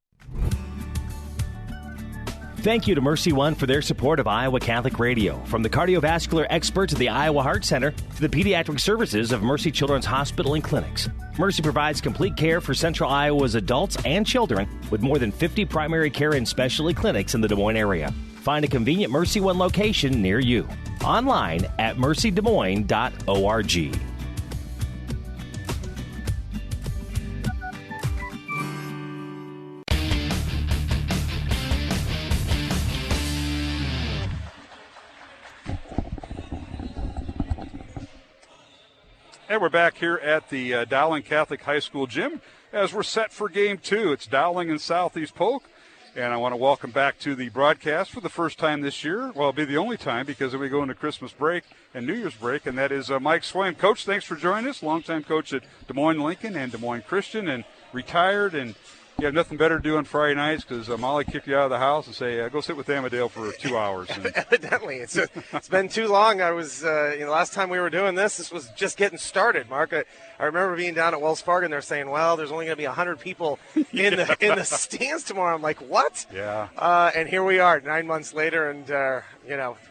Thank you to Mercy One for their support of Iowa Catholic Radio. From the cardiovascular experts at the Iowa Heart Center to the pediatric services of Mercy Children's Hospital and Clinics, Mercy provides complete care for Central Iowa's adults and children with more than 50 primary care and specialty clinics in the Des Moines area. Find a convenient Mercy One location near you. Online at mercydesmoines.org. And we're back here at the Dowling Catholic High School gym as we're set for Game 2. It's Dowling and Southeast Polk. And I want to welcome back to the broadcast for the first time this year. Well, it'll be the only time because we go into Christmas break and New Year's break, and that is Mike Swaim. Coach, thanks for joining us. Longtime coach at Des Moines Lincoln and Des Moines Christian, and retired, and you have nothing better to do on Friday nights because Molly kicked you out of the house and say, go sit with Amadale for 2 hours. And evidently. It's been too long. I was, last time we were doing this was just getting started, Mark. I remember being down at Wells Fargo and they're saying, well, there's only going to be 100 people in the stands tomorrow. I'm like, what? Yeah. And here we are 9 months later, and,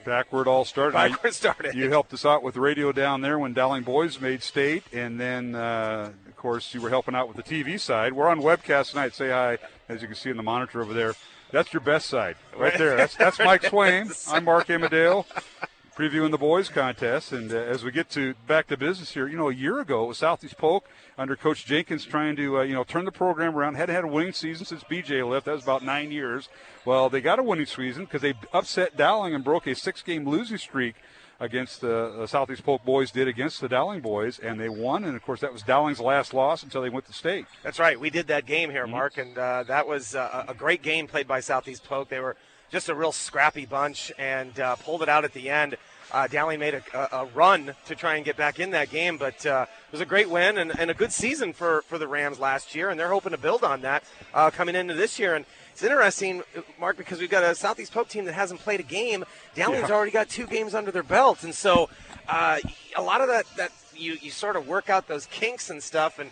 back where it all started. Back where it started. You helped us out with radio down there when Dowling boys made state, and then, of course, you were helping out with the TV side. We're on webcast tonight. Say hi, as you can see in the monitor over there. That's your best side right there. That's Mike Swaim. I'm Mark Amadale, previewing the boys contest. And as we get back to business here, a year ago it was Southeast Polk under Coach Jenkins trying to turn the program around. Hadn't had a winning season since BJ left. That was about 9 years. Well, they got a winning season because they upset Dowling and broke a 6-game losing streak against the Southeast Polk boys did against the Dowling boys, and they won. And, of course, that was Dowling's last loss until they went to state. That's right. We did that game here, Mark, and that was a great game played by Southeast Polk. They were just a real scrappy bunch and pulled it out at the end. Dowling made a run to try and get back in that game, but it was a great win and a good season for the Rams last year, and they're hoping to build on that coming into this year. And it's interesting, Mark, because we've got a Southeast Polk team that hasn't played a game. Dowling's already got 2 games under their belt, and so a lot of that you sort of work out those kinks and stuff, and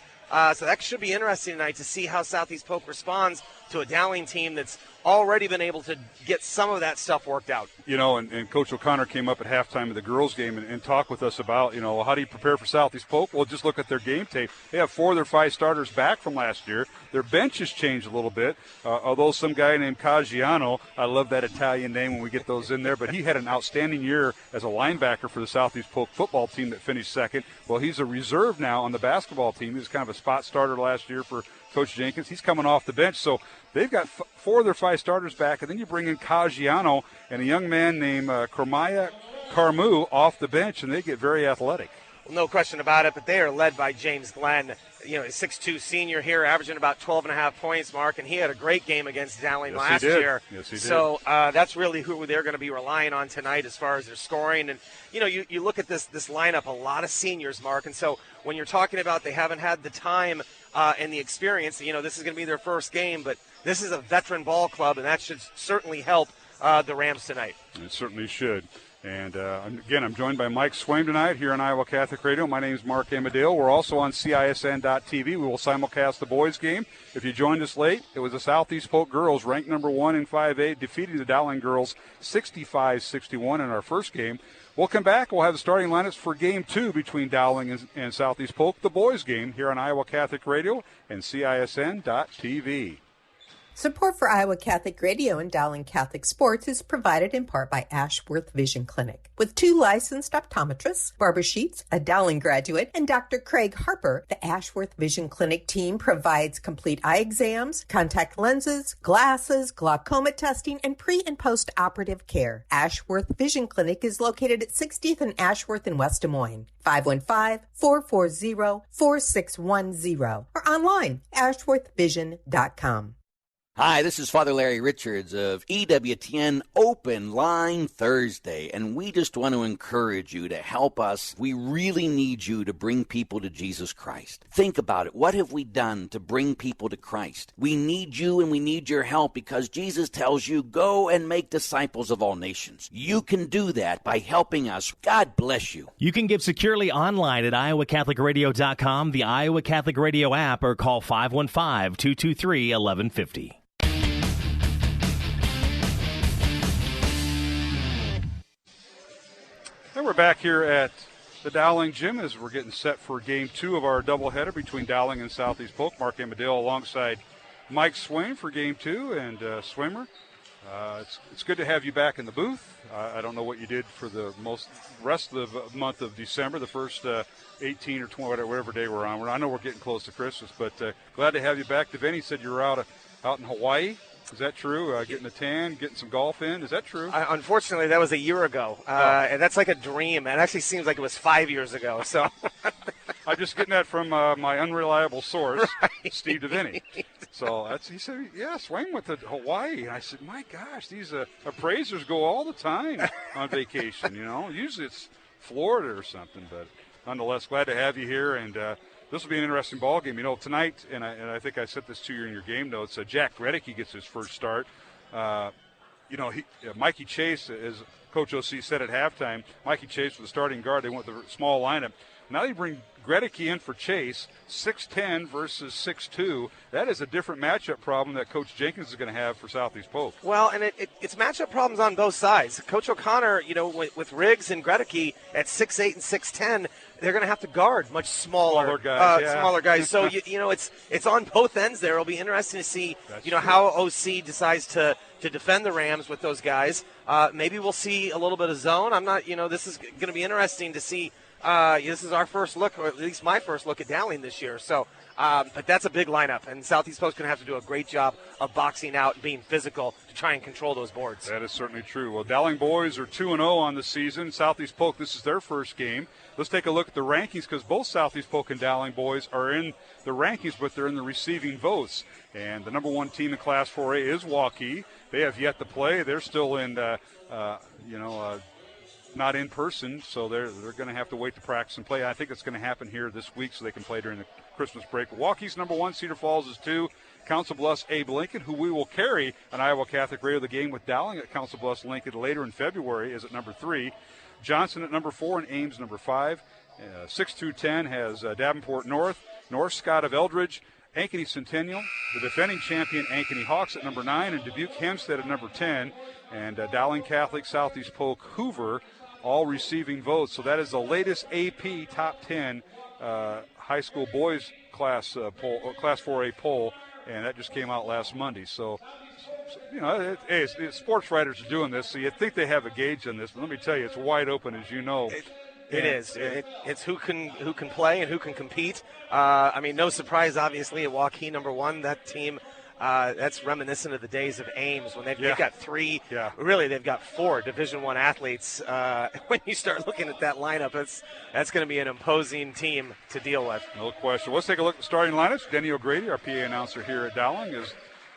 so that should be interesting tonight to see how Southeast Polk responds to a Dowling team that's already been able to get some of that stuff worked out. And Coach O'Connor came up at halftime of the girls' game and talked with us about, how do you prepare for Southeast Polk? Well, just look at their game tape. They have 4 of their 5 starters back from last year. Their bench has changed a little bit, although some guy named Caggiano, I love that Italian name when we get those in there, but he had an outstanding year as a linebacker for the Southeast Polk football team that finished second. Well, he's a reserve now on the basketball team. He was kind of a spot starter last year for Coach Jenkins. He's coming off the bench, so they've got 4 of their 5 starters back, and then you bring in Caggiano and a young man named Cormaya Carmu off the bench, and they get very athletic. Well, no question about it, but they are led by James Glenn, a 6'2" senior here, averaging about 12.5 points, Mark, and he had a great game against Dowling last year. Yes, he did. So that's really who they're going to be relying on tonight as far as their scoring. And, you look at this lineup, a lot of seniors, Mark, and so when you're talking about they haven't had the time and the experience, this is going to be their first game, but this is a veteran ball club, and that should certainly help the Rams tonight. It certainly should. And, again, I'm joined by Mike Swaim tonight here on Iowa Catholic Radio. My name is Mark Amadale. We're also on CISN.TV. We will simulcast the boys' game. If you joined us late, it was the Southeast Polk girls, ranked number 1 in 5A, defeating the Dowling girls 65-61 in our first game. We'll come back. We'll have the starting lineups for Game 2 between Dowling and Southeast Polk, the boys' game, here on Iowa Catholic Radio and CISN.TV. Support for Iowa Catholic Radio and Dowling Catholic Sports is provided in part by Ashworth Vision Clinic. With 2 licensed optometrists, Barbara Sheets, a Dowling graduate, and Dr. Craig Harper, the Ashworth Vision Clinic team provides complete eye exams, contact lenses, glasses, glaucoma testing, and pre- and post-operative care. Ashworth Vision Clinic is located at 60th and Ashworth in West Des Moines. 515-440-4610 or online, ashworthvision.com. Hi, this is Father Larry Richards of EWTN Open Line Thursday, and we just want to encourage you to help us. We really need you to bring people to Jesus Christ. Think about it. What have we done to bring people to Christ? We need you and we need your help because Jesus tells you, go and make disciples of all nations. You can do that by helping us. God bless you. You can give securely online at iowacatholicradio.com, the Iowa Catholic Radio app, or call 515-223-1150. And we're back here at the Dowling Gym as we're getting set for Game 2 of our doubleheader between Dowling and Southeast Polk. Mark Amadale alongside Mike Swain for Game 2. And Swimmer, it's good to have you back in the booth. I don't know what you did for the rest of the month of December, the first 18 or 20, whatever day we're on. I know we're getting close to Christmas, but glad to have you back. Deveni said you were out in Hawaii. Is that true? Getting a tan, getting some golf in? Is that true? Unfortunately, that was a year ago. And that's like a dream. It actually seems like it was 5 years ago. So I'm just getting that from my unreliable source, right. Steve Deveni. So he said, yeah, Swain went to Hawaii. And I said, my gosh, these appraisers go all the time on vacation, you know. Usually it's Florida or something. But nonetheless, glad to have you here. And this will be an interesting ball game. You know, tonight, and I think I said this to you in your game notes, Jack Reddick gets his first start. Mikey Chase, as Coach O.C. said at halftime, Mikey Chase was the starting guard. They went with the small lineup. Now they bring Gredicke in for Chase, 6'10 versus 6'2. That is a different matchup problem that Coach Jenkins is going to have for Southeast Polk. Well, and it's matchup problems on both sides. Coach O'Connor, you know, with Riggs and Gredicke at 6'8 and 6'10, they're going to have to guard much smaller guys. So, it's on both ends there. It'll be interesting to see, how OC decides to defend the Rams with those guys. Maybe we'll see a little bit of zone. I'm not, this is going to be interesting to see. This is our first look, or at least my first look at Dowling this year. So, but that's a big lineup, and Southeast Polk's going to have to do a great job of boxing out and being physical to try and control those boards. That is certainly true. Well, Dowling boys are 2-0 on the season. Southeast Polk, this is their first game. Let's take a look at the rankings because both Southeast Polk and Dowling boys are in the rankings, but they're in the receiving votes. And the number one team in Class 4A is Waukee. They have yet to play. They're still in, not in person, so they're going to have to wait to practice and play. I think it's going to happen here this week so they can play during the Christmas break. Waukee's number 1, Cedar Falls is 2. Council Bluffs, Abe Lincoln, who we will carry on Iowa Catholic Radio. The game with Dowling at Council Bluffs Lincoln later in February is at number 3. Johnson at number 4 and Ames number 5. 6 through 10 has Davenport North Scott of Eldridge, Ankeny Centennial, the defending champion Ankeny Hawks at number 9, and Dubuque Hempstead at number 10, and Dowling Catholic, Southeast Polk, Hoover, all receiving votes. So that is the latest AP top 10 high school boys class poll, Class 4A poll, and that just came out last Monday. So sports writers are doing this, so you'd think they have a gauge on this, but let me tell you, it's wide open, as you know. It is. It's who can play and who can compete. No surprise, obviously, at Waukee, number 1, that team. That's reminiscent of the days of Ames when they've got 3, really they've got 4 Division I athletes. When you start looking at that lineup, that's going to be an imposing team to deal with. No question. Let's take a look at the starting lineups. Denny O'Grady, our PA announcer here at Dowling, is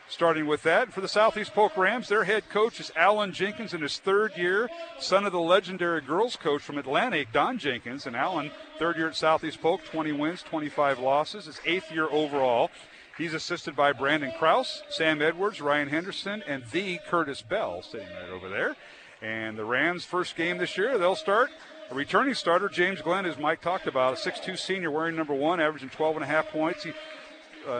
starting with that. For the Southeast Polk Rams, their head coach is Alan Jenkins in his 3rd year, son of the legendary girls coach from Atlantic, Don Jenkins. And Alan, 3rd year at Southeast Polk, 20 wins, 25 losses, his 8th year overall. He's assisted by Brandon Krause, Sam Edwards, Ryan Henderson, and the Curtis Bell sitting right over there. And the Rams' first game this year, they'll start a returning starter, James Glenn, as Mike talked about, a 6'2 senior wearing number 1, averaging 12.5 points. He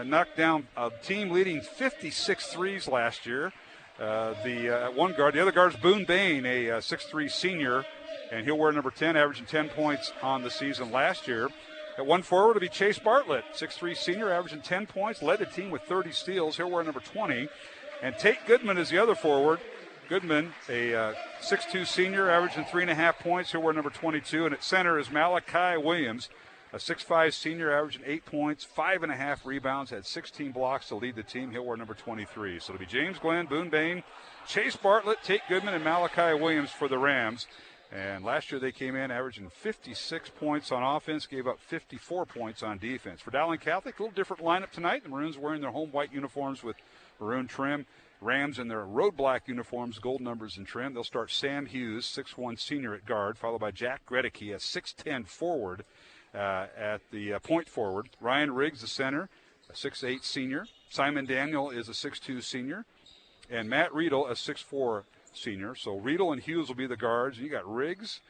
knocked down a team-leading 56 threes last year. One guard, the other guard is Boone Bain, a 6'3 senior, and he'll wear number 10, averaging 10 points on the season last year. At one forward will be Chase Bartlett, 6'3 senior, averaging 10 points, led the team with 30 steals. He'll wear number 20. And Tate Goodman is the other forward. Goodman, a 6'2 senior, averaging 3.5 points. He'll wear number 22. And at center is Malachi Williams, a 6'5 senior, averaging 8 points, 5.5 rebounds, had 16 blocks to lead the team. He'll wear number 23. So it'll be James Glenn, Boone Bain, Chase Bartlett, Tate Goodman, and Malachi Williams for the Rams. And last year they came in averaging 56 points on offense, gave up 54 points on defense. For Dowling Catholic, a little different lineup tonight. The Maroons wearing their home white uniforms with maroon trim. Rams in their road black uniforms, gold numbers and trim. They'll start Sam Hughes, 6'1 senior at guard, followed by Jack Gredicke, a 6'10 forward at the point forward. Ryan Riggs, the center, a 6'8 senior. Simon Daniel is a 6'2 senior. And Matt Riedel, a 6'4 senior. So Riedel and Hughes will be the guards. And you got Riggs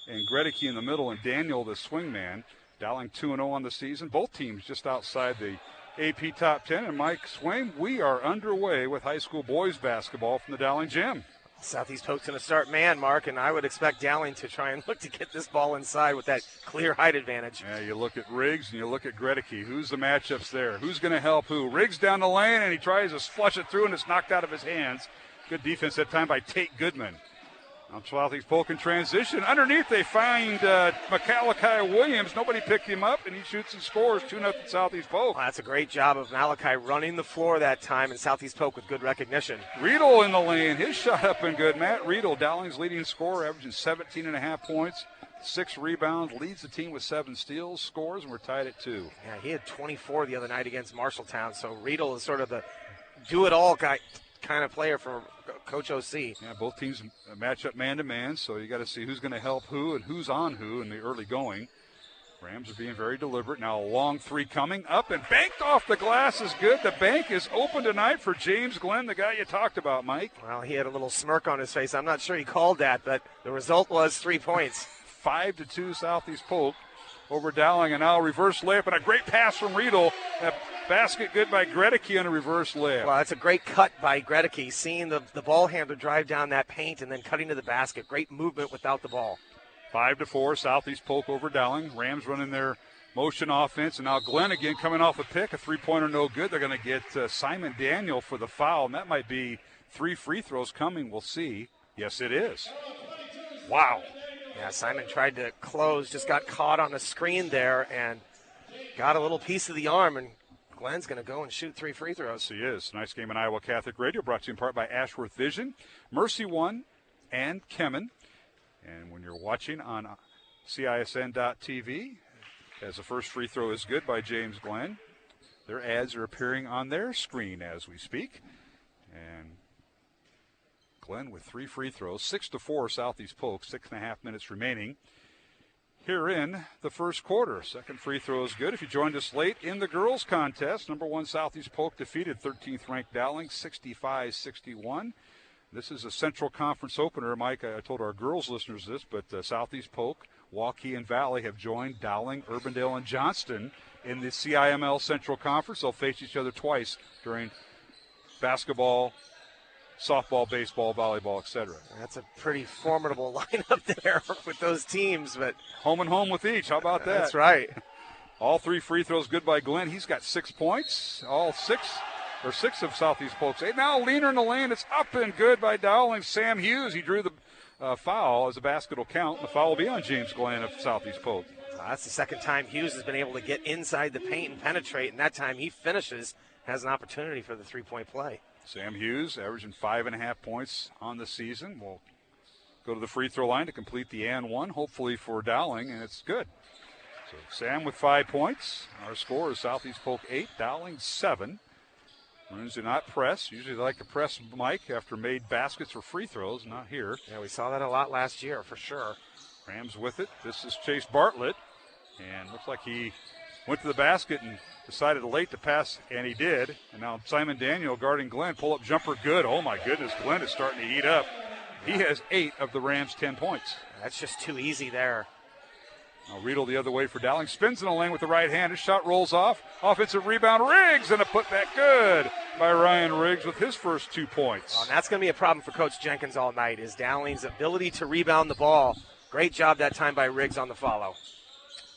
and Gredicke in the middle, and Daniel, the swingman. Dowling 2-0 on the season. Both teams just outside the AP Top 10. And Mike Swain, we are underway with high school boys basketball from the Dowling Gym. Southeast Polk's going to start man, Mark, and I would expect Dowling to try and look to get this ball inside with that clear height advantage. Yeah, you look at Riggs and you look at Gredicke. Who's the matchups there? Who's going to help who? Riggs down the lane, and he tries to flush it through, and it's knocked out of his hands. Good defense that time by Tate Goodman. Now Southeast Polk in transition. Underneath they find Malachi Williams. Nobody picked him up, and he shoots and scores 2-0 Southeast Polk. Well, that's a great job of Malachi running the floor that time, and Southeast Polk with good recognition. Riedel in the lane. His shot up and good. Matt Riedel, Dowling's leading scorer, averaging 17.5 points, 6 rebounds, leads the team with 7 steals, scores, and we're tied at 2. Yeah, he had 24 the other night against Marshalltown, so Riedel is sort of the do-it-all guy kind of player for Coach OC. Yeah, both teams match up man-to-man, so you got to see who's going to help who and who's on who in the early going. Rams are being very deliberate. Now a long three coming up and banked off the glass is good. The bank is open tonight for James Glenn, the guy you talked about, Mike. Well, he had a little smirk on his face. I'm not sure he called that, but the result was 3 points. 5-2 Southeast Polk over Dowling, and now a reverse layup and a great pass from Riedel. That basket good by Gredicke on a reverse layup. Well, that's a great cut by Gredicke, seeing the ball handler drive down that paint and then cutting to the basket. Great movement without the ball. 5-4 Southeast Polk over Dowling. Rams running their motion offense, and now Glenn again coming off a pick. A three-pointer no good. They're going to get Simon Daniel for the foul, and that might be 3 free throws coming. We'll see. Yes, it is. Wow. Yeah, Simon tried to close, just got caught on the screen there and got a little piece of the arm, and Glenn's going to go and shoot 3 free throws. Yes, he is. Nice game on Iowa Catholic Radio, brought to you in part by Ashworth Vision, Mercy One, and Kemen. And when you're watching on CISN.TV, as the first free throw is good by James Glenn, their ads are appearing on their screen as we speak. And Glenn with 3 free throws, 6-4 Southeast Polk, 6.5 minutes remaining here in the first quarter. Second free throw is good. If you joined us late in the girls contest, number 1 Southeast Polk defeated 13th ranked Dowling 65-61. This is a Central Conference opener. Mike, I told our girls listeners this, but Southeast Polk, Waukee, and Valley have joined Dowling, Urbandale, and Johnston in the CIML Central Conference. They'll face each other twice during basketball, softball, baseball, volleyball, etc. That's a pretty formidable lineup there with those teams, but home and home with each. How about that? That's right. All 3 free throws good by Glenn. He's got 6 points. All 6 of Southeast Polk's 8. Now leaner in the lane. It's up and good by Dowling. Sam Hughes, he drew the foul as a basket will count. The foul will be on James Glenn of Southeast Polk. That's the second time Hughes has been able to get inside the paint and penetrate, and that time he finishes, has an opportunity for the 3-point play. Sam Hughes averaging 5.5 points on the season. Will go to the free throw line to complete the and one, hopefully for Dowling, and it's good. So Sam with 5 points. Our score is Southeast Polk 8, Dowling 7. Maroons do not press. Usually they like to press Mike after made baskets or free throws. Not here. Yeah, we saw that a lot last year for sure. Rams with it. This is Chase Bartlett. And looks like he went to the basket and decided late to pass, and he did. And now Simon Daniel guarding Glenn. Pull-up jumper good. Oh, my goodness. Glenn is starting to heat up. He has 8 of the Rams' 10 points. That's just too easy there. Now Riedel the other way for Dowling. Spins in the lane with the right hand. His shot rolls off. Offensive rebound. Riggs, and a putback good by Ryan Riggs with his first 2 points. And that's going to be a problem for Coach Jenkins all night, is Dowling's ability to rebound the ball. Great job that time by Riggs on the follow.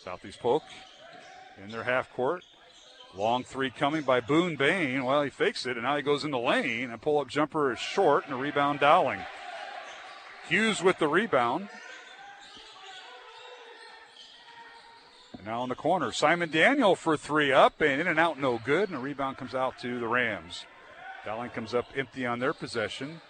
Southeast Polk in their half court. Long three coming by Boone Bain. Well, he fakes it, and now he goes in the lane. A pull-up jumper is short, and a rebound Dowling. Hughes with the rebound. And now in the corner, Simon Daniel for three up, and in and out, no good, and a rebound comes out to the Rams. Dowling comes up empty on their possession.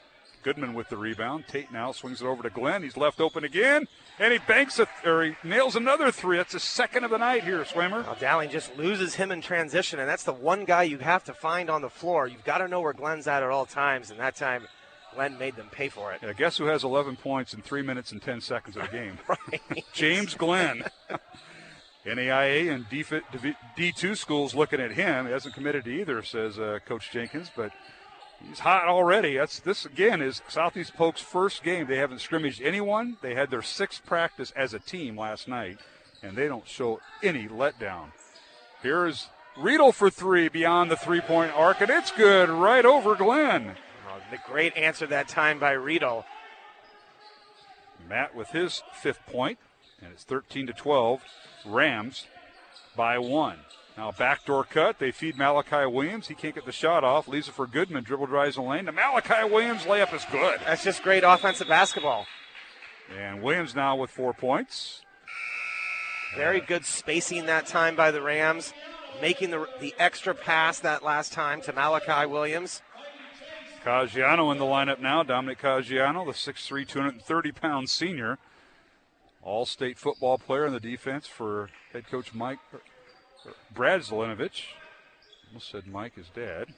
Goodman with the rebound. Tate now swings it over to Glenn. He's left open again, and he he nails another three. That's the second of the night here, Swimmer. Well, Dowling just loses him in transition, and that's the one guy you have to find on the floor. You've got to know where Glenn's at all times, and that time Glenn made them pay for it. Yeah, guess who has 11 points in 3 minutes and 10 seconds of the game? Right. James Glenn. NAIA and D2 schools looking at him. He hasn't committed to either, says Coach Jenkins, but he's hot already. This, again, is Southeast Polk's first game. They haven't scrimmaged anyone. They had their sixth practice as a team last night, and they don't show any letdown. Here's Riedel for three beyond the three-point arc, and it's good right over Glenn. Oh, the great answer that time by Riedel. Matt with his fifth point, and it's 13-12. Rams by one. Now backdoor cut. They feed Malachi Williams. He can't get the shot off. Leaves it for Goodman. Dribble drives the lane. To Malachi Williams. Layup is good. That's just great offensive basketball. And Williams now with 4 points. Very good spacing that time by the Rams. Making the extra pass that last time to Malachi Williams. Caggiano in the lineup now. Dominic Caggiano, the 6'3", 230-pound senior. All-state football player in the defense for head coach Brad Zelenovich. Almost said Mike, his dad.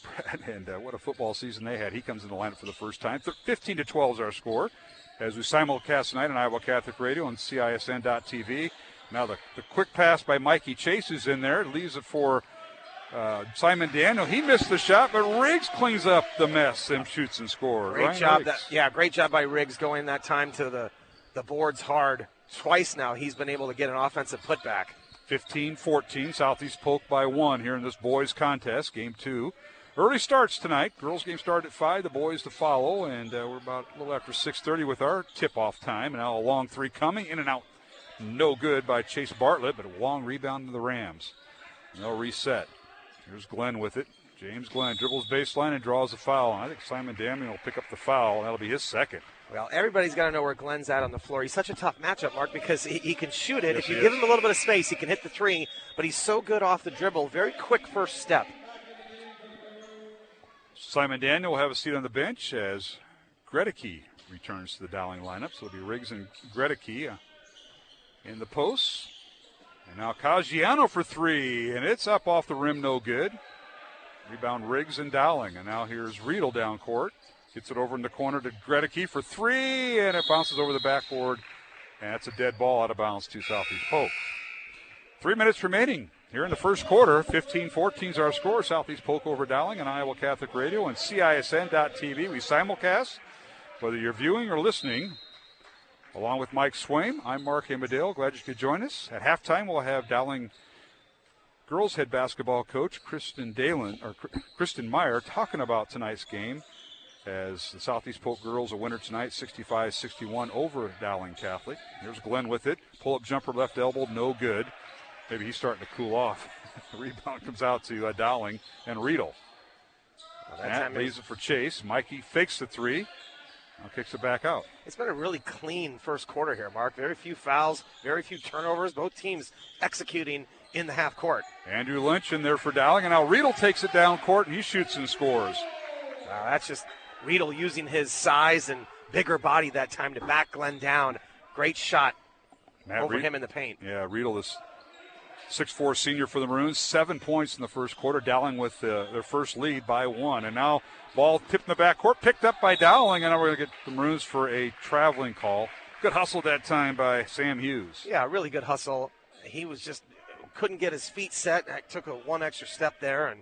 Brad, and what a football season they had. He comes in the lineup for the first time. 15-12 is our score as we simulcast tonight on Iowa Catholic Radio and CISN.TV. Now the quick pass by Mikey Chase, who's in there, leaves it for Simon Daniel. He missed the shot, but Riggs cleans up the mess and shoots and scores. Great job. Great job by Riggs going that time to the boards hard. Twice now he's been able to get an offensive putback. 15-14, Southeast Polk by one here in this boys contest, game two. Early starts tonight. Girls game started at 5, the boys to follow, and we're about a little after 6:30 with our tip-off time. And now a long three coming, in and out. No good by Chase Bartlett, but a long rebound to the Rams. No reset. Here's Glenn with it. James Glenn dribbles baseline and draws a foul. I think Simon Damian will pick up the foul, and that'll be his second. Well, everybody's got to know where Glenn's at on the floor. He's such a tough matchup, Mark, because he can shoot it. Yes, if you give him a little bit of space, he can hit the three, but he's so good off the dribble. Very quick first step. Simon Daniel will have a seat on the bench as Gregory returns to the Dowling lineup. So it'll be Riggs and Gregory in the posts. And now Caggiano for three, and it's up off the rim, no good. Rebound Riggs and Dowling, and now here's Riedel down court. Gets it over in the corner to Gregory for three, and it bounces over the backboard, and that's a dead ball out of bounds to Southeast Polk. 3 minutes remaining here in the first quarter. 15-14 is our score. Southeast Polk over Dowling on Iowa Catholic Radio and CISN.TV. We simulcast, whether you're viewing or listening. Along with Mike Swaim, I'm Mark Amadale. Glad you could join us. At halftime, we'll have Dowling girls head basketball coach Kristen Meyer talking about tonight's game, as the Southeast Polk girls a winner tonight, 65-61 over Dowling Catholic. Here's Glenn with it. Pull-up jumper left elbow, no good. Maybe he's starting to cool off. The rebound comes out to Dowling and Riedel. Matt leaves it for Chase. Mikey fakes the three. Now kicks it back out. It's been a really clean first quarter here, Mark. Very few fouls, very few turnovers. Both teams executing in the half court. Andrew Lynch in there for Dowling, and now Riedel takes it down court, and he shoots and scores. That's just Riedel using his size and bigger body that time to back Glenn down. Great shot over him in the paint. Yeah, Riedel is 6'4" senior for the Maroons. 7 points in the first quarter. Dowling with their first lead by one. And now ball tipped in the backcourt, picked up by Dowling, and now we're going to get the Maroons for a traveling call. Good hustle that time by Sam Hughes. Yeah, really good hustle. He was just couldn't get his feet set. Took one extra step there, and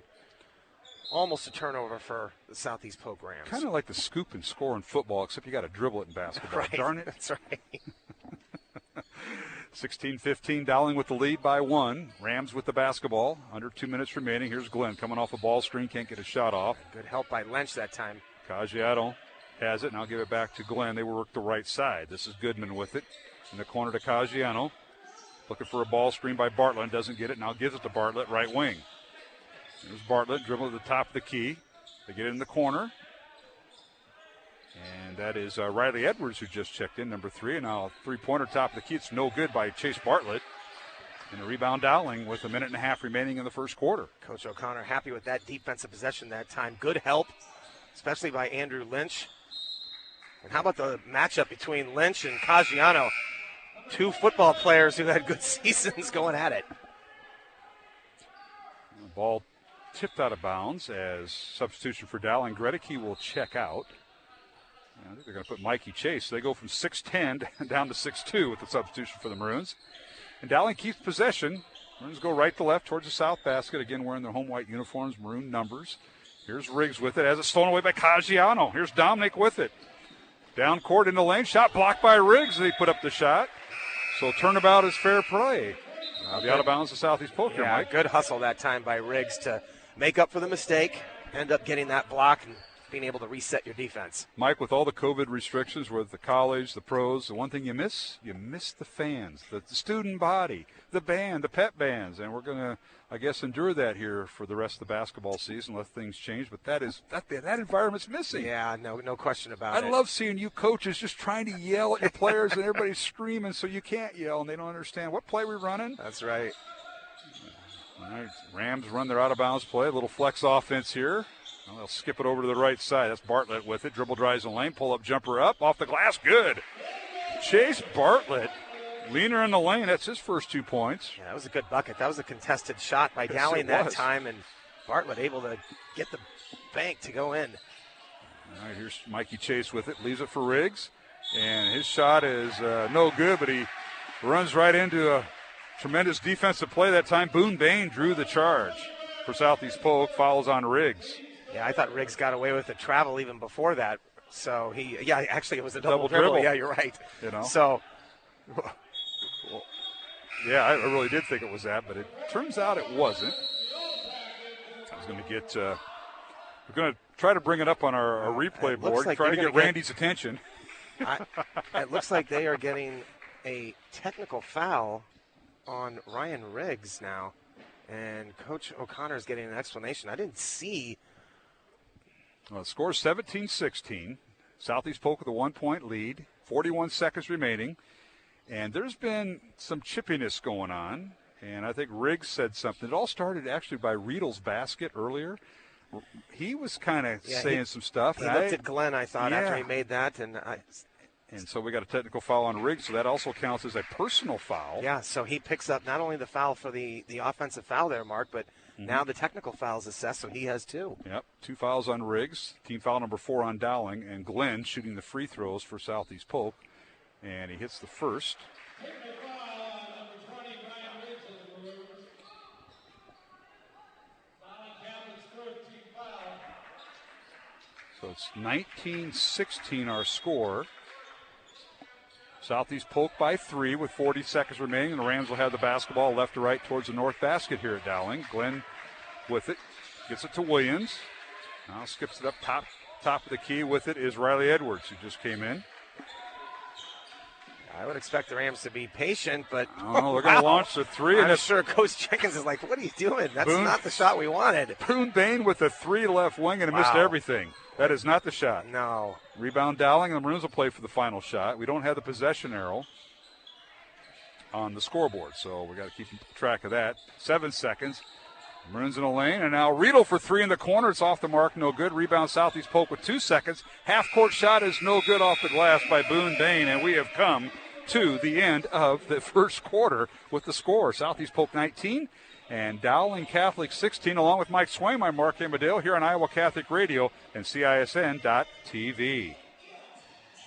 almost a turnover for the Southeast Polk Rams. Kind of like the scoop and score in football, except you got to dribble it in basketball. Right, darn it. That's right. 16-15, Dowling with the lead by one. Rams with the basketball. Under 2 minutes remaining. Here's Glenn coming off a ball screen. Can't get a shot off. Good help by Lynch that time. Caggiano has it, and I'll give it back to Glenn. They work the right side. This is Goodman with it. In the corner to Caggiano. Looking for a ball screen by Bartlett. Doesn't get it. Now gives it to Bartlett, right wing. There's Bartlett, dribble to the top of the key. They get it in the corner. And that is Riley Edwards, who just checked in, number 3. And now a three-pointer top of the key. It's no good by Chase Bartlett. And a rebound Dowling with a minute and a half remaining in the first quarter. Coach O'Connor happy with that defensive possession that time. Good help, especially by Andrew Lynch. And how about the matchup between Lynch and Caggiano? 2 football players who had good seasons going at it. The ball tipped out of bounds as substitution for Dowling. Gregory will check out. I think they're going to put Mikey Chase. They go from 6'10 down to 6'2 with the substitution for the Maroons. And Dowling keeps possession. Maroons go right to left towards the south basket, again wearing their home white uniforms, maroon numbers. Here's Riggs with it as it's stolen away by Caggiano. Here's Dominic with it. Down court in the lane, shot blocked by Riggs. They put up the shot. So turnabout is fair play. The out of bounds to Southeast Polk. Yeah, Mike. Good hustle that time by Riggs to make up for the mistake, end up getting that block and being able to reset your defense. Mike, with all the COVID restrictions with the college, the pros, the one thing you miss the fans, the student body, the band, the pep bands. And we're going to, I guess, endure that here for the rest of the basketball season unless things change. But that environment's missing. Yeah, no question about it. I love seeing you coaches just trying to yell at your players and everybody's screaming so you can't yell and they don't understand what play we're running. That's right. All right, Rams run their out-of-bounds play. A little flex offense here. Well, they'll skip it over to the right side. That's Bartlett with it. Dribble drives in the lane. Pull-up jumper up. Off the glass. Good. Chase Bartlett. Leaner in the lane. That's his first 2 points. Yeah, that was a good bucket. That was a contested shot by Dowling that time. And Bartlett able to get the bank to go in. All right, here's Mikey Chase with it. Leaves it for Riggs. And his shot is no good, but he runs right into a tremendous defensive play that time. Boone Bain drew the charge for Southeast Polk. Fouls on Riggs. Yeah, I thought Riggs got away with the travel even before that. So actually it was a double dribble. Yeah, you're right. You know? So, yeah, I really did think it was that, but it turns out it wasn't. I was going to get, we're going to try to bring it up on our replay board, try to get Randy's attention. It looks like they are getting a technical foul on Ryan Riggs now, and Coach O'Connor is getting an explanation. I didn't see. Well, the score is 17-16. Southeast Polk with a 1-point lead. 41 seconds remaining. And there's been some chippiness going on. And I think Riggs said something. It all started actually by Riedel's basket earlier. He was kind of saying some stuff. He looked at Glenn, I thought, after he made that. And so we got a technical foul on Riggs, so that also counts as a personal foul. Yeah, so he picks up not only the foul for the offensive foul there, Mark, but now the technical foul is assessed, so he has 2. Yep, 2 fouls on Riggs. Team foul number 4 on Dowling, and Glenn shooting the free throws for Southeast Polk. And he hits the first. So it's 19-16 our score. Southeast Polk by 3 with 40 seconds remaining, and the Rams will have the basketball left to right towards the north basket here at Dowling. Glenn with it, gets it to Williams. Now skips it up top of the key. With it is Riley Edwards, who just came in. I would expect the Rams to be patient, but they're going to launch the 3. I'm sure Coach Jenkins is like, what are you doing? That's not the shot we wanted. Boone Bain with a 3 left wing and missed everything. That is not the shot. No. Rebound Dowling, and the Maroons will play for the final shot. We don't have the possession arrow on the scoreboard, so we got to keep track of that. 7 seconds. Maroons in the lane, and now Riedel for 3 in the corner. It's off the mark, no good. Rebound Southeast Polk with 2 seconds. Half-court shot is no good off the glass by Boone Bain, and we have come to the end of the first quarter with the score. Southeast Polk 19 and Dowling Catholic 16, along with Mike Swain. I'm Mark Amadale here on Iowa Catholic Radio and CISN.TV.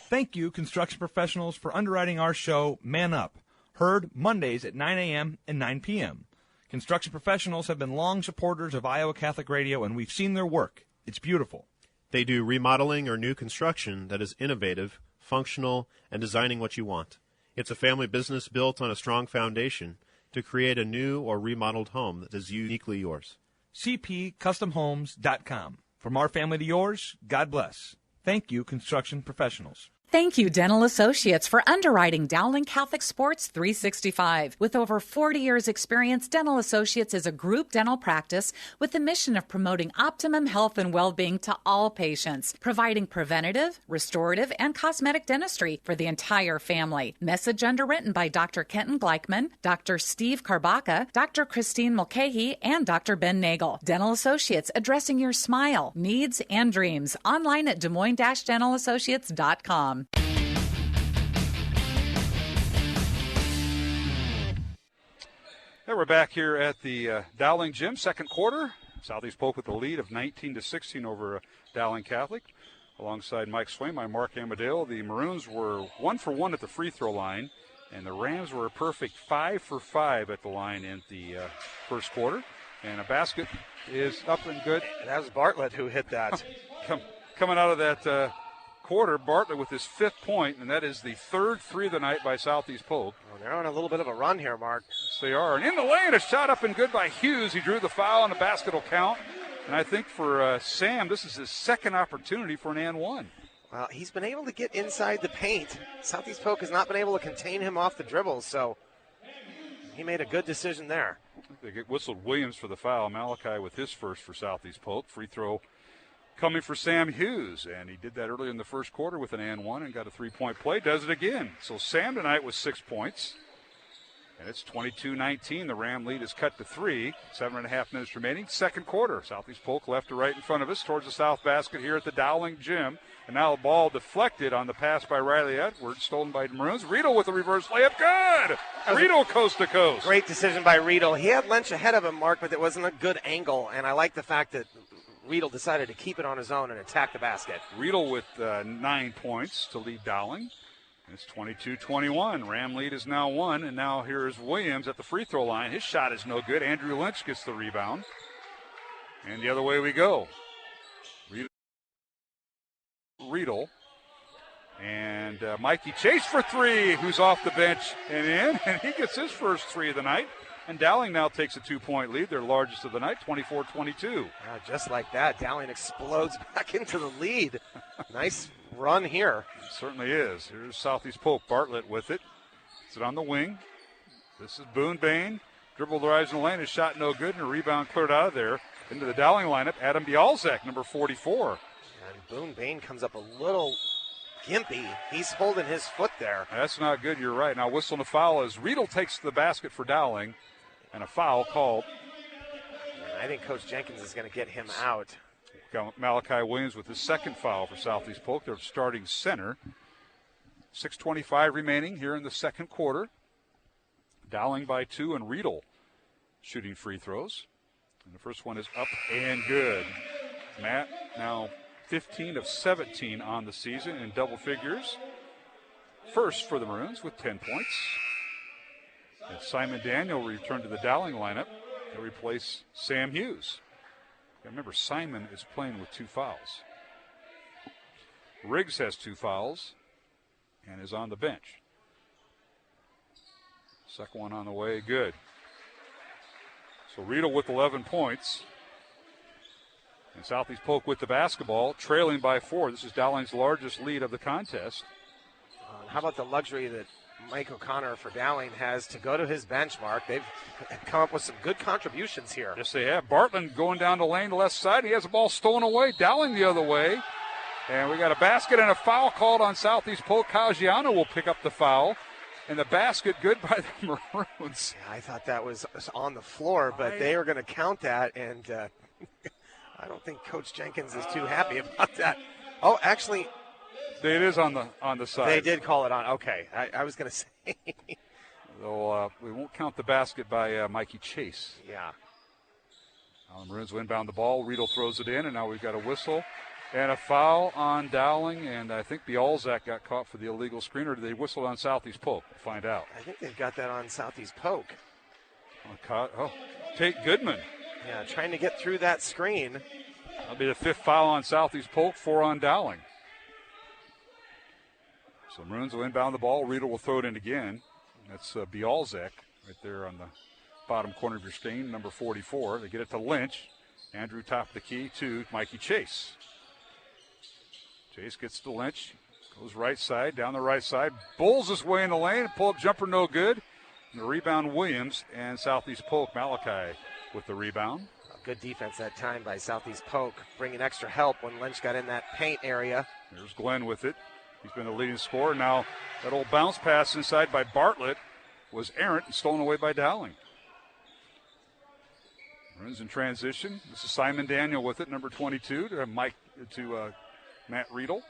Thank you, construction professionals, for underwriting our show, Man Up, heard Mondays at 9 a.m. and 9 p.m. Construction professionals have been long supporters of Iowa Catholic Radio, and we've seen their work. It's beautiful. They do remodeling or new construction that is innovative, functional, and designing what you want. It's a family business built on a strong foundation to create a new or remodeled home that is uniquely yours. CPCustomHomes.com. From our family to yours, God bless. Thank you, construction professionals. Thank you, Dental Associates, for underwriting Dowling Catholic Sports 365. With over 40 years' experience, Dental Associates is a group dental practice with the mission of promoting optimum health and well-being to all patients, providing preventative, restorative, and cosmetic dentistry for the entire family. Message underwritten by Dr. Kenton Gleichman, Dr. Steve Karbaka, Dr. Christine Mulcahy, and Dr. Ben Nagel. Dental Associates, addressing your smile, needs, and dreams. Online at DesMoines-DentalAssociates.com. Yeah, we're back here at the Dowling Gym, second quarter. Southeast Polk with the lead of 19-16 over Dowling Catholic. Alongside Mike Swain, I'm Mark Amadeo. The Maroons were 1 for 1 at the free throw line, and the Rams were a perfect 5 for 5 at the line in the first quarter. And a basket is up and good. That was Bartlett who hit that. Coming out of that quarter, Bartlett with his 5th point, and that is the 3rd three of the night by Southeast Polk. Well, they're on a little bit of a run here, Mark. Yes, they are. And in the lane, a shot up and good by Hughes. He drew the foul, and the basket will count. And I think for Sam, this is his second opportunity for an and one. Well, he's been able to get inside the paint. Southeast Polk has not been able to contain him off the dribbles, so he made a good decision there. They get whistled Williams for the foul. Malachi with his first for Southeast Polk. Free throw coming for Sam Hughes, and he did that earlier in the first quarter with an and one and got a 3-point play. Does it again. So Sam tonight with 6 points, and it's 22-19. The Ram lead is cut to 3. 7.5 minutes remaining. Second quarter. Southeast Polk left to right in front of us towards the south basket here at the Dowling Gym. And now the ball deflected on the pass by Riley Edwards, stolen by Maroons. Riedel with a reverse layup. Good! Riedel coast to coast. Great decision by Riedel. He had Lynch ahead of him, Mark, but it wasn't a good angle. And I like the fact that Riedel decided to keep it on his own and attack the basket. Riedel with 9 points to lead Dowling. It's 22-21. Ram lead is now 1, and now here's Williams at the free throw line. His shot is no good. Andrew Lynch gets the rebound. And the other way we go. Riedel. And Mikey Chase for 3, who's off the bench and in, and he gets his first 3 of the night. And Dowling now takes a 2-point lead, their largest of the night, 24-22. Just like that, Dowling explodes back into the lead. Nice run here. It certainly is. Here's Southeast Polk. Bartlett with it. Sit on the wing. This is Boone Bain. Dribble drives in the lane. His shot no good, and a rebound cleared out of there. Into the Dowling lineup, Adam Bialczak, number 44. And Boone Bain comes up a little gimpy. He's holding his foot there. That's not good. You're right. Now whistling a foul as Riedel takes the basket for Dowling. And a foul called. I think Coach Jenkins is going to get him out. Malachi Williams with his second foul for Southeast Polk, their starting center. 6:25 remaining here in the second quarter. Dowling by 2, and Riedel shooting free throws. And the first one is up and good. Matt now 15 of 17 on the season in double figures. First for the Maroons with 10 points. And Simon Daniel returned to the Dowling lineup to replace Sam Hughes. Remember, Simon is playing with 2 fouls. Riggs has 2 fouls and is on the bench. Second one on the way, good. So Riedel with 11 points. And Southeast Polk with the basketball, trailing by 4. This is Dowling's largest lead of the contest. How about the luxury that Mike O'Connor for Dowling has to go to his bench, Mark? They've come up with some good contributions here. Yes, they have. Bartland going down the lane, the left side. He has the ball stolen away. Dowling the other way. And we got a basket and a foul called on Southeast Polk. Caggiano will pick up the foul. And the basket good by the Maroons. Yeah, I thought that was on the floor, but they were going to count that. And I don't think Coach Jenkins is too happy about that. Oh, actually, it is on the side. They did call it on. Okay, I was going to say. Though we won't count the basket by Mikey Chase. Yeah. Now the Maroons will inbound the ball. Riedel throws it in, and now we've got a whistle and a foul on Dowling. And I think Bialczak got caught for the illegal screen, or did they whistle on Southeast Polk? We'll find out. I think they've got that on Southeast Polk. Tate Goodman. Yeah, trying to get through that screen. That'll be the 5th foul on Southeast Polk, 4 on Dowling. So Maroons will inbound the ball. Riedel will throw it in again. That's Bialczak right there on the bottom corner of your screen, number 44. They get it to Lynch. Andrew top of the key to Mikey Chase. Chase gets to Lynch. Goes right side, down the right side. Bowls his way in the lane. Pull-up jumper no good. And the rebound, Williams, and Southeast Polk. Malachi with the rebound. Good defense that time by Southeast Polk, bringing extra help when Lynch got in that paint area. There's Glenn with it. He's been the leading scorer. Now that old bounce pass inside by Bartlett was errant and stolen away by Dowling. Runs in transition. This is Simon Daniel with it, number 22, to Matt Riedel.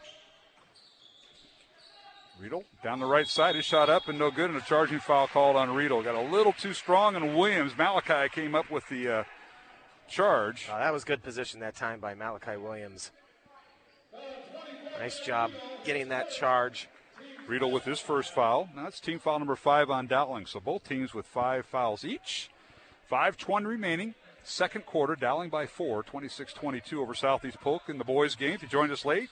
Riedel down the right side. His shot up and no good, and a charging foul called on Riedel. Got a little too strong, and Williams, Malachi came up with the charge. That was good position that time by Malachi Williams. Nice job getting that charge. Riedel with his first foul. Now that's team foul number 5 on Dowling, so both teams with 5 fouls each. 5:20 remaining. Second quarter, Dowling by 4, 26-22 over Southeast Polk in the boys' game. If you joined us late,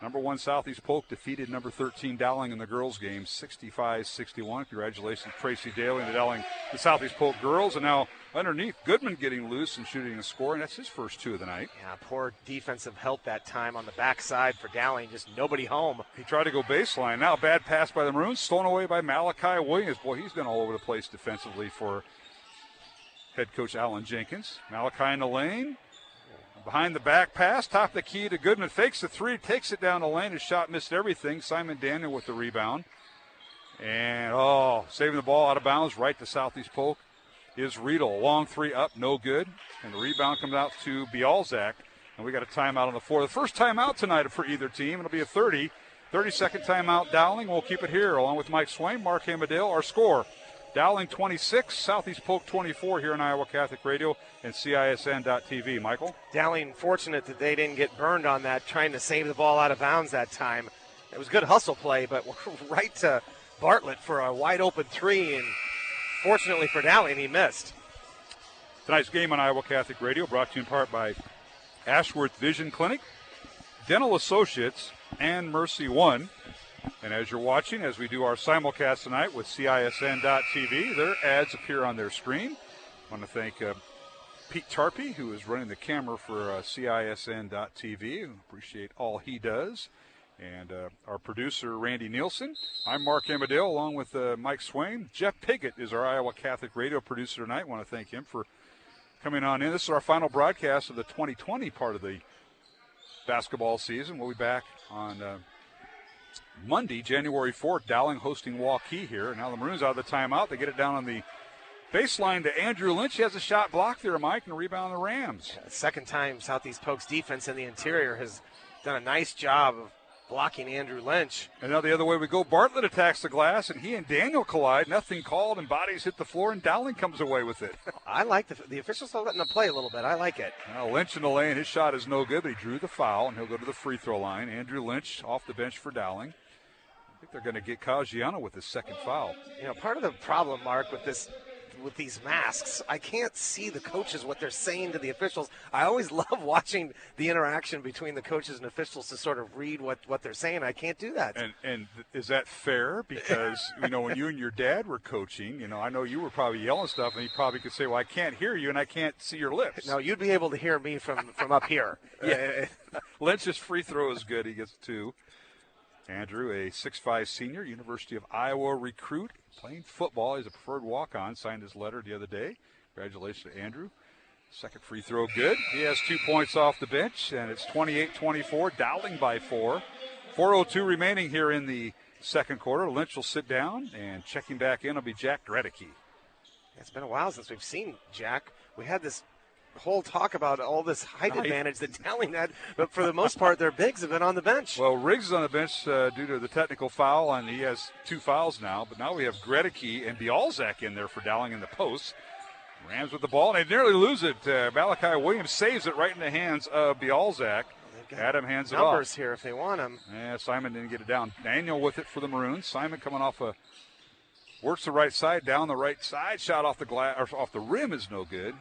number 1 Southeast Polk defeated number 13 Dowling in the girls' game, 65-61. Congratulations, Tracy Daly and the Southeast Polk girls. And now underneath, Goodman getting loose and shooting and scoring. That's his first 2 of the night. Yeah, poor defensive help that time on the backside for Dowling. Just nobody home. He tried to go baseline. Now bad pass by the Maroons, stolen away by Malachi Williams. Boy, he's been all over the place defensively for head coach Alan Jenkins. Malachi in the lane. Behind the back pass, top of the key to Goodman. Fakes the 3, takes it down the lane. His shot missed everything. Simon Daniel with the rebound. And, saving the ball out of bounds right to Southeast Polk is Riedel. Long 3 up, no good. And the rebound comes out to Bialzak. And we got a timeout on the floor. The first timeout tonight for either team. It'll be a 30-second timeout. Dowling. We'll keep it here along with Mike Swain, Mark Hamadale. Our score, Dowling 26, Southeast Polk 24 here on Iowa Catholic Radio and CISN.TV. Michael? Dowling fortunate that they didn't get burned on that, trying to save the ball out of bounds that time. It was good hustle play, but right to Bartlett for a wide-open 3, and fortunately for Dowling, he missed. Tonight's game on Iowa Catholic Radio brought to you in part by Ashworth Vision Clinic, Dental Associates, and Mercy One. And as you're watching, as we do our simulcast tonight with CISN.TV, their ads appear on their screen. I want to thank Pete Tarpey, who is running the camera for CISN.TV. Appreciate all he does. And our producer, Randy Nielsen. I'm Mark Amadale, along with Mike Swain. Jeff Piggott is our Iowa Catholic Radio producer tonight. I want to thank him for coming on in. This is our final broadcast of the 2020 part of the basketball season. We'll be back on Monday, January 4th, Dowling hosting Waukee here. Now the Maroons out of the timeout. They get it down on the baseline to Andrew Lynch. He has a shot blocked there, Mike, and a rebound on the Rams. Second time Southeast Polk's defense in the interior has done a nice job of blocking Andrew Lynch. And now the other way we go. Bartlett attacks the glass, and he and Daniel collide. Nothing called, and bodies hit the floor, and Dowling comes away with it. I like the officials are letting them play a little bit. I like it. Now Lynch in the lane. His shot is no good, but he drew the foul, and he'll go to the free throw line. Andrew Lynch off the bench for Dowling. I think they're going to get Caggiano with his second foul. You know, part of the problem, Mark, with these masks, I can't see the coaches, what they're saying to the officials. I always love watching the interaction between the coaches and officials to sort of read what they're saying. I can't do that. And is that fair? Because, you know, when you and your dad were coaching, you know, I know you were probably yelling stuff, and you probably could say, well, I can't hear you, and I can't see your lips. No, you'd be able to hear me from up here. Yeah. Lynch's free throw is good. He gets 2. Andrew, a 6'5 senior, University of Iowa recruit, playing football. He's a preferred walk-on, signed his letter the other day. Congratulations to Andrew. Second free throw good. He has 2 points off the bench, and it's 28-24, Dowling by 4. 4:02 remaining here in the second quarter. Lynch will sit down, and checking back in will be Jack Dredeke. It's been a while since we've seen Jack. We had this whole talk about all this height advantage that Dowling had, but for the most part, their bigs have been on the bench. Well, Riggs is on the bench due to the technical foul, and he has 2 fouls now. But now we have Gredeke and Bialzak in there for Dowling in the post. Rams with the ball, and they nearly lose it. Malachi Williams saves it right in the hands of Bialzak. Adam hands it off. Numbers here if they want them. Yeah, Simon didn't get it down. Daniel with it for the Maroons. Simon coming off works the right side, down the right side. Shot off the glass, or off the rim is no good.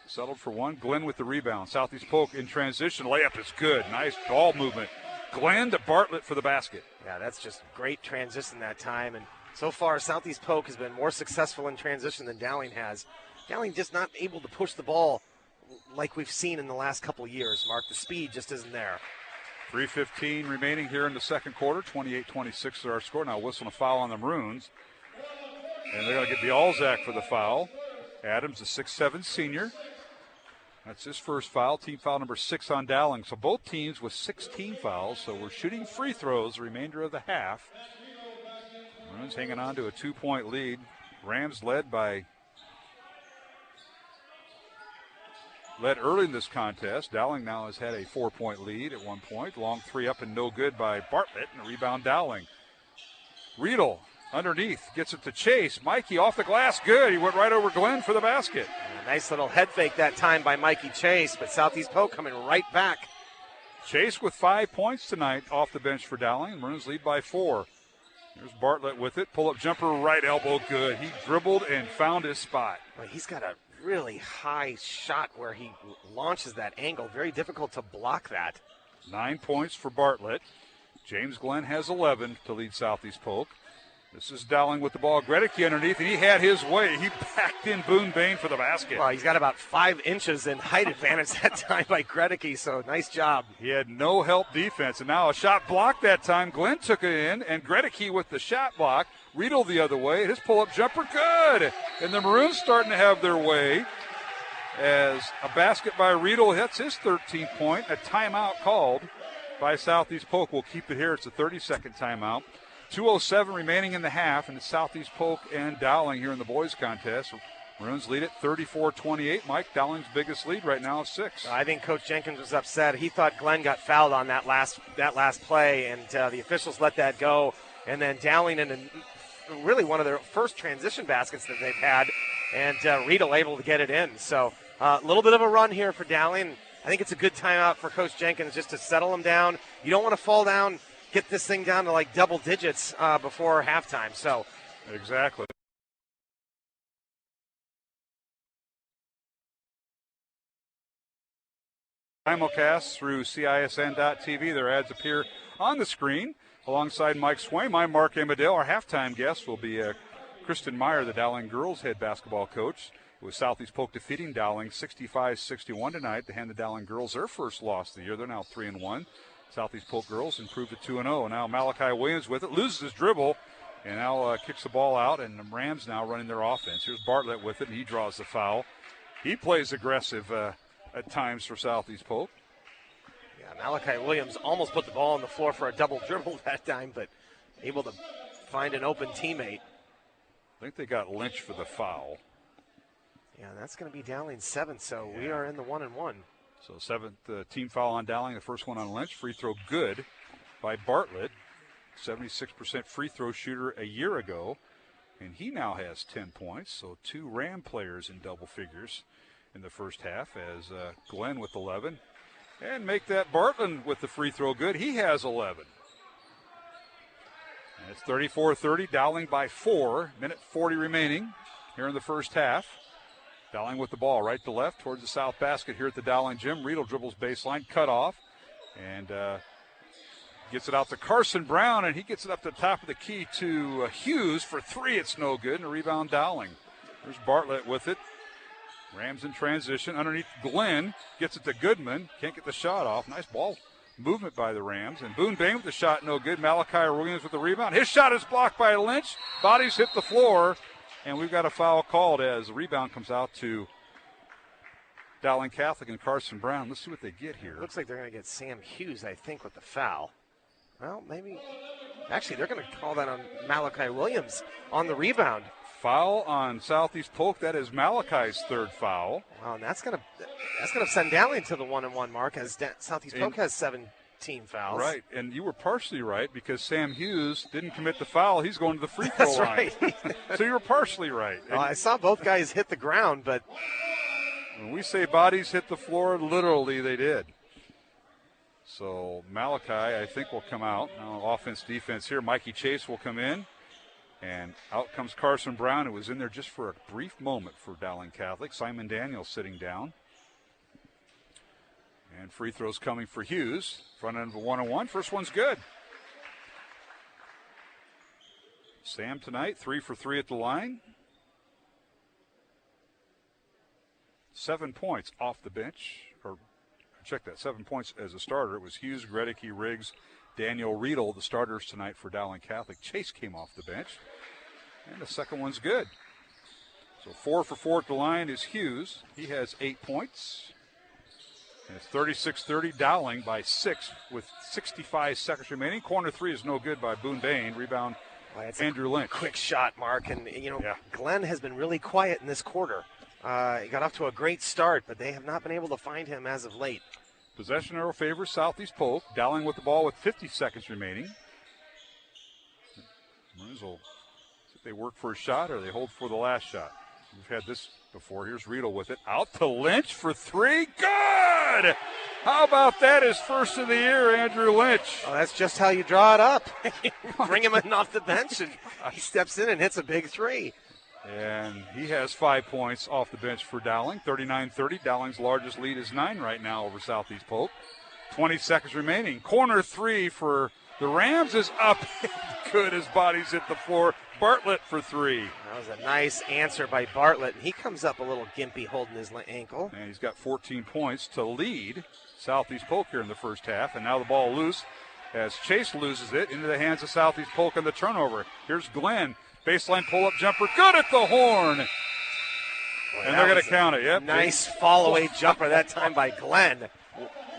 Settled for one. Glenn with the rebound. Southeast Polk in transition. Layup is good. Nice ball movement. Glenn to Bartlett for the basket. Yeah, that's just great transition that time. And so far, Southeast Polk has been more successful in transition than Dowling has. Dowling just not able to push the ball like we've seen in the last couple years, Mark. The speed just isn't there. 3:15 remaining here in the second quarter. 28-26 is our score. Now whistling a foul on the Maroons. And they're going to get Bialzak for the foul. Adams, a 6'7" senior. That's his first foul. Team foul number 6 on Dowling. So both teams with 16 fouls. So we're shooting free throws the remainder of the half. Maroons hanging on to a 2-point lead. Rams led early in this contest. Dowling now has had a 4-point lead at one point. Long three up and no good by Bartlett, and a rebound Dowling. Riedel underneath, gets it to Chase. Mikey off the glass, good. He went right over Glenn for the basket. Nice little head fake that time by Mikey Chase, but Southeast Polk coming right back. Chase with 5 points tonight off the bench for Dowling. Maroons lead by 4. There's Bartlett with it. Pull-up jumper, right elbow, good. He dribbled and found his spot. Well, he's got a really high shot where he launches that angle. Very difficult to block that. 9 points for Bartlett. James Glenn has 11 to lead Southeast Polk. This is Dowling with the ball. Gregory underneath, and he had his way. He backed in Boone Bain for the basket. Well, he's got about 5 inches in height advantage that time by Gregory, so nice job. He had no help defense, and now a shot blocked that time. Glenn took it in, and Gregory with the shot block. Riedel the other way. His pull-up jumper, good. And the Maroons starting to have their way as a basket by Riedel. That's his 13th point. A timeout called by Southeast Polk. We'll keep it here. It's a 30-second timeout. 2:07 remaining in the half, and it's Southeast Polk and Dowling here in the boys' contest. Maroons lead it 34-28. Mike, Dowling's biggest lead right now is 6. I think Coach Jenkins was upset. He thought Glenn got fouled on that last play, and the officials let that go. And then Dowling in really one of their first transition baskets that they've had, and Riedel able to get it in. So a little bit of a run here for Dowling. I think it's a good timeout for Coach Jenkins just to settle them down. You don't want to fall down, get this thing down to like double digits before halftime. So exactly. Simulcast through CISN.TV. Their ads appear on the screen. Alongside Mike Swaim, I'm Mark Amadale. Our halftime guest will be Kristen Meyer, the Dowling girls head basketball coach. It was Southeast Polk defeating Dowling 65-61 tonight to hand the Dowling girls their first loss of the year. They're now 3-1. Southeast Polk girls improved to 2-0. Now Malachi Williams with it, loses his dribble, and now kicks the ball out, and the Rams now running their offense. Here's Bartlett with it, and he draws the foul. He plays aggressive at times for Southeast Polk. Yeah, Malachi Williams almost put the ball on the floor for a double dribble that time, but able to find an open teammate. I think they got Lynch for the foul. Yeah, that's going to be Dowling's 7th, so we are in the 1-1. So 7th team foul on Dowling, the first one on Lynch. Free throw good by Bartlett. 76% free throw shooter a year ago, and he now has 10 points. So 2 Ram players in double figures in the first half, as Glenn with 11. And make that Bartlett with the free throw good. He has 11. And it's 34-30, Dowling by 4. Minute 40 remaining here in the first half. Dowling with the ball right to left towards the south basket here at the Dowling gym. Riedel dribbles baseline, cut off, and gets it out to Carson Brown, and he gets it up to the top of the key to Hughes for 3. It's no good, and a rebound Dowling. There's Bartlett with it. Rams in transition. Underneath Glenn, gets it to Goodman. Can't get the shot off. Nice ball movement by the Rams. And Boone Bain with the shot, no good. Malachi Williams with the rebound. His shot is blocked by Lynch. Bodies hit the floor. And we've got a foul called as the rebound comes out to Dowling Catholic and Carson Brown. Let's see what they get here. Looks like they're going to get Sam Hughes, I think, with the foul. Well, maybe. Actually, they're going to call that on Malachi Williams on the rebound. Foul on Southeast Polk. That is Malachi's 3rd foul. Wow, and that's gonna send Dowling to the 1-1 mark as Southeast Polk has 17 fouls. Right, and you were partially right because Sam Hughes didn't commit the foul. He's going to the free throw line. Right. So you were partially right. Well, I saw both guys hit the ground, but when we say bodies hit the floor, literally they did. So Malachi, I think, will come out. Now offense, defense here. Mikey Chase will come in. And out comes Carson Brown, who was in there just for a brief moment for Dowling Catholic. Simon Daniels sitting down. And free throws coming for Hughes. Front end of a 1-on-1. First one's good. Sam tonight, 3 for 3 at the line. 7 points off the bench, or check that, 7 points as a starter. It was Hughes, Gredicke, Riggs, Daniel Riedel, the starters tonight for Dowling Catholic. Chase came off the bench, and the second one's good. So 4 for 4 at the line is Hughes. He has 8 points. And it's 36-30, Dowling by 6 with 65 seconds remaining. Corner 3 is no good by Boone Bain. Rebound, Andrew Lynch. Quick shot, Mark. And, Glenn has been really quiet in this quarter. He got off to a great start, but they have not been able to find him as of late. Possession arrow favors Southeast Polk. Dowling with the ball with 50 seconds remaining. Maroons will see if they work for a shot or they hold for the last shot. We've had this before. Here's Riedel with it. Out to Lynch for 3. Good! How about that? His first of the year, Andrew Lynch. Oh, that's just how you draw it up. Bring him in off the bench, and he steps in and hits a big 3. And he has 5 points off the bench for Dowling. 39-30. Dowling's largest lead is 9 right now over Southeast Polk. 20 seconds remaining. Corner 3 for the Rams is up. Good. His body's hit the floor. Bartlett for 3. That was a nice answer by Bartlett. He comes up a little gimpy holding his ankle. And he's got 14 points to lead Southeast Polk here in the first half. And now the ball loose as Chase loses it into the hands of Southeast Polk on the turnover. Here's Glenn. Baseline pull-up jumper. Good at the horn. Boy, and they're going to count it. Yep. Nice fall-away jumper that time by Glenn.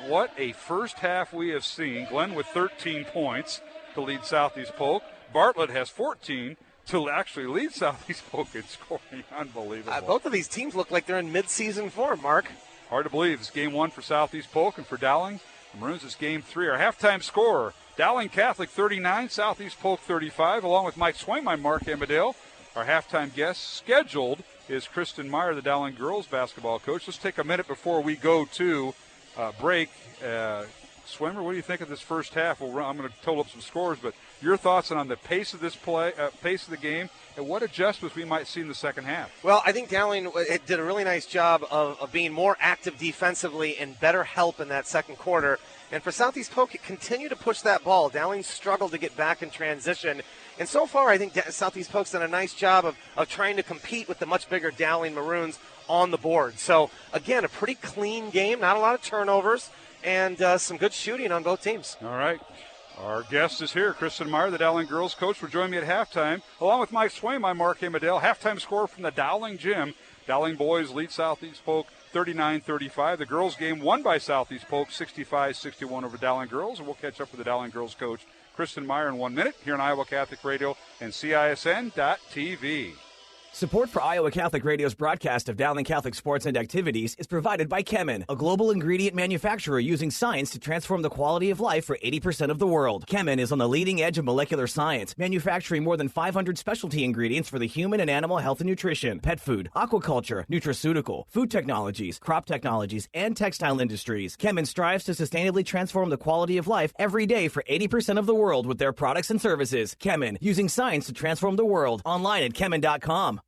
What a first half we have seen. Glenn with 13 points to lead Southeast Polk. Bartlett has 14 to actually lead Southeast Polk in scoring. Unbelievable. Both of these teams look like they're in mid-season form, Mark. Hard to believe. It's game 1 for Southeast Polk, and for Dowling, the Maroons is game 3. Our halftime score, Dowling Catholic 39, Southeast Polk 35, along with Mike Swaim, I'm Mark Amadale. Our halftime guest scheduled is Kristen Marr, the Dowling girls basketball coach. Let's take a minute before we go to break. Swimmer, what do you think of this first half? I'm going to total up some scores, but your thoughts on the pace of this play, pace of the game, and what adjustments we might see in the second half? Well, I think Dowling did a really nice job of being more active defensively and better help in that second quarter. And for Southeast Polk, it continued to push that ball. Dowling struggled to get back in transition. And so far, I think Southeast Polk's done a nice job of trying to compete with the much bigger Dowling Maroons on the board. So, again, a pretty clean game, not a lot of turnovers, and some good shooting on both teams. All right. Our guest is here, Kristen Marr, the Dowling girls coach, will join me at halftime. Along with Mike Swaim, I'm Mark Amadale. Halftime score from the Dowling gym. Dowling boys lead Southeast Polk 39-35. The girls game won by Southeast Polk 65-61 over Dowling girls. And we'll catch up with the Dowling girls coach, Kristen Marr, in 1 minute here on Iowa Catholic Radio and CISN.TV. Support for Iowa Catholic Radio's broadcast of Dowling Catholic sports and activities is provided by Chemin, a global ingredient manufacturer using science to transform the quality of life for 80% of the world. Chemin is on the leading edge of molecular science, manufacturing more than 500 specialty ingredients for the human and animal health and nutrition, pet food, aquaculture, nutraceutical, food technologies, crop technologies, and textile industries. Chemin strives to sustainably transform the quality of life every day for 80% of the world with their products and services. Chemin, using science to transform the world. Online at chemin.com.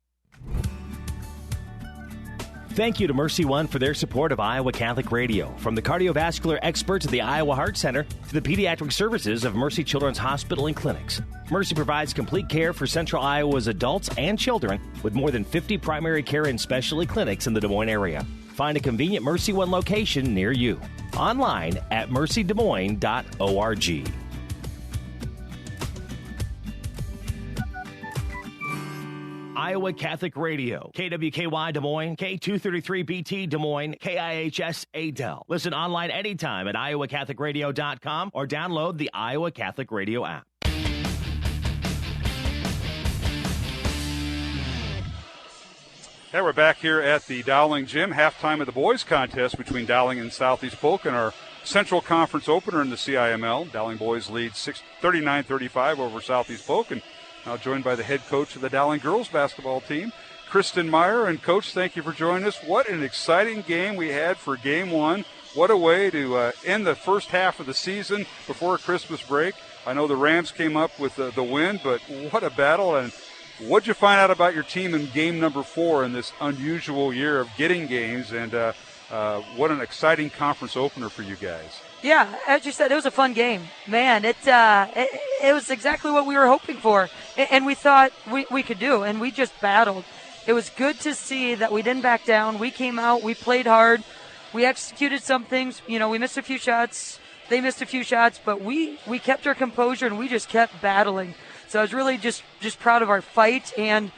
Thank you to Mercy One for their support of Iowa Catholic Radio. From the cardiovascular experts at the Iowa Heart Center to the pediatric services of Mercy Children's Hospital and Clinics, Mercy provides complete care for Central Iowa's adults and children with more than 50 primary care and specialty clinics in the Des Moines area. Find a convenient Mercy One location near you. Online at mercydesmoines.org. Iowa Catholic Radio, KWKY Des Moines, K233BT Des Moines, KIHS Adel. Listen online anytime at iowacatholicradio.com or download the Iowa Catholic Radio app. Hey, we're back here at the Dowling Gym, halftime of the boys contest between Dowling and Southeast Polk in our Central Conference opener in the CIML. Dowling boys lead 39-35 over Southeast Polk, and now joined by the head coach of the Dowling girls basketball team, Kristen Marr. And, Coach, thank you for joining us. What an exciting game we had for Game 1. What a way to end the first half of the season before Christmas break. I know the Rams came up with the win, but what a battle. And what'd you find out about your team in game number 4 in this unusual year of getting games? And what an exciting conference opener for you guys. Yeah, as you said, it was a fun game. Man, it was exactly what we were hoping for, and we thought we could do, and we just battled. It was good to see that we didn't back down. We came out, we played hard. we executed some things. You know, we missed a few shots. They missed a few shots, but we kept our composure and we just kept battling. So I was really just proud of our fight and,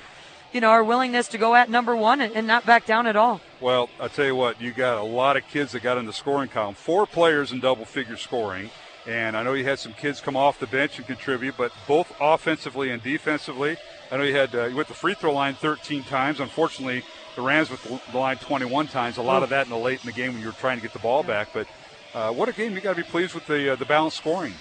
you know, our willingness to go at number one and not back down at all. Well, I'll tell you what, you got a lot of kids that got in the scoring column. 4 players in double-figure scoring. And I know you had some kids come off the bench and contribute, but both offensively and defensively. I know you had you went the free throw line 13 times. Unfortunately, the Rams went the line 21 times. A lot of that in the late in the game when you were trying to get the ball back. But what a game. You got to be pleased with the balanced scoring.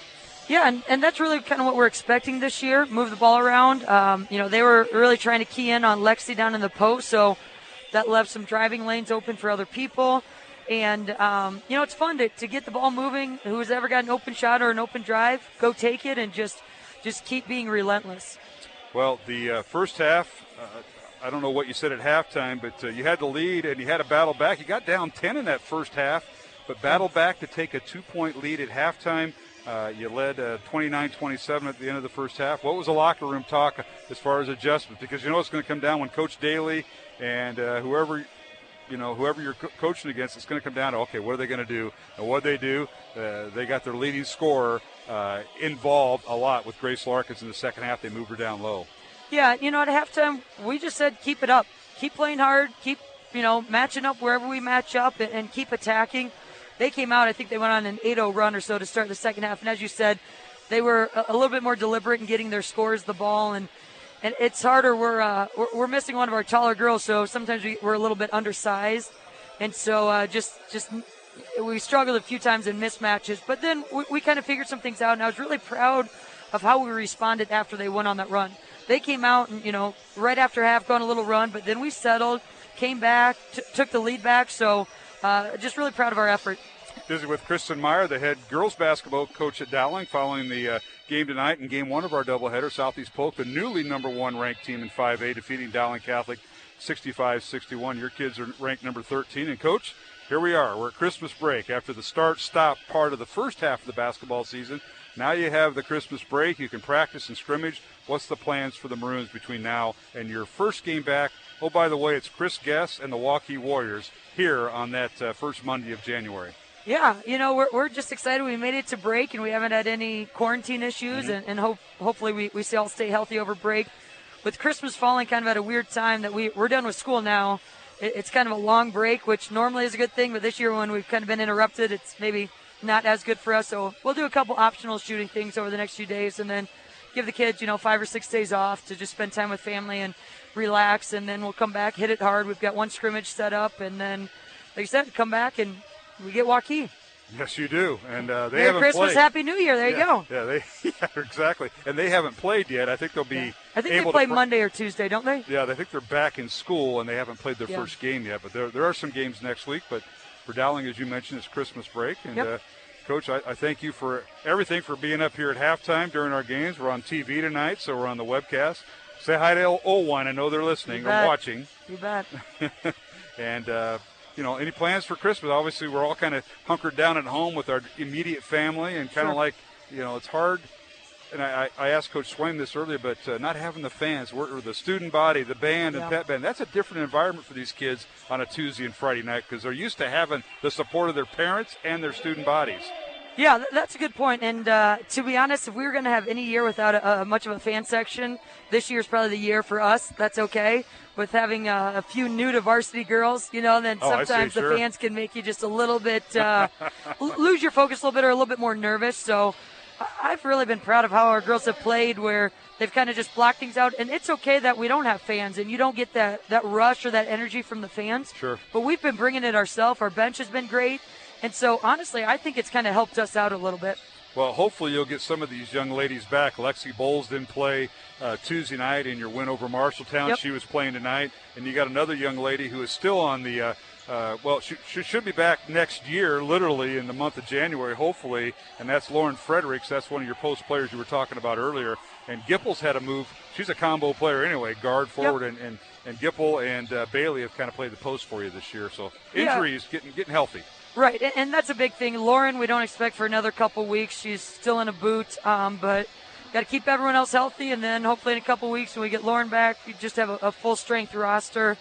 Yeah, and that's really kind of what we're expecting this year, move the ball around. You know, they were really trying to key in on Lexi down in the post, so that left some driving lanes open for other people. And, you know, it's fun to get the ball moving. Who's ever got an open shot or an open drive, go take it and just keep being relentless. Well, the first half, I don't know what you said at halftime, but you had the lead and you had to battle back. You got down 10 in that first half, but battled back to take a 2-point lead at halftime. You led 29-27 at the end of the first half. What was the locker room talk as far as adjustments? Because you know it's going to come down when Coach Daly and whoever you're coaching against, it's going to come down to, okay, what are they going to do? And what they do, they got their leading scorer involved a lot with Grace Larkins in the second half. They moved her down low. Yeah, you know, at halftime, we just said keep it up. Keep playing hard. Keep, you know, matching up wherever we match up and keep attacking. They came out, I think they went on an 8-0 run or so to start the second half. And as you said, they were a little bit more deliberate in getting their scores the ball. And it's harder. We're missing one of our taller girls, so sometimes we're a little bit undersized. And so just we struggled a few times in mismatches. But then we kind of figured some things out, and I was really proud of how we responded after they went on that run. They came out and, you know, right after half, gone a little run, but then we settled, came back, took the lead back. So just really proud of our effort. Busy with Kristen Meyer, the head girls basketball coach at Dowling, following the game tonight in game one of our doubleheader. Southeast Polk, the newly number 1 ranked team in 5A, defeating Dowling Catholic 65-61. Your kids are ranked number 13. And, Coach, here we are. We're at Christmas break after the start-stop part of the first half of the basketball season. Now you have the Christmas break. You can practice and scrimmage. What's the plans for the Maroons between now and your first game back? Oh, by the way, it's Chris Guess and the Waukee Warriors here on that first Monday of January. Yeah, you know, we're just excited. We made it to break, and we haven't had any quarantine issues, and hopefully we all stay healthy over break. With Christmas falling kind of at a weird time that we're done with school now, it's kind of a long break, which normally is a good thing, but this year when we've kind of been interrupted, it's maybe not as good for us. So we'll do a couple optional shooting things over the next few days and then give the kids, 5 or 6 days off to just spend time with family and relax, and then we'll come back, hit it hard. We've got one scrimmage set up, and then, like I said, come back and we get Waukee. Yes, you do. And they Merry haven't Christmas, played. Happy New Year. There you go. Yeah, exactly. And they haven't played yet. I think they'll be I think they play Monday or Tuesday, don't they? Yeah, I think they're back in school, and they haven't played their first game yet. But there are some games next week. But for Dowling, as you mentioned, it's Christmas break. And, Coach, I thank you for everything, for being up here at halftime during our games. We're on TV tonight, so we're on the webcast. Say hi to Olwine. I know they're listening or watching. You bet. And, any plans for Christmas? Obviously, we're all kind of hunkered down at home with our immediate family, and kind of like, it's hard. And I asked Coach Swain this earlier, but not having the fans, or the student body, the band, and pep band, that's a different environment for these kids on a Tuesday and Friday night, because they're used to having the support of their parents and their student bodies. Yeah, that's a good point. And to be honest, if we were going to have any year without much of a fan section, this year's probably the year for us. That's okay. With having a few new to varsity girls, then sometimes the fans can make you just a little bit lose your focus a little bit, or a little bit more nervous. So I've really been proud of how our girls have played, where they've kind of just blocked things out. And it's okay that we don't have fans and you don't get that rush or that energy from the fans. Sure. But we've been bringing it ourselves. Our bench has been great. And so, honestly, I think it's kind of helped us out a little bit. Well, hopefully you'll get some of these young ladies back. Lexi Bowles didn't play Tuesday night in your win over Marshalltown. Yep. She was playing tonight. And you got another young lady who is still on the she should be back next year, literally in the month of January, hopefully. And that's Lauren Fredericks. That's one of your post players you were talking about earlier. And Gippel's had a move. She's a combo player anyway, guard, forward, and Gipple and Bailey have kind of played the post for you this year. So injuries, getting healthy. Right, and that's a big thing. Lauren, we don't expect for another couple weeks. She's still in a boot, but got to keep everyone else healthy, and then hopefully in a couple weeks when we get Lauren back, you just have a full-strength roster.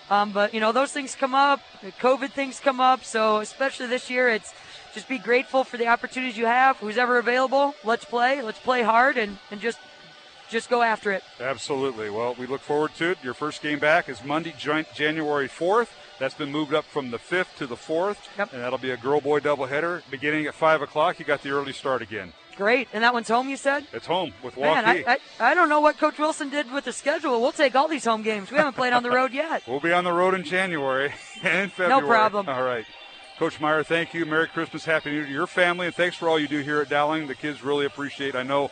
But, those things come up. The COVID things come up. So especially this year, it's just be grateful for the opportunities you have. Who's ever available, let's play. Let's play hard and just go after it. Absolutely. Well, we look forward to it. Your first game back is Monday, January 4th. That's been moved up from the 5th to the 4th. Yep. And that'll be a girl-boy doubleheader beginning at 5 o'clock. You got the early start again. Great. And that one's home, you said? It's home with Waukee. Man, I don't know what Coach Wilson did with the schedule. We'll take all these home games. We haven't played on the road yet. We'll be on the road in January and in February. No problem. All right. Coach Marr, thank you. Merry Christmas, Happy New Year to your family, and thanks for all you do here at Dowling. The kids really appreciate it. I know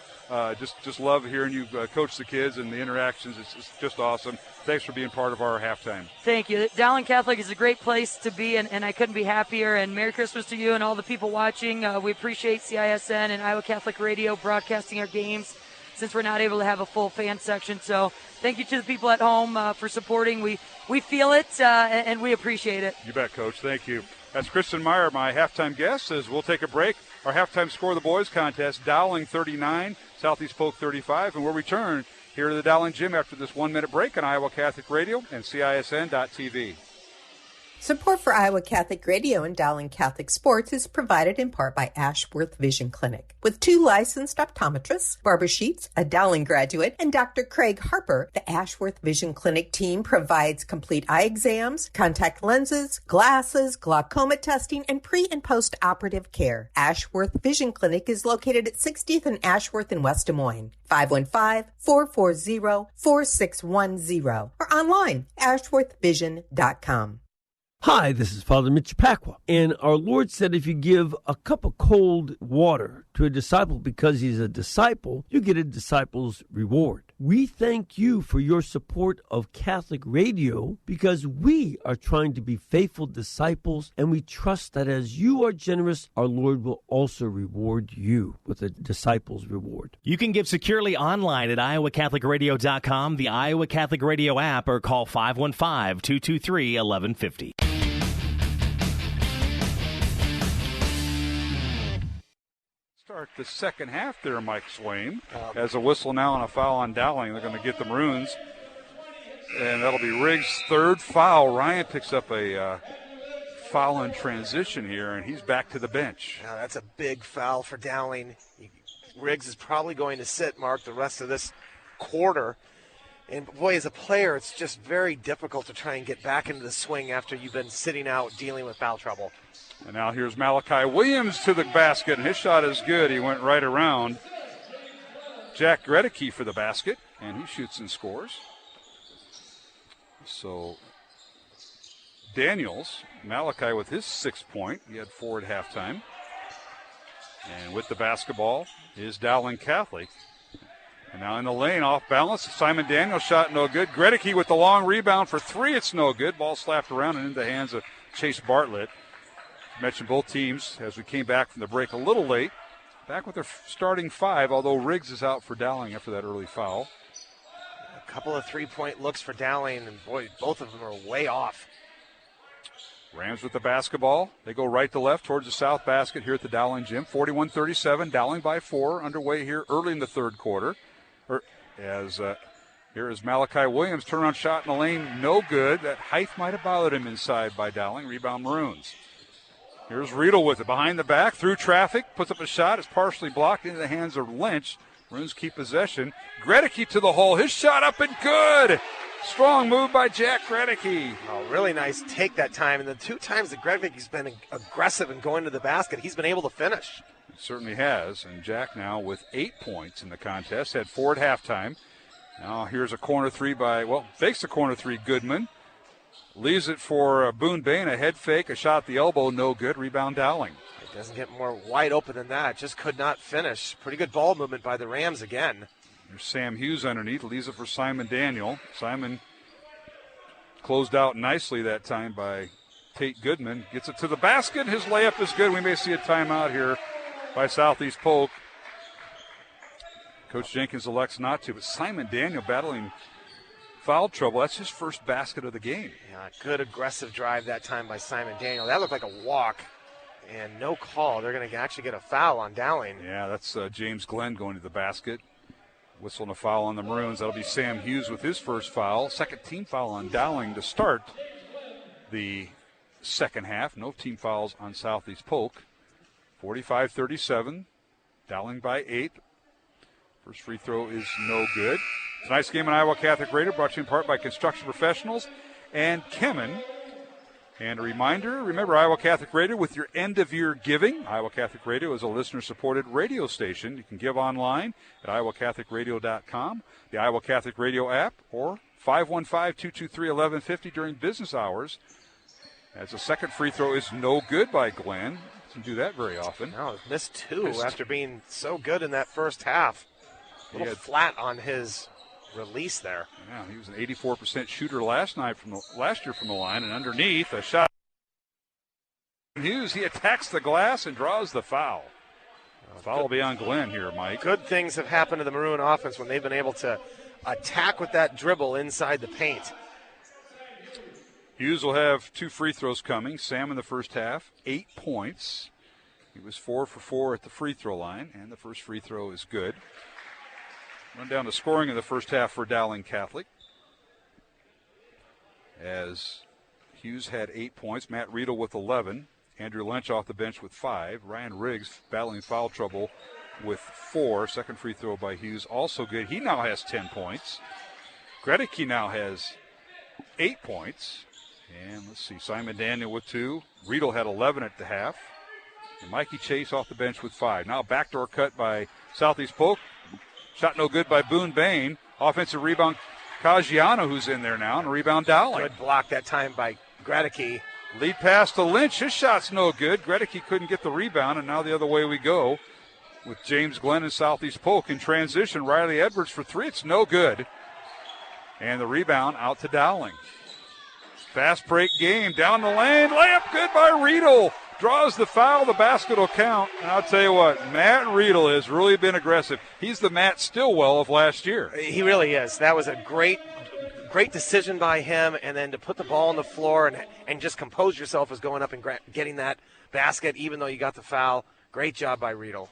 just love hearing you coach the kids and the interactions. It's just awesome. Thanks for being part of our halftime. Thank you. Dowling Catholic is a great place to be, and I couldn't be happier. And Merry Christmas to you and all the people watching. We appreciate CISN and Iowa Catholic Radio broadcasting our games since we're not able to have a full fan section. So thank you to the people at home for supporting. We feel it, and we appreciate it. You bet, Coach. Thank you. That's Kristen Meyer, my halftime guest, as we'll take a break. Our halftime score of the boys contest, Dowling 39, Southeast Polk 35, and we'll return here to the Dowling Gym after this 1-minute break on Iowa Catholic Radio and CISN.TV. Support for Iowa Catholic Radio and Dowling Catholic Sports is provided in part by Ashworth Vision Clinic. With 2 licensed optometrists, Barbara Sheets, a Dowling graduate, and Dr. Craig Harper, the Ashworth Vision Clinic team provides complete eye exams, contact lenses, glasses, glaucoma testing, and pre- and post-operative care. Ashworth Vision Clinic is located at 60th and Ashworth in West Des Moines. 515-440-4610 or online, ashworthvision.com. Hi, this is Father Mitch Pacwa, and our Lord said if you give a cup of cold water to a disciple because he's a disciple, you get a disciple's reward. We thank you for your support of Catholic Radio because we are trying to be faithful disciples, and we trust that as you are generous, our Lord will also reward you with a disciple's reward. You can give securely online at iowacatholicradio.com, the Iowa Catholic Radio app, or call 515-223-1150. Start the second half there, Mike Swain. As a whistle now and a foul on Dowling, they're going to get the Maroons. And that'll be Riggs' third foul. Ryan picks up a foul in transition here, and he's back to the bench. Now, that's a big foul for Dowling. Riggs is probably going to sit, Mark, the rest of this quarter. And, boy, as a player, it's just very difficult to try and get back into the swing after you've been sitting out dealing with foul trouble. And now here's Malachi Williams to the basket, and his shot is good. He went right around Jack Gregory for the basket, and he shoots and scores. So Daniels, Malachi with his 6th point. He had 4 at halftime. And with the basketball is Dowling Catholic. And now in the lane, off balance. Simon Daniels shot no good. Gregory with the long rebound for 3. It's no good. Ball slapped around and into the hands of Chase Bartlett. Mentioned both teams as we came back from the break a little late. Back with their starting 5, although Riggs is out for Dowling after that early foul. A couple of 3-point looks for Dowling, and boy, both of them are way off. Rams with the basketball. They go right to left towards the south basket here at the Dowling Gym. 41-37, Dowling by 4, underway here early in the third quarter. Here is Malachi Williams, turnaround shot in the lane, no good. That height might have bothered him inside by Dowling. Rebound Maroons. Here's Riedel with it behind the back, through traffic, puts up a shot. It's partially blocked into the hands of Lynch. Maroons keep possession. Gregory to the hole. His shot up and good. Strong move by Jack Gregory. Oh, really nice take that time. And the 2 times that Gregory's been aggressive and going to the basket, he's been able to finish. It certainly has. And Jack now with 8 points in the contest. Had 4 at halftime. Now here's a corner 3 fakes a corner 3, Goodman. Leaves it for Boone Bain, a head fake, a shot at the elbow, no good. Rebound Dowling. It doesn't get more wide open than that. Just could not finish. Pretty good ball movement by the Rams again. There's Sam Hughes underneath. Leaves it for Simon Daniel. Simon closed out nicely that time by Tate Goodman. Gets it to the basket. His layup is good. We may see a timeout here by Southeast Polk. Coach Jenkins elects not to, but Simon Daniel battling foul trouble. That's his first basket of the game. Yeah, good aggressive drive that time by Simon Daniel. That looked like a walk and no call. They're going to actually get a foul on Dowling. Yeah, that's James Glenn going to the basket. Whistling a foul on the Maroons. That'll be Sam Hughes with his first foul. Second team foul on Dowling to start the second half. No team fouls on Southeast Polk. 45-37. Dowling by 8. First free throw is no good. Tonight's game on Iowa Catholic Radio brought to you in part by Construction Professionals and Kemen. And a reminder, remember Iowa Catholic Radio with your end-of-year giving. Iowa Catholic Radio is a listener-supported radio station. You can give online at iowacatholicradio.com, the Iowa Catholic Radio app, or 515-223-1150 during business hours. As the second free throw is no good by Glenn. Doesn't do that very often. No, missed two after being so good in that first half. A little flat on his release there. Yeah, he was an 84% shooter last year from the line, and underneath a shot. Hughes, he attacks the glass and draws the foul. Foul will be on Glenn here, Mike. Good things have happened to the Maroon offense when they've been able to attack with that dribble inside the paint. Hughes will have 2 free throws coming. Sam in the first half, 8 points. He was 4 for 4 at the free throw line, and the first free throw is good. Run down to scoring in the first half for Dowling Catholic. As Hughes had 8 points, Matt Riedel with 11, Andrew Lynch off the bench with 5, Ryan Riggs battling foul trouble with 4. Second free throw by Hughes also good. He now has 10 points. Gregory now has 8 points. And let's see, Simon Daniel with 2. Riedel had 11 at the half. And Mikey Chase off the bench with 5. Now backdoor cut by Southeast Polk. Shot no good by Boone Bain. Offensive rebound, Caggiano, who's in there now, and a rebound Dowling. Good block that time by Gregory. Lead pass to Lynch. His shot's no good. Gregory couldn't get the rebound, and now the other way we go with James Glenn and Southeast Polk in transition. Riley Edwards for 3. It's no good. And the rebound out to Dowling. Fast break game down the lane. Layup good by Riedel. Draws the foul. The basket will count. And I'll tell you what, Matt Riedel has really been aggressive. He's the Matt Stillwell of last year. He really is. That was a great decision by him. And then to put the ball on the floor and just compose yourself as going up and getting that basket, even though you got the foul. Great job by Riedel.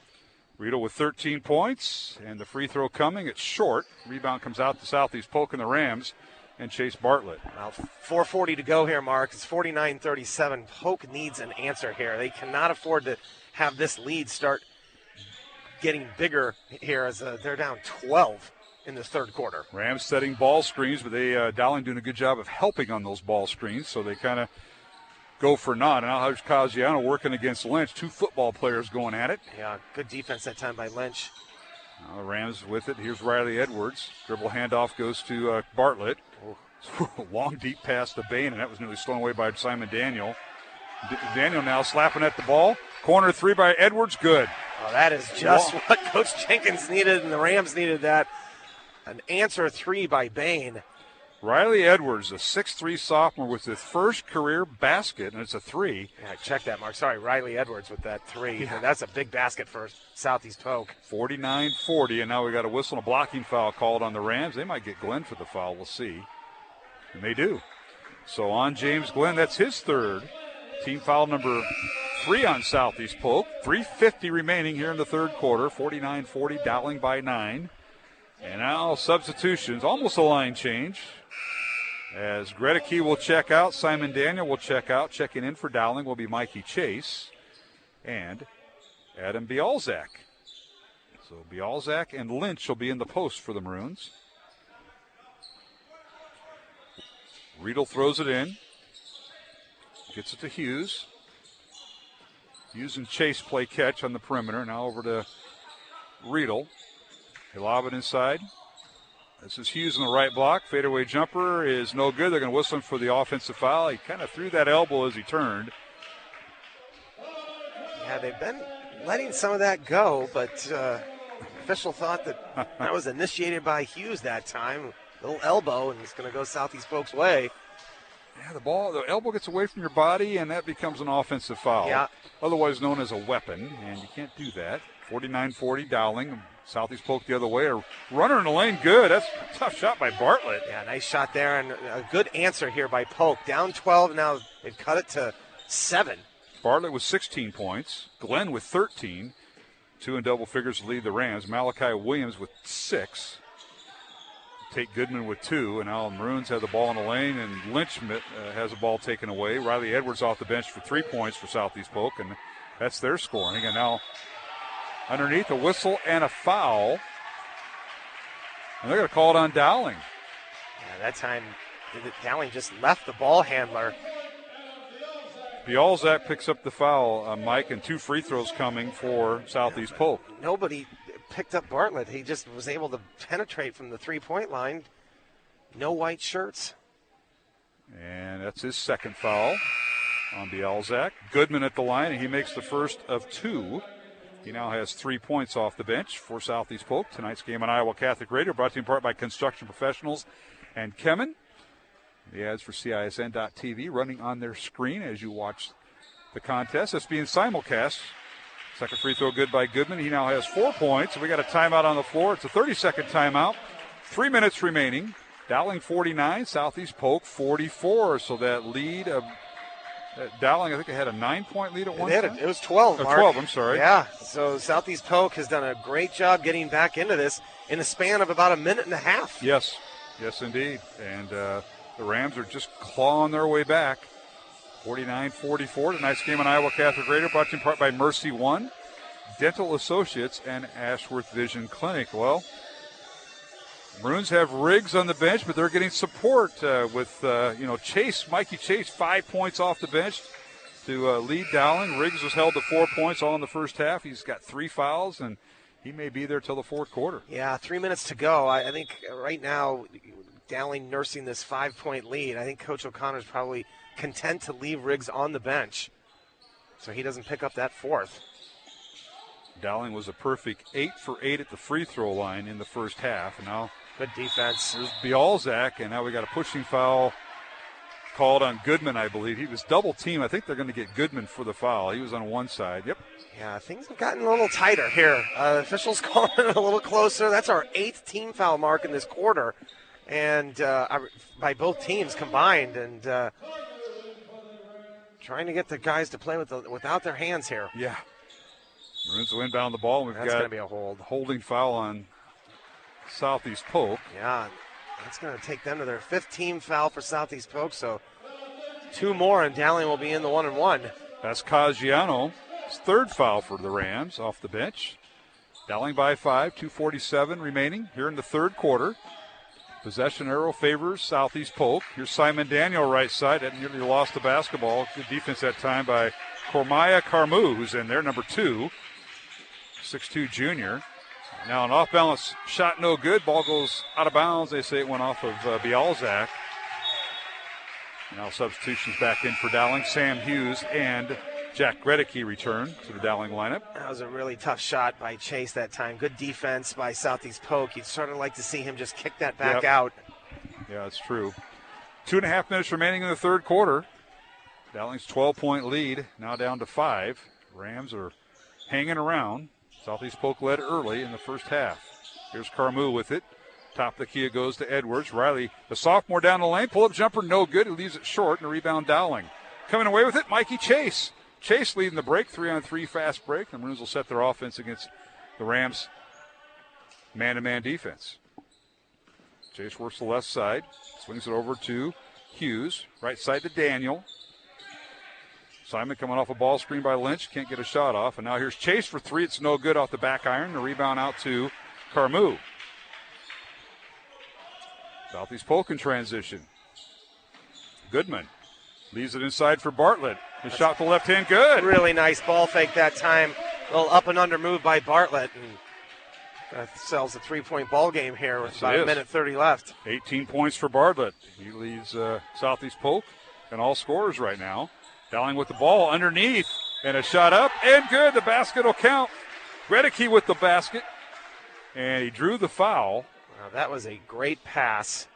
Riedel with 13 points. And the free throw coming. It's short. Rebound comes out to Southeast Polk and the Rams. And Chase Bartlett. Well, 4:40 to go here, Mark. It's 49-37. Polk needs an answer here. They cannot afford to have this lead start getting bigger here as they're down 12 in the third quarter. Rams setting ball screens, but Dowling doing a good job of helping on those ball screens, so they kind of go for naught. And now here's Caggiano working against Lynch. 2 football players going at it. Yeah, good defense that time by Lynch. Now the Rams with it. Here's Riley Edwards. Dribble handoff goes to Bartlett. Long, deep pass to Bain, and that was nearly stolen away by Simon Daniel. Daniel now slapping at the ball. Corner 3 by Edwards. Good. Oh, that is just what Coach Jenkins needed, and the Rams needed that. An answer 3 by Bain. Riley Edwards, a 6'3 sophomore with his first career basket, and it's a 3. Yeah, check that, Mark. Sorry, Riley Edwards with that 3. Yeah. That's a big basket for Southeast Polk. 49-40, and now we got a whistle and a blocking foul called on the Rams. They might get Glenn for the foul. We'll see. And they do. So on James Glenn, that's his third. Team foul number 3 on Southeast Polk. 3:50 remaining here in the third quarter. 49-40, Dowling by 9. And now substitutions, almost a line change. As Gregory will check out, Simon Daniel will check out. Checking in for Dowling will be Mikey Chase and Adam Bialzak. So Bialzak and Lynch will be in the post for the Maroons. Riedel throws it in. Gets it to Hughes. Hughes and Chase play catch on the perimeter. Now over to Riedel. They lob it inside. This is Hughes in the right block. Fadeaway jumper is no good. They're going to whistle him for the offensive foul. He kind of threw that elbow as he turned. Yeah, they've been letting some of that go, but official thought that was initiated by Hughes that time. Little elbow, and it's going to go Southeast Polk's way. Yeah, the elbow gets away from your body, and that becomes an offensive foul. Yeah. Otherwise known as a weapon, and you can't do that. 49-40, Dowling. Southeast Polk the other way. A runner in the lane, good. That's a tough shot by Bartlett. Yeah, nice shot there, and a good answer here by Polk. Down 12, now they've cut it to 7. Bartlett with 16 points. Glenn with 13. Two in double figures to lead the Rams. Malachi Williams with 6. Tate Goodman with 2, and now Maroons have the ball in the lane, and Lynch has the ball taken away. Riley Edwards off the bench for 3 points for Southeast Polk, and that's their scoring. And now underneath, a whistle and a foul. And they're going to call it on Dowling. Yeah, that time Dowling just left the ball handler. Bialzak picks up the foul, Mike, and 2 free throws coming for Southeast Polk. Nobody picked up Bartlett. He just was able to penetrate from the 3-point line. No white shirts. And that's his second foul on Bialzak. Goodman at the line, and he makes the first of 2. He now has 3 points off the bench for Southeast Polk. Tonight's game on Iowa Catholic Radio, brought to you in part by Construction Professionals and Kemen. The ads for CISN.TV running on their screen as you watch the contest. It's being simulcast. Second free throw good by Goodman. He now has 4 points. We got a timeout on the floor. It's a 30-second timeout. 3 minutes remaining. Dowling 49, Southeast Polk 44. So that lead of Dowling, I think it had a 9-point lead at one time. It was 12, Mark. 12, I'm sorry. Yeah, so Southeast Polk has done a great job getting back into this in the span of about a minute and a half. Yes, indeed. And the Rams are just clawing their way back. 49-44. Tonight's game on Iowa Catholic Radio, brought to you in part by Mercy One, Dental Associates, and Ashworth Vision Clinic. Well, Maroons have Riggs on the bench, but they're getting support with Chase, Mikey Chase, 5 points off the bench to lead Dowling. Riggs was held to 4 points all in the first half. He's got 3 fouls, and he may be there till the fourth quarter. Yeah, 3 minutes to go. I think right now Dowling nursing this 5-point lead. I think Coach O'Connor's probably content to leave Riggs on the bench so he doesn't pick up that fourth. Dowling was a perfect 8 for 8 at the free throw line in the first half. And now good defense. There's Bialzak, and now we got a pushing foul called on Goodman, I believe. He was double teamed. I think they're going to get Goodman for the foul. He was on one side. Yep. Yeah, things have gotten a little tighter here. Officials calling it a little closer. That's our 8th team foul mark in this quarter, and by both teams combined. And trying to get the guys to play without their hands here. Yeah. Maroons will inbound the ball. That's going to be a holding foul on Southeast Polk. Yeah, that's going to take them to their 5th team foul for Southeast Polk. So 2 more, and Dowling will be in the 1-and-1. That's Caggiano's 3rd foul for the Rams off the bench. Dowling by 5, 2:47 remaining here in the third quarter. Possession arrow favors Southeast Polk. Here's Simon Daniel right side. That nearly lost the basketball. Good defense that time by Cormaya Carmu, who's in there, number 2. 6'2 junior. Now an off-balance shot, no good. Ball goes out of bounds. They say it went off of Bialzak. Now substitutions back in for Dowling. Sam Hughes and Jack Gregory return to the Dowling lineup. That was a really tough shot by Chase that time. Good defense by Southeast Polk. You'd sort of like to see him just kick that back out. Yeah, that's true. 2.5 minutes remaining in the third quarter. Dowling's 12-point lead now down to 5. Rams are hanging around. Southeast Polk led early in the first half. Here's Carmu with it. Top of the key, it goes to Edwards. Riley, the sophomore, down the lane. Pull-up jumper, no good. He leaves it short, and a rebound Dowling. Coming away with it, Mikey Chase. Chase leading the break, 3-on-3 fast break. The Maroons will set their offense against the Rams' man-to-man defense. Chase works the left side, swings it over to Hughes. Right side to Daniel. Simon coming off a ball screen by Lynch, can't get a shot off. And now here's Chase for 3. It's no good off the back iron. The rebound out to Carmu. Southeast Polk in transition. Goodman leaves it inside for Bartlett. The shot to left hand, good. Really nice ball fake that time. A little up and under move by Bartlett. And that sells a 3-point ball game here with about a minute 30 left. 18 points for Bartlett. He leads Southeast Polk and all scorers right now. Dowling with the ball underneath, and a shot up, and good. The basket will count. Gregory with the basket, and he drew the foul. Wow, that was a great pass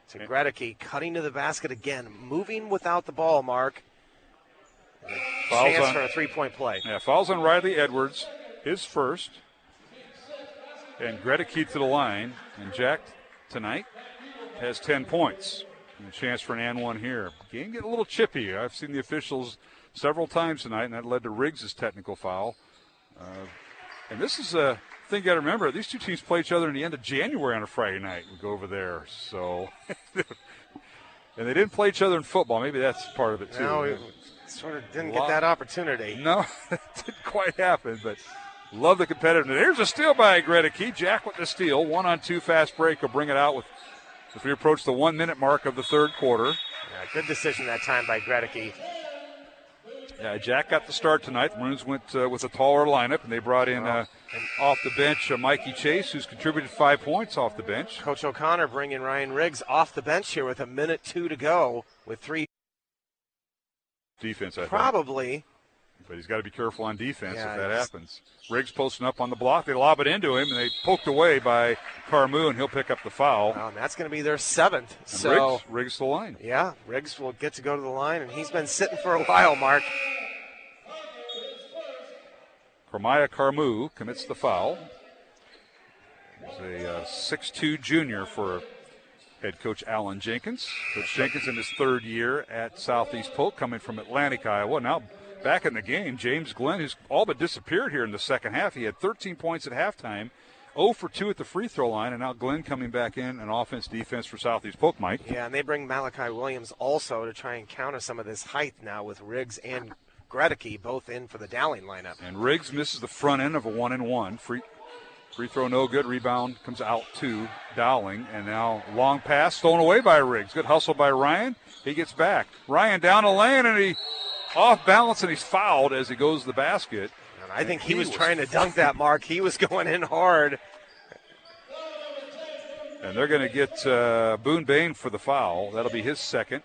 to Gregory, cutting to the basket again, moving without the ball, Mark. Chance for a 3-point play. Yeah, fouls on Riley Edwards, his first. And Gregory to the line, and Jack tonight has 10 points. And a chance for an and one here. Game getting a little chippy. I've seen the officials several times tonight, and that led to Riggs' technical foul. And this is a thing you got to remember. These two teams play each other in the end of January on a Friday night. We go over there. So, and they didn't play each other in football. Maybe that's part of it, too. No, we sort of didn't get that opportunity. No, it didn't quite happen, but love the competitiveness. Here's a steal by Gregory. Jack with the steal. 1-on-2 fast break will bring it out as we approach the 1-minute mark of the third quarter. Yeah, good decision that time by Gregory. Yeah, Jack got the start tonight. The Maroons went with a taller lineup, and they brought in off the bench Mikey Chase, who's contributed 5 points off the bench. Coach O'Connor bringing Ryan Riggs off the bench here with 1:02 to go with 3. Defense, I think. Probably. But he's got to be careful on defense if that happens. Riggs posting up on the block. They lob it into him, and they poked away by Carmu, and he'll pick up the foul. Oh, and that's going to be their 7th. And So Riggs to the line. Yeah, Riggs will get to go to the line, and he's been sitting for a while, Mark. Cormiah Carmu commits the foul. He's a 6'2 junior for head coach Alan Jenkins. Coach Jenkins in his 3rd year at Southeast Polk, coming from Atlantic, Iowa. Now back in the game, James Glenn, who's all but disappeared here in the second half. He had 13 points at halftime, 0 for 2 at the free throw line, and now Glenn coming back in offense, defense for Southeast Polk, Mike. Yeah, and they bring Malachi Williams also to try and counter some of this height now with Riggs and Gregory both in for the Dowling lineup. And Riggs misses the front end of a 1-and-1. Free throw no good. Rebound comes out to Dowling. And now long pass stolen away by Riggs. Good hustle by Ryan. He gets back. Ryan down the lane, and he off balance, and he's fouled as he goes to the basket. And I think he was trying to dunk that, Mark. He was going in hard. And they're going to get Boone Bain for the foul. That'll be his 2nd.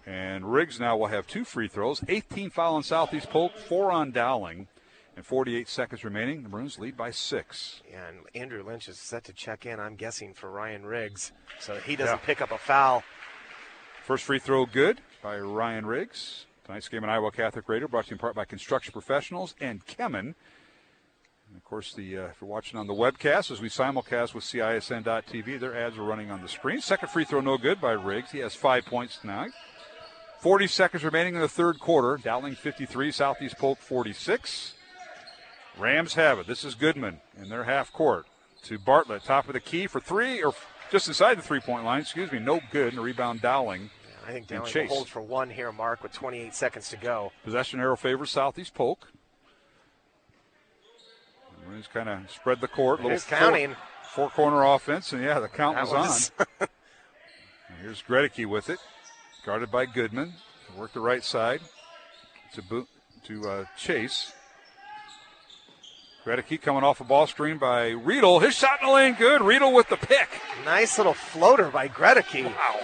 And Riggs now will have 2 free throws. 18 foul on Southeast Polk, 4 on Dowling. And 48 seconds remaining. The Maroons lead by 6. Yeah, and Andrew Lynch is set to check in, I'm guessing, for Ryan Riggs. So he doesn't pick up a foul. First free throw good by Ryan Riggs. Tonight's game on Iowa Catholic Radio brought to you in part by Construction Professionals and Kemen. And, of course, if you're watching on the webcast, as we simulcast with CISN.TV, their ads are running on the screen. Second free throw no good by Riggs. He has 5 points tonight. 40 seconds remaining in the third quarter. Dowling 53, Southeast Polk 46. Rams have it. This is Goodman in their half court to Bartlett, top of the key for 3, or just inside the three-point line. No good. And a rebound Dowling. Yeah, I think Dowling will hold for 1 here, Mark, with 28 seconds to go. Possession arrow favors Southeast Polk. Maroons kind of spread the court. It is counting. Four-corner offense, and the count was on. And here's Gregory with it, guarded by Goodman. Work the right side to Chase. Gregory coming off a ball screen by Riedel. His shot in the lane, good. Riedel with the pick. Nice little floater by Gregory. Wow.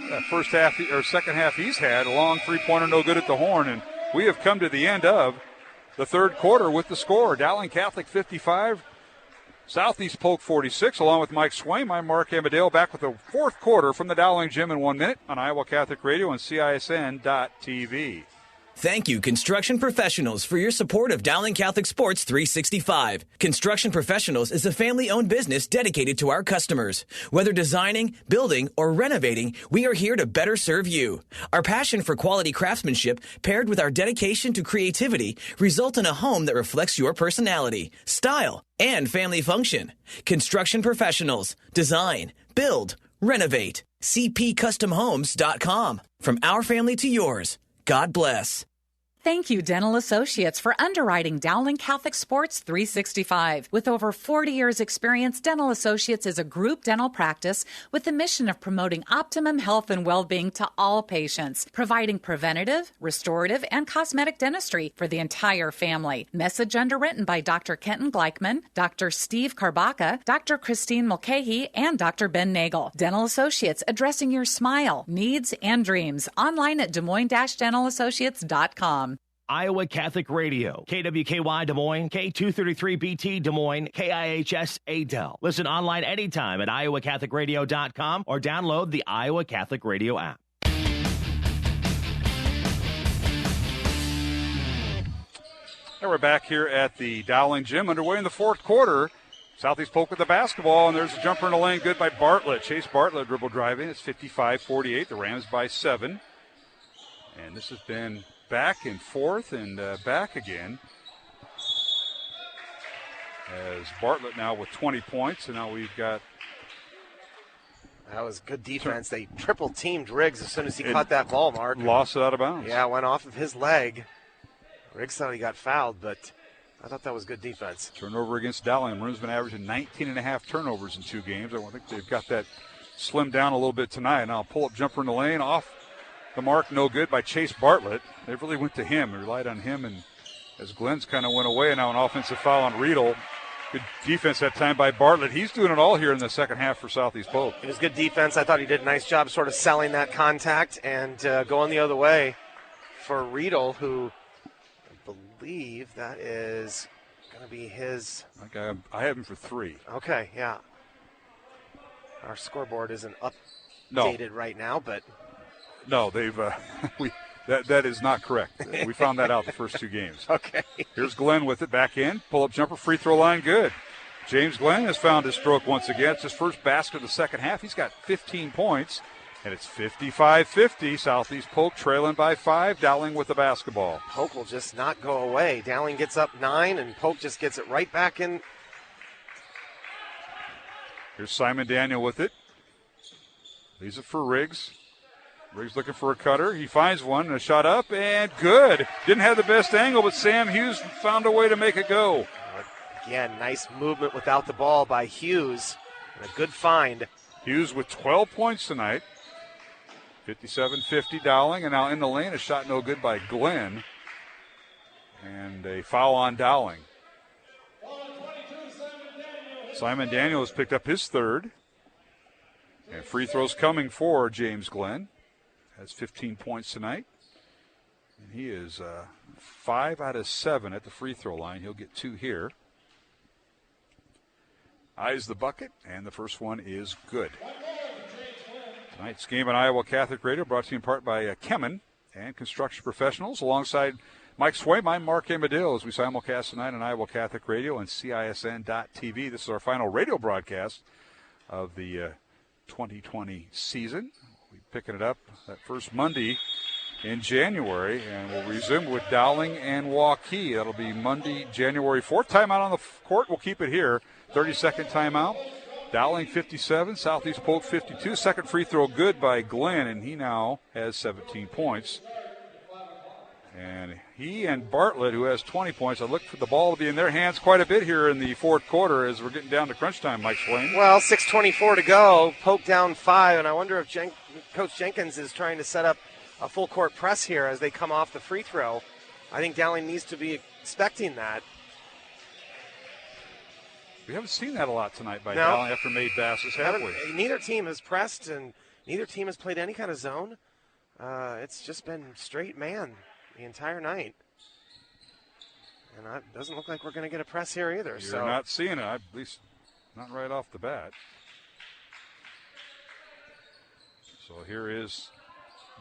That second half he's had. A long three-pointer, no good at the horn. And we have come to the end of the third quarter with the score. Dowling Catholic 55, Southeast Polk 46. Along with Mike Swaim, I'm Mark Amadale, back with the fourth quarter from the Dowling Gym in 1 minute on Iowa Catholic Radio and CISN.TV. Thank you, Construction Professionals, for your support of Dowling Catholic Sports 365. Construction Professionals is a family-owned business dedicated to our customers. Whether designing, building, or renovating, we are here to better serve you. Our passion for quality craftsmanship, paired with our dedication to creativity, result in a home that reflects your personality, style, and family function. Construction Professionals. Design, build, renovate. CPCustomHomes.com. From our family to yours. God bless. Thank you, Dental Associates, for underwriting Dowling Catholic Sports 365. With over 40 years' experience, Dental Associates is a group dental practice with the mission of promoting optimum health and well-being to all patients, providing preventative, restorative, and cosmetic dentistry for the entire family. Message underwritten by Dr. Kenton Gleichman, Dr. Steve Karbaka, Dr. Christine Mulcahy, and Dr. Ben Nagel. Dental Associates, addressing your smile, needs, and dreams. Online at DesMoines-DentalAssociates.com. Iowa Catholic Radio, KWKY Des Moines, K233BT Des Moines, KIHS Adel. Listen online anytime at iowacatholicradio.com or download the Iowa Catholic Radio app. And we're back here at the Dowling Gym, underway in the fourth quarter. Southeast Polk with the basketball, and there's a jumper in the lane, good by Bartlett. Chase Bartlett dribble driving. It's 55-48. The Rams by 7. And this has been back and forth and back again. As Bartlett now with 20 points, and now we've got... That was good defense. They triple-teamed Riggs as soon as he caught that ball, Mark. Lost it out of bounds. Yeah, went off of his leg. Riggs thought he got fouled, but I thought that was good defense. Turnover against Dowling. Maroon's been averaging 19.5 turnovers in 2 games. I think they've got that slimmed down a little bit tonight. Now pull-up jumper in the lane, off the mark, no good by Chase Bartlett. They really went to him, relied on him, and as Glenn's kind of went away, and now an offensive foul on Riedel. Good defense that time by Bartlett. He's doing it all here in the second half for Southeast Polk. It was good defense. I thought he did a nice job sort of selling that contact and going the other way for Riedel, who I believe that is going to be his. Okay, I have him for 3. Okay, yeah. Our scoreboard isn't updated right now, but. No, they've that is not correct. We found that out the first 2 games. Okay. Here's Glenn with it, back in. Pull-up jumper, free throw line, good. James Glenn has found his stroke once again. It's his first basket of the second half. He's got 15 points, and it's 55-50. Southeast Polk trailing by 5. Dowling with the basketball. Polk will just not go away. Dowling gets up 9, and Polk just gets it right back in. Here's Simon Daniel with it. Leaves it for Riggs. Riggs looking for a cutter. He finds one, and a shot up, and good. Didn't have the best angle, but Sam Hughes found a way to make it go. Again, nice movement without the ball by Hughes. And a good find. Hughes with 12 points tonight. 57-50 Dowling, and now in the lane, a shot no good by Glenn. And a foul on Dowling. Simon Daniel has picked up his 3rd. And free throws coming for James Glenn. Has 15 points tonight. And he is 5 out of 7 at the free throw line. He'll get 2 here. Eyes the bucket, and the first one is good. Tonight's game on Iowa Catholic Radio brought to you in part by Kemen and Construction Professionals. Alongside Mike Swaim, I'm Mark Amadeo as we simulcast tonight on Iowa Catholic Radio and CISN.TV. This is our final radio broadcast of the 2020 season. We'll be picking it up that first Monday in January, and we'll resume with Dowling and Waukee. That'll be Monday, January 4th. Timeout on the court. We'll keep it here. 30-second timeout. Dowling 57, Southeast Polk 52. Second free throw good by Glenn, and he now has 17 points. And he and Bartlett, who has 20 points, I look for the ball to be in their hands quite a bit here in the fourth quarter as we're getting down to crunch time, Mike Swain. Well, 6:24 to go. Polk down 5, and I wonder if Coach Jenkins is trying to set up a full court press here as they come off the free throw. I think Dowling needs to be expecting that. We haven't seen that a lot tonight by Dowling after made passes, have we? Neither team has pressed, and neither team has played any kind of zone. It's just been straight man the entire night. And it doesn't look like we're going to get a press here either. You're not seeing it, at least not right off the bat. So here is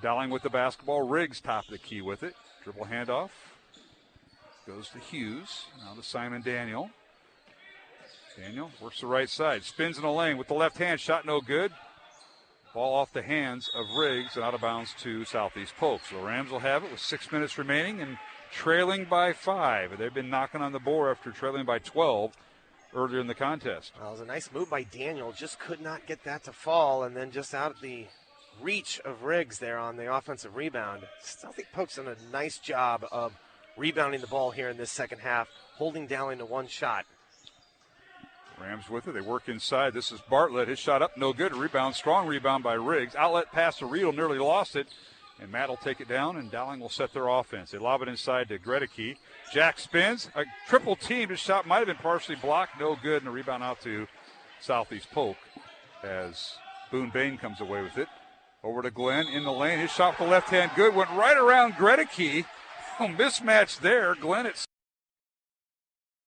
Dowling with the basketball. Riggs top of the key with it. Dribble handoff. Goes to Hughes. Now to Simon Daniel. Daniel works the right side. Spins in the lane with the left hand. Shot no good. Ball off the hands of Riggs and out of bounds to Southeast Polk. So the Rams will have it with 6 minutes remaining and trailing by 5. They've been knocking on the board after trailing by 12 earlier in the contest. Well, it was a nice move by Daniel. Just could not get that to fall, and then just out of the reach of Riggs there on the offensive rebound. Southeast Polk's done a nice job of rebounding the ball here in this second half, holding Dowling to one shot. Rams with it. They work inside. This is Bartlett. His shot up, no good. Rebound, strong rebound by Riggs. Outlet pass to Riedel, nearly lost it. And Matt will take it down, and Dowling will set their offense. They lob it inside to Gregory. Jack spins. A triple team. His shot might have been partially blocked. No good. And a rebound out to Southeast Polk as Boone Bain comes away with it. Over to Glenn in the lane. His shot with the left hand good. Went right around Gregory. Oh, mismatch there. Glenn at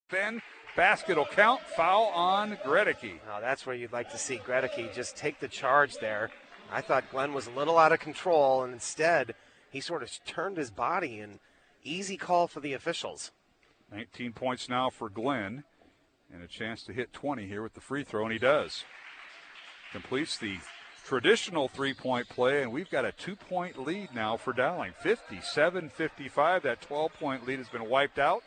then. Basket will count. Foul on Gregory. Oh, that's where you'd like to see Gregory just take the charge there. I thought Glenn was a little out of control, and instead he sort of turned his body, and easy call for the officials. 19 points now for Glenn, and a chance to hit 20 here with the free throw, and he does. Completes the traditional three-point play, and we've got a 2-point lead now for Dowling. 57-55. That 12-point lead has been wiped out.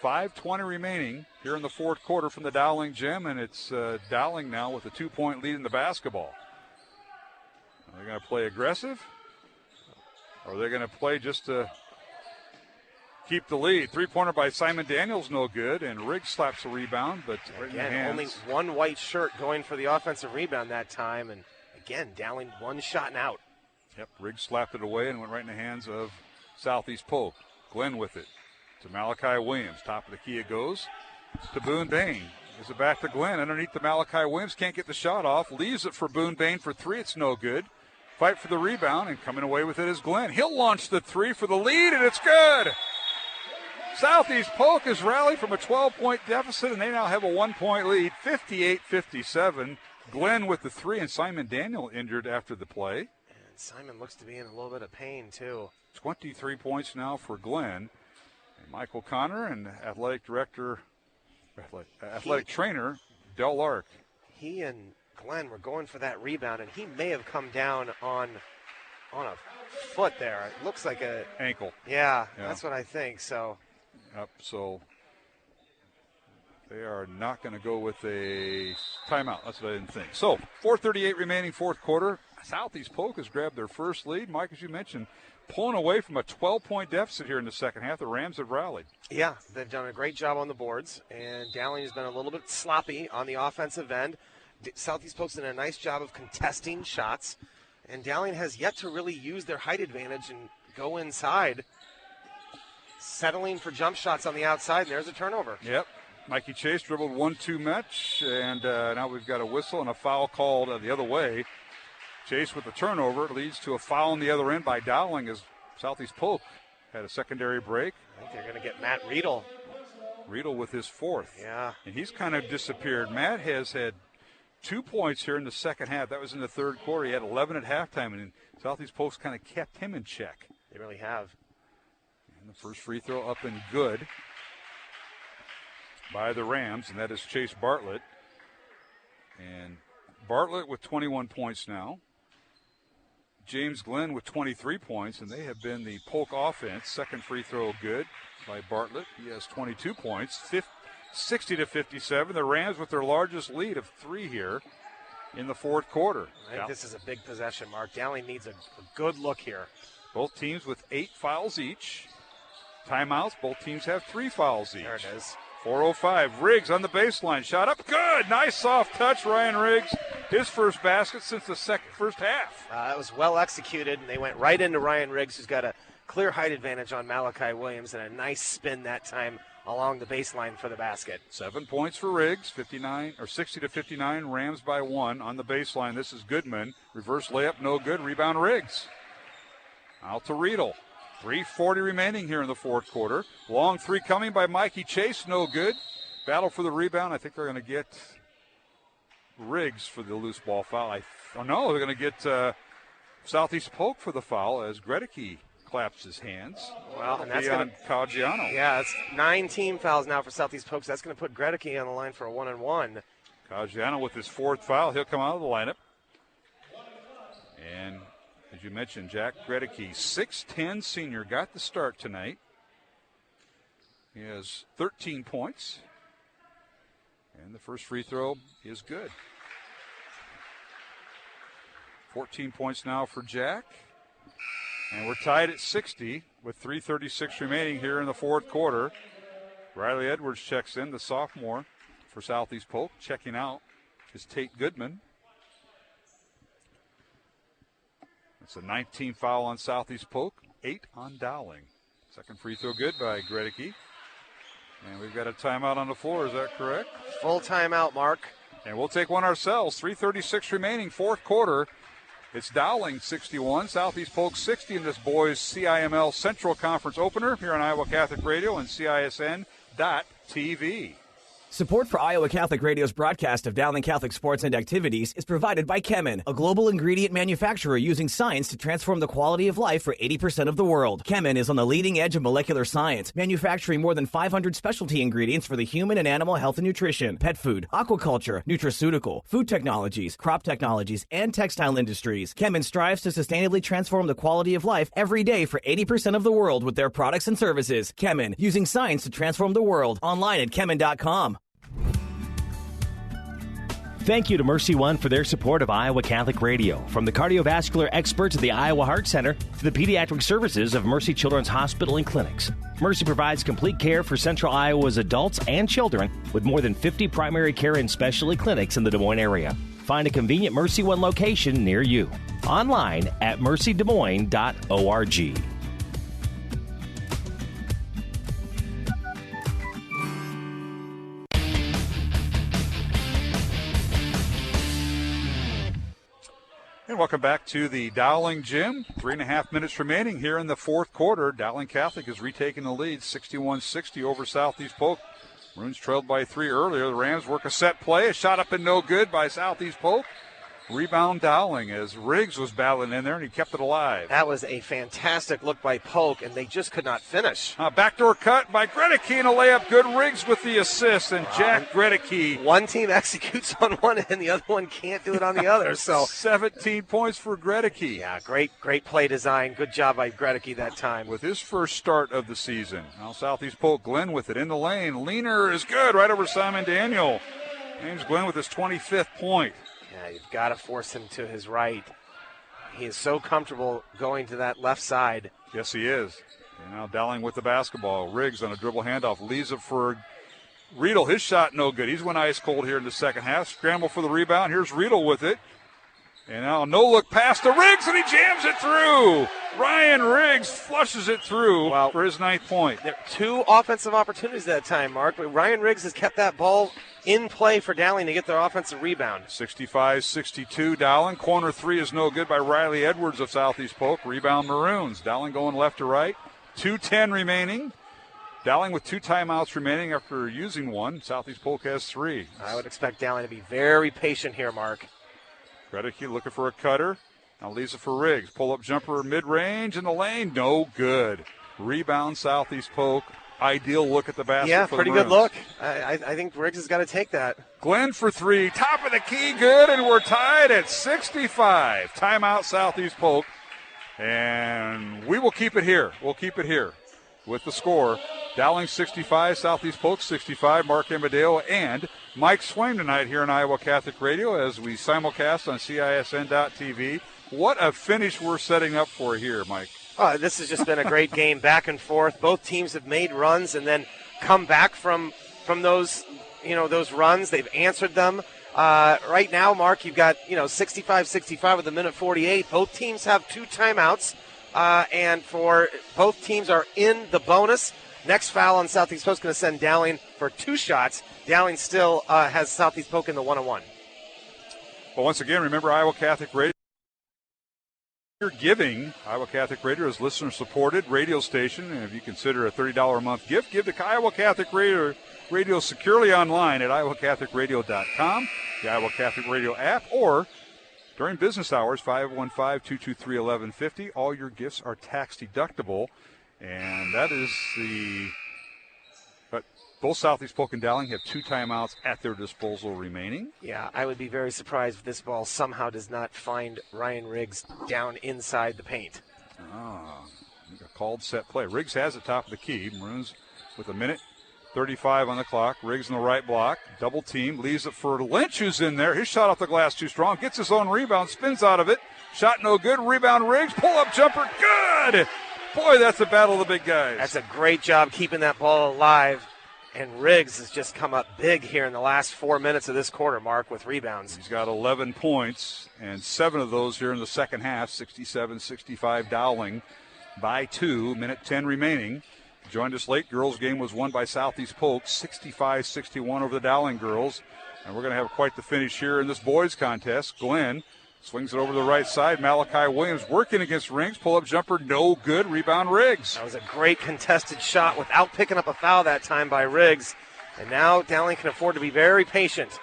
5:20 remaining here in the fourth quarter from the Dowling gym, and it's Dowling now with a 2-point lead in the basketball. Are they going to play aggressive, or are they going to play just to keep the lead? Three-pointer by Simon Daniels, no good, and Riggs slaps a rebound, but right in the hands. Only one white shirt going for the offensive rebound that time, and again, Dowling one shot and out. Yep, Riggs slapped it away and went right in the hands of Southeast Polk. Glenn with it to Malachi Williams. Top of the key it goes to Boone Bain. Gives it back to Glenn. Underneath to Malachi Williams. Can't get the shot off. Leaves it for Boone Bain for three. It's no good. Fight for the rebound, and coming away with it is Glenn. He'll launch the three for the lead, and it's good. Southeast Polk has rallied from a 12-point deficit, and they now have a 1-point lead, 58-57. Glenn with the three, and Simon Daniel injured after the play. And Simon looks to be in a little bit of pain, too. 23 points now for Glenn. And Michael Connor and athletic trainer Del Lark. He and Glenn were going for that rebound, and he may have come down on a foot there. It looks like a ankle. Yeah, that's what I think. So they are not going to go with a timeout. That's what I didn't think. So 4:38 remaining, fourth quarter. Southeast Polk has grabbed their first lead. Mike, as you mentioned, pulling away from a 12-point deficit here in the second half. The Rams have rallied. Yeah, they've done a great job on the boards, and Dowling has been a little bit sloppy on the offensive end. Southeast Polk's done a nice job of contesting shots, and Dowling has yet to really use their height advantage and go inside, settling for jump shots on the outside, and there's a turnover. Yep. Mikey Chase dribbled 1-2 match, and now we've got a whistle and a foul called the other way. Chase with the turnover leads to a foul on the other end by Dowling as Southeast Polk had a secondary break. I think they're going to get Matt Riedel. Riedel with his fourth. Yeah. And he's kind of disappeared. Matt has had 2 points here in the second half. That was in the third quarter. He had 11 at halftime, and Southeast Polk's kind of kept him in check. They really have. And the first free throw up and good by the Rams, and that is Chase Bartlett. And Bartlett with 21 points now. James Glenn with 23 points, and they have been the Polk offense. Second free throw good by Bartlett. He has 22 points, 60-57. The Rams with their largest lead of 3 here in the fourth quarter. I think this is a big possession, Mark. Dowling needs a good look here. Both teams with 8 fouls each. Timeouts, both teams have 3 fouls each. There it is. 4:05. Riggs on the baseline. Shot up. Good. Nice soft touch, Ryan Riggs. His first basket since the first half. That was well executed, and they went right into Ryan Riggs, who's got a clear height advantage on Malachi Williams, and a nice spin that time along the baseline for the basket. 7 points for Riggs. 60-59. Rams by 1 on the baseline. This is Goodman. Reverse layup, no good. Rebound Riggs. Out to Riedel. 3:40 remaining here in the fourth quarter. Long three coming by Mikey Chase, no good. Battle for the rebound. I think they're going to get Riggs for the loose ball foul. They're going to get Southeast Polk for the foul as Gregory claps his hands. Well, and that's on Caggiano. Yeah, it's 9 team fouls now for Southeast Polk, so that's going to put Gregory on the line for a 1-and-1. Caggiano with his fourth foul. He'll come out of the lineup. And as you mentioned, Jack Gregory, 6'10 senior, got the start tonight. He has 13 points. And the first free throw is good. 14 points now for Jack. And we're tied at 60 with 3:36 remaining here in the fourth quarter. Riley Edwards checks in, the sophomore for Southeast Polk. Checking out is Tate Goodman. It's a 19 foul on Southeast Polk, 8 on Dowling. Second free throw good by Gregory. And we've got a timeout on the floor, is that correct? Full timeout, Mark. And we'll take one ourselves. 3:36 remaining, fourth quarter. It's Dowling 61, Southeast Polk 60 in this boys CIML Central Conference opener here on Iowa Catholic Radio and CISN.TV. Support for Iowa Catholic Radio's broadcast of Dowling Catholic sports and activities is provided by Chemin, a global ingredient manufacturer using science to transform the quality of life for 80% of the world. Chemin is on the leading edge of molecular science, manufacturing more than 500 specialty ingredients for the human and animal health and nutrition, pet food, aquaculture, nutraceutical, food technologies, crop technologies, and textile industries. Chemin strives to sustainably transform the quality of life every day for 80% of the world with their products and services. Chemin, using science to transform the world. Online at chemin.com. Thank you to Mercy One for their support of Iowa Catholic Radio. From the cardiovascular experts at the Iowa Heart Center to the pediatric services of Mercy Children's Hospital and Clinics, Mercy provides complete care for Central Iowa's adults and children with more than 50 primary care and specialty clinics in the Des Moines area. Find a convenient Mercy One location near you. Online at mercydesmoines.org. And welcome back to the Dowling Gym. 3.5 minutes remaining here in the fourth quarter. Dowling Catholic is retaking the lead, 61-60 over Southeast Polk. Maroons trailed by 3 earlier. The Rams work a set play. A shot up and no good by Southeast Polk. Rebound Dowling as Riggs was battling in there, and he kept it alive. That was a fantastic look by Polk, and they just could not finish. Backdoor cut by Gregory and a layup. Good. Riggs with the assist, and Jack Gregory. One team executes on one, and the other one can't do it on the other. So 17 points for Gregory. Yeah, great play design. Good job by Gregory that time. With his first start of the season. Now Southeast Polk, Glenn with it in the lane. Leaner is good right over Simon Daniel. James Glenn with his 25th point. Yeah, you've got to force him to his right. He is so comfortable going to that left side. Yes, he is. And now Dowling with the basketball. Riggs on a dribble handoff. Leaves it for Riedel. His shot no good. He's went ice cold here in the second half. Scramble for the rebound. Here's Riedel with it. And now no-look pass to Riggs, and he jams it through. Ryan Riggs flushes it through for his 9th point. There are 2 offensive opportunities that time, Mark. But Ryan Riggs has kept that ball in play for Dowling to get their offensive rebound. 65-62 Dowling. Corner 3 is no good by Riley Edwards of Southeast Polk. Rebound Maroons. Dowling going left to right. 2:10 remaining. Dowling with 2 timeouts remaining after using one. Southeast Polk has 3. I would expect Dowling to be very patient here, Mark. Gregory looking for a cutter. Now leaves it for Riggs. Pull-up jumper mid-range in the lane. No good. Rebound Southeast Polk. Ideal look at the basket. Yeah, for pretty the good look. I think Riggs has got to take that. Glenn for 3. Top of the key, good, and we're tied at 65. Timeout Southeast Polk. And we will keep it here. We'll keep it here with the score. Dowling 65, Southeast Polk 65. Mark Amadeo and Mike Swain tonight here on Iowa Catholic Radio as we simulcast on CISN.TV. What a finish we're setting up for here, Mike. This has just been a great game, back and forth. Both teams have made runs and then come back from those runs. They've answered them. Right now, Mark, you've got 65-65 with a minute 48. Both teams have 2 timeouts, and for both teams are in the bonus. Next foul on Southeast Polk is going to send Dowling for 2 shots. Dowling still has Southeast Polk in the 1-on-1. Well, once again, remember Iowa Catholic Radio. You're giving Iowa Catholic Radio as listener-supported radio station, and if you consider a $30 a month gift, give to Iowa Catholic Radio securely online at iowacatholicradio.com, the Iowa Catholic Radio app, or during business hours, 515-223-1150. All your gifts are tax-deductible, and that is but both Southeast Polk and Dowling have 2 timeouts at their disposal remaining. Yeah, I would be very surprised if this ball somehow does not find Ryan Riggs down inside the paint. A called set play. Riggs has it top of the key. Maroons with a minute 35 on the clock. Riggs in the right block. Double team. Leaves it for Lynch, who's in there. His shot off the glass too strong. Gets his own rebound. Spins out of it. Shot no good. Rebound Riggs. Pull-up jumper. Good! Boy, that's a battle of the big guys. That's a great job keeping that ball alive. And Riggs has just come up big here in the last 4 minutes of this quarter, Mark, with rebounds. He's got 11 points, and 7 of those here in the second half. 67-65 Dowling by 2. Minute 10 remaining. Joined us late. Girls game was won by Southeast Polk, 65-61 over the Dowling girls. And we're going to have quite the finish here in this boys contest. Glenn swings it over the right side. Malachi Williams working against Riggs. Pull-up jumper, no good. Rebound Riggs. That was a great contested shot without picking up a foul that time by Riggs. And now Dowling can afford to be very patient.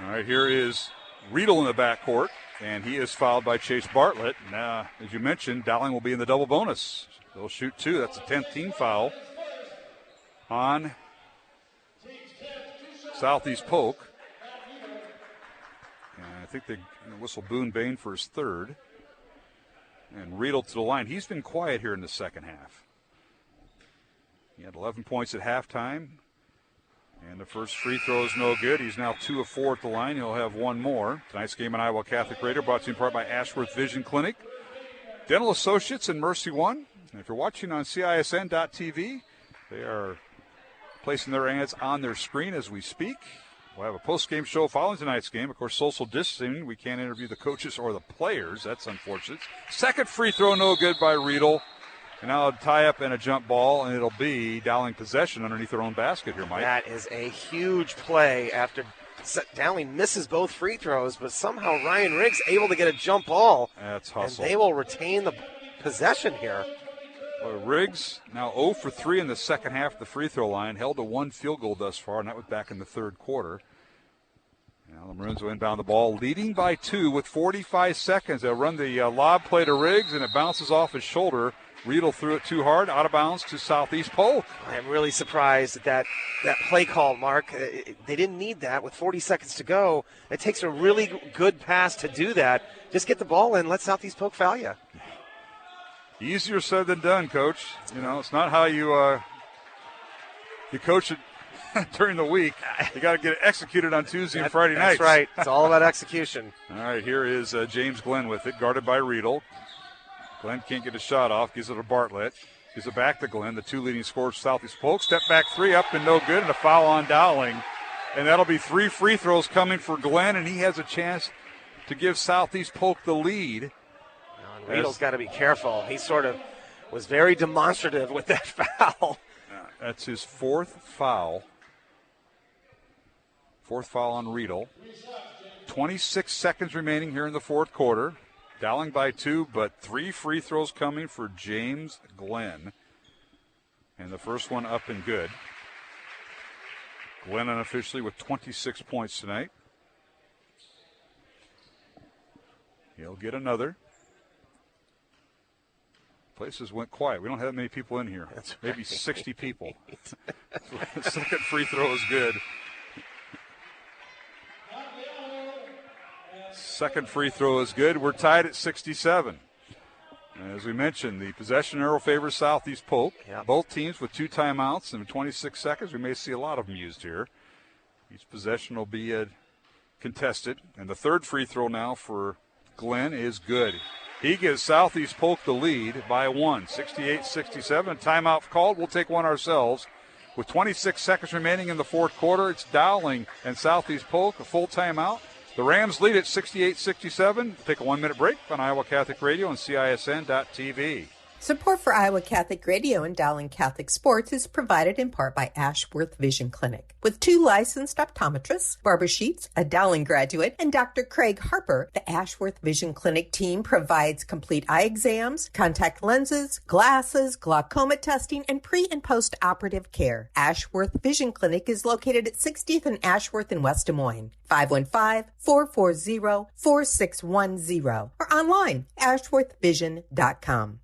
All right, here is Riedel in the backcourt, and he is fouled by Chase Bartlett. Now, as you mentioned, Dowling will be in the double bonus. They'll shoot 2. That's a 10th team foul on Southeast Polk. And I think they whistle Boone Bain for his 3rd. And Riedel to the line. He's been quiet here in the second half. He had 11 points at halftime. And the first free throw is no good. He's now 2 of 4 at the line. He'll have one more. Tonight's game on Iowa Catholic Radio brought to you in part by Ashworth Vision Clinic, Dental Associates, and Mercy One. And if you're watching on CISN.TV, they are placing their ads on their screen as we speak. We'll have a post-game show following tonight's game. Of course, social distancing. We can't interview the coaches or the players. That's unfortunate. Second free throw, no good by Riedel. And now a tie-up and a jump ball, and it'll be Dowling possession underneath their own basket here, Mike. That is a huge play after Dowling misses both free throws, but somehow Ryan Riggs able to get a jump ball. That's hustle. And they will retain the possession here. Well, Riggs now 0 for 3 in the second half of the free throw line, held to 1 field goal thus far, and that was back in the third quarter. Now the Maroons will inbound the ball, leading by 2 with 45 seconds. They'll run the lob play to Riggs, and it bounces off his shoulder. Riedel threw it too hard, out of bounds to Southeast Polk. I'm really surprised at that play call, Mark. They didn't need that with 40 seconds to go. It takes a really good pass to do that. Just get the ball in, let Southeast Polk foul you. Easier said than done, Coach. You know, it's not how you coach it during the week. You got to get it executed on Tuesday and Friday nights. That's right. It's all about execution. All right, here is James Glenn with it, guarded by Riedel. Glenn can't get a shot off, gives it to Bartlett. Gives it back to Glenn, the 2 leading scorers, Southeast Polk. Step back 3 up and no good, and a foul on Dowling. And that'll be 3 free throws coming for Glenn, and he has a chance to give Southeast Polk the lead. Riedel's got to be careful. He sort of was very demonstrative with that foul. That's his 4th foul. 4th foul on Riedel. 26 seconds remaining here in the fourth quarter. Dowling by 2, but 3 free throws coming for James Glenn. And the first one up and good. Glenn unofficially with 26 points tonight. He'll get another. Places went quiet. We don't have many people in here. That's maybe right. 60 people. The second free throw is good. Second free throw is good. We're tied at 67. As we mentioned, the possession arrow favors Southeast Polk. Yep. Both teams with 2 timeouts and 26 seconds. We may see a lot of them used here. Each possession will be contested. And the third free throw now for Glenn is good. He gives Southeast Polk the lead by 1, 68-67. Timeout called. We'll take one ourselves. With 26 seconds remaining in the fourth quarter, it's Dowling and Southeast Polk, a full timeout. The Rams lead at 68-67. Take a 1-minute break on Iowa Catholic Radio and CISN.TV. Support for Iowa Catholic Radio and Dowling Catholic Sports is provided in part by Ashworth Vision Clinic. With 2 licensed optometrists, Barbara Sheets, a Dowling graduate, and Dr. Craig Harper, the Ashworth Vision Clinic team provides complete eye exams, contact lenses, glasses, glaucoma testing, and pre- and post-operative care. Ashworth Vision Clinic is located at 60th and Ashworth in West Des Moines. 515-440-4610 or online, ashworthvision.com.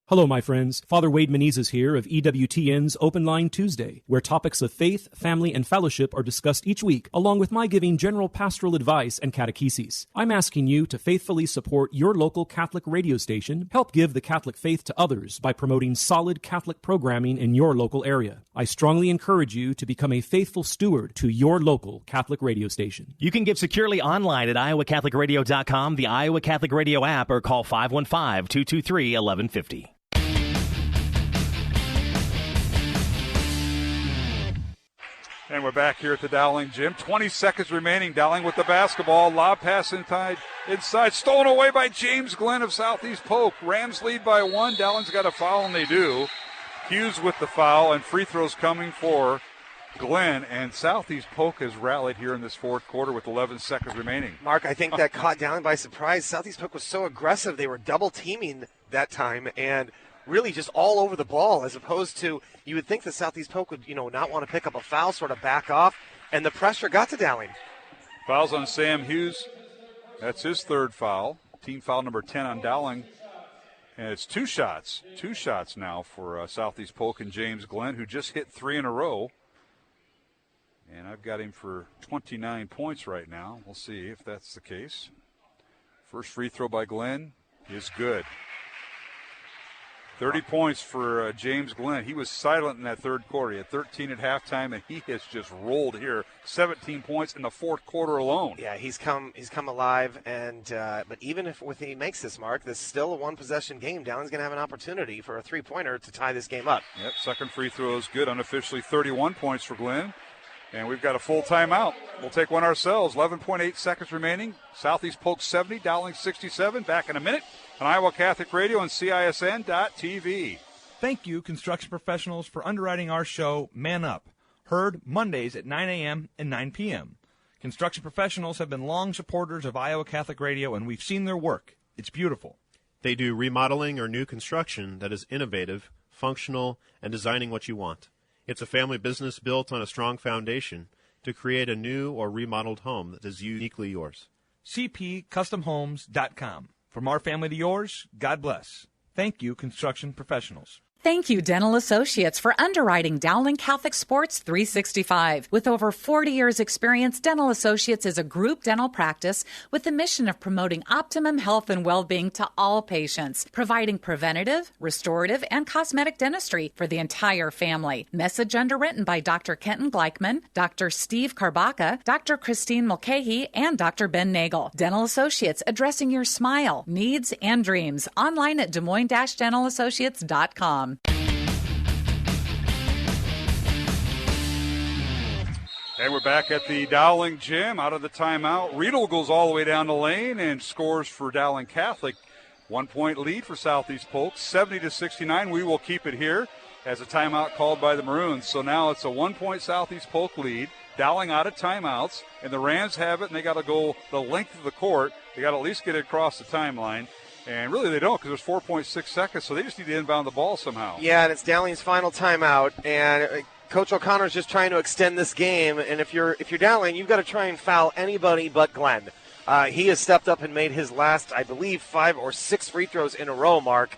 Hello, my friends. Father Wade Menezes here of EWTN's Open Line Tuesday, where topics of faith, family, and fellowship are discussed each week, along with my giving general pastoral advice and catechesis. I'm asking you to faithfully support your local Catholic radio station, help give the Catholic faith to others by promoting solid Catholic programming in your local area. I strongly encourage you to become a faithful steward to your local Catholic radio station. You can give securely online at iowacatholicradio.com, the Iowa Catholic Radio app, or call 515-223-1150. And we're back here at the Dowling gym. 20 seconds remaining. Dowling with the basketball. Lob pass inside. Stolen away by James Glenn of Southeast Polk. Rams lead by 1. Dowling's got a foul, and they do. Hughes with the foul, and free throws coming for Glenn. And Southeast Polk has rallied here in this fourth quarter with 11 seconds remaining. Mark, I think that caught Dowling by surprise. Southeast Polk was so aggressive. They were double-teaming that time, and really just all over the ball, as opposed to you would think that Southeast Polk would, not want to pick up a foul, sort of back off, and the pressure got to Dowling. Fouls on Sam Hughes. That's his third foul. Team foul number 10 on Dowling. And it's two shots now for Southeast Polk and James Glenn, who just hit 3 in a row. And I've got him for 29 points right now. We'll see if that's the case. First free throw by Glenn is good. 30 points for James Glenn. He was silent in that third quarter. He had 13 at halftime, and he has just rolled here. 17 points in the fourth quarter alone. Yeah, he's come alive, and but even if he makes this mark, this is still a one-possession game. Dowling's going to have an opportunity for a three-pointer to tie this game up. Yep, second free throw is good. Unofficially 31 points for Glenn. And we've got a full timeout. We'll take one ourselves. 11.8 seconds remaining. Southeast Polk 70, Dowling 67. Back in a minute on Iowa Catholic Radio and CISN.TV. Thank you, construction professionals, for underwriting our show, Man Up. Heard Mondays at 9 a.m. and 9 p.m. Construction professionals have been long supporters of Iowa Catholic Radio, and we've seen their work. It's beautiful. They do remodeling or new construction that is innovative, functional, and designing what you want. It's a family business built on a strong foundation to create a new or remodeled home that is uniquely yours. CPCustomHomes.com. From our family to yours, God bless. Thank you, construction professionals. Thank you, Dental Associates, for underwriting Dowling Catholic Sports 365. With over 40 years' experience, Dental Associates is a group dental practice with the mission of promoting optimum health and well-being to all patients, providing preventative, restorative, and cosmetic dentistry for the entire family. Message underwritten by Dr. Kenton Gleichman, Dr. Steve Karbaka, Dr. Christine Mulcahy, and Dr. Ben Nagel. Dental Associates, addressing your smile, needs, and dreams. Online at DesMoines-DentalAssociates.com. And we're back at the Dowling Gym, out of the timeout. Riedel goes all the way down the lane and scores for Dowling Catholic. 1 point lead for Southeast Polk, 70-69. We will keep it here as a timeout called by the Maroons. So now it's a 1 point Southeast Polk lead. Dowling out of timeouts, and the Rams have it, and they got to go the length of the court. They got to at least get it across the timeline. And really they don't, because there's 4.6 seconds, so they just need to inbound the ball somehow. Yeah, and it's Dowling's final timeout, and Coach O'Connor's just trying to extend this game. And if you're Dowling, you've got to try and foul anybody but Glenn. He has stepped up and made his last, I believe, 5 or 6 free throws in a row, Mark.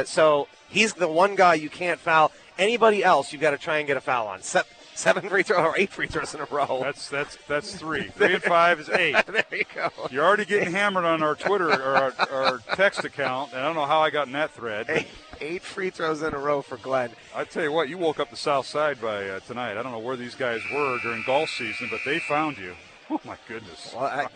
So he's the one guy you can't foul. Anybody else, you've got to try and get a foul on. 7 free throws or 8 free throws in a row. That's 3. 3 and 5 is 8. There you go. You're already getting hammered on our Twitter or our text account, and I don't know how I got in that thread. 8 free throws in a row for Glenn. I tell you what, you woke up the South Side by tonight. I don't know where these guys were during golf season, but they found you. Oh my goodness. Well,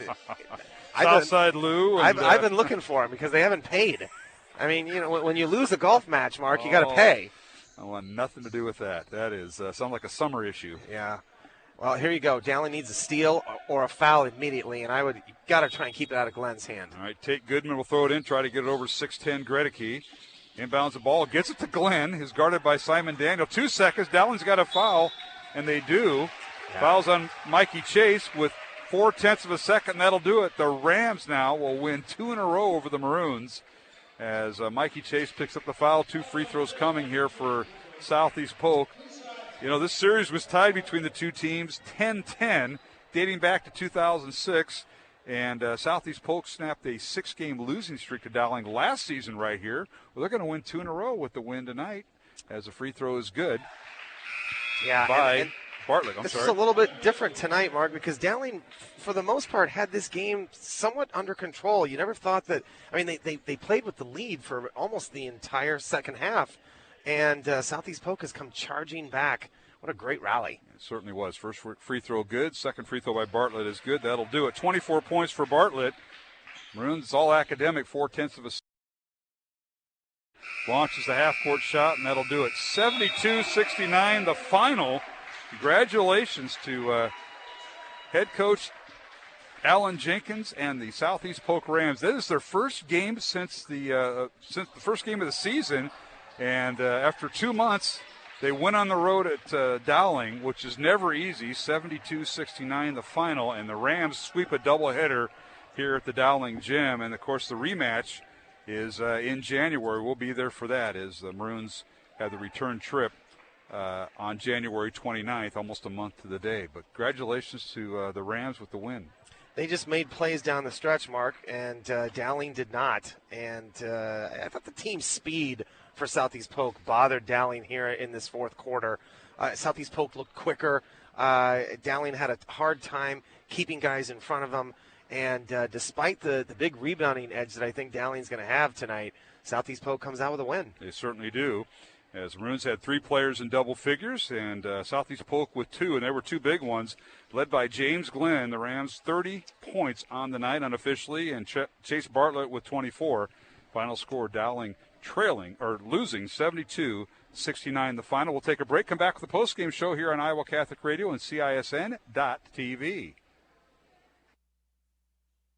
Southside Lou. And, I've been looking for them because they haven't paid. I mean, when you lose a golf match, Mark, you got to pay. I want nothing to do with that. That is sounds like a summer issue. Yeah. Well, here you go. Dowling needs a steal or a foul immediately, and you got to try and keep it out of Glenn's hand. All right, Tate Goodman will throw it in, try to get it over 6'10" Gregory. Inbounds the ball, gets it to Glenn. Is guarded by Simon Daniel. 2 seconds. Dowling's got a foul, and they do. Yeah. Fouls on Mikey Chase with 0.4 of a second. That'll do it. The Rams now will win 2 in a row over the Maroons. As Mikey Chase picks up the foul. 2 free throws coming here for Southeast Polk. You know, this series was tied between the two teams, 10-10, dating back to 2006. And Southeast Polk snapped a 6-game losing streak to Dowling last season right here. Well, they're going to win 2 in a row with the win tonight, as the free throw is good. Yeah, by Bartlett. This is a little bit different tonight, Mark, because Dowling, for the most part, had this game somewhat under control. You never thought that. I mean, they played with the lead for almost the entire second half, and Southeast Polk has come charging back. What a great rally. It certainly was. First free throw good. Second free throw by Bartlett is good. That'll do it. 24 points for Bartlett. Maroons all academic, 0.4 of a second. Launches the half-court shot, and that'll do it. 72-69, the final. Congratulations to head coach Alan Jenkins and the Southeast Polk Rams. That is their first game since the first game of the season, and after 2 months, they went on the road at Dowling, which is never easy. 72-69, the final, and the Rams sweep a doubleheader here at the Dowling Gym, and of course the rematch is in January. We'll be there for that as the Maroons have the return trip on January 29th, almost a month to the day. But congratulations to the Rams with the win. They just made plays down the stretch, Mark, and Dowling did not. And I thought the team speed for Southeast Polk bothered Dowling here in this fourth quarter. Southeast Polk looked quicker. Dowling had a hard time keeping guys in front of them. And despite the big rebounding edge that I think Dowling's going to have tonight, Southeast Polk comes out with a win. They certainly do. As Maroons had 3 players in double figures, and Southeast Polk with 2, and there were 2 big ones, led by James Glenn. The Rams 30 points on the night unofficially, and Chase Bartlett with 24. Final score, Dowling losing 72-69 the final. We'll take a break, come back with the postgame show here on Iowa Catholic Radio and CISN.TV.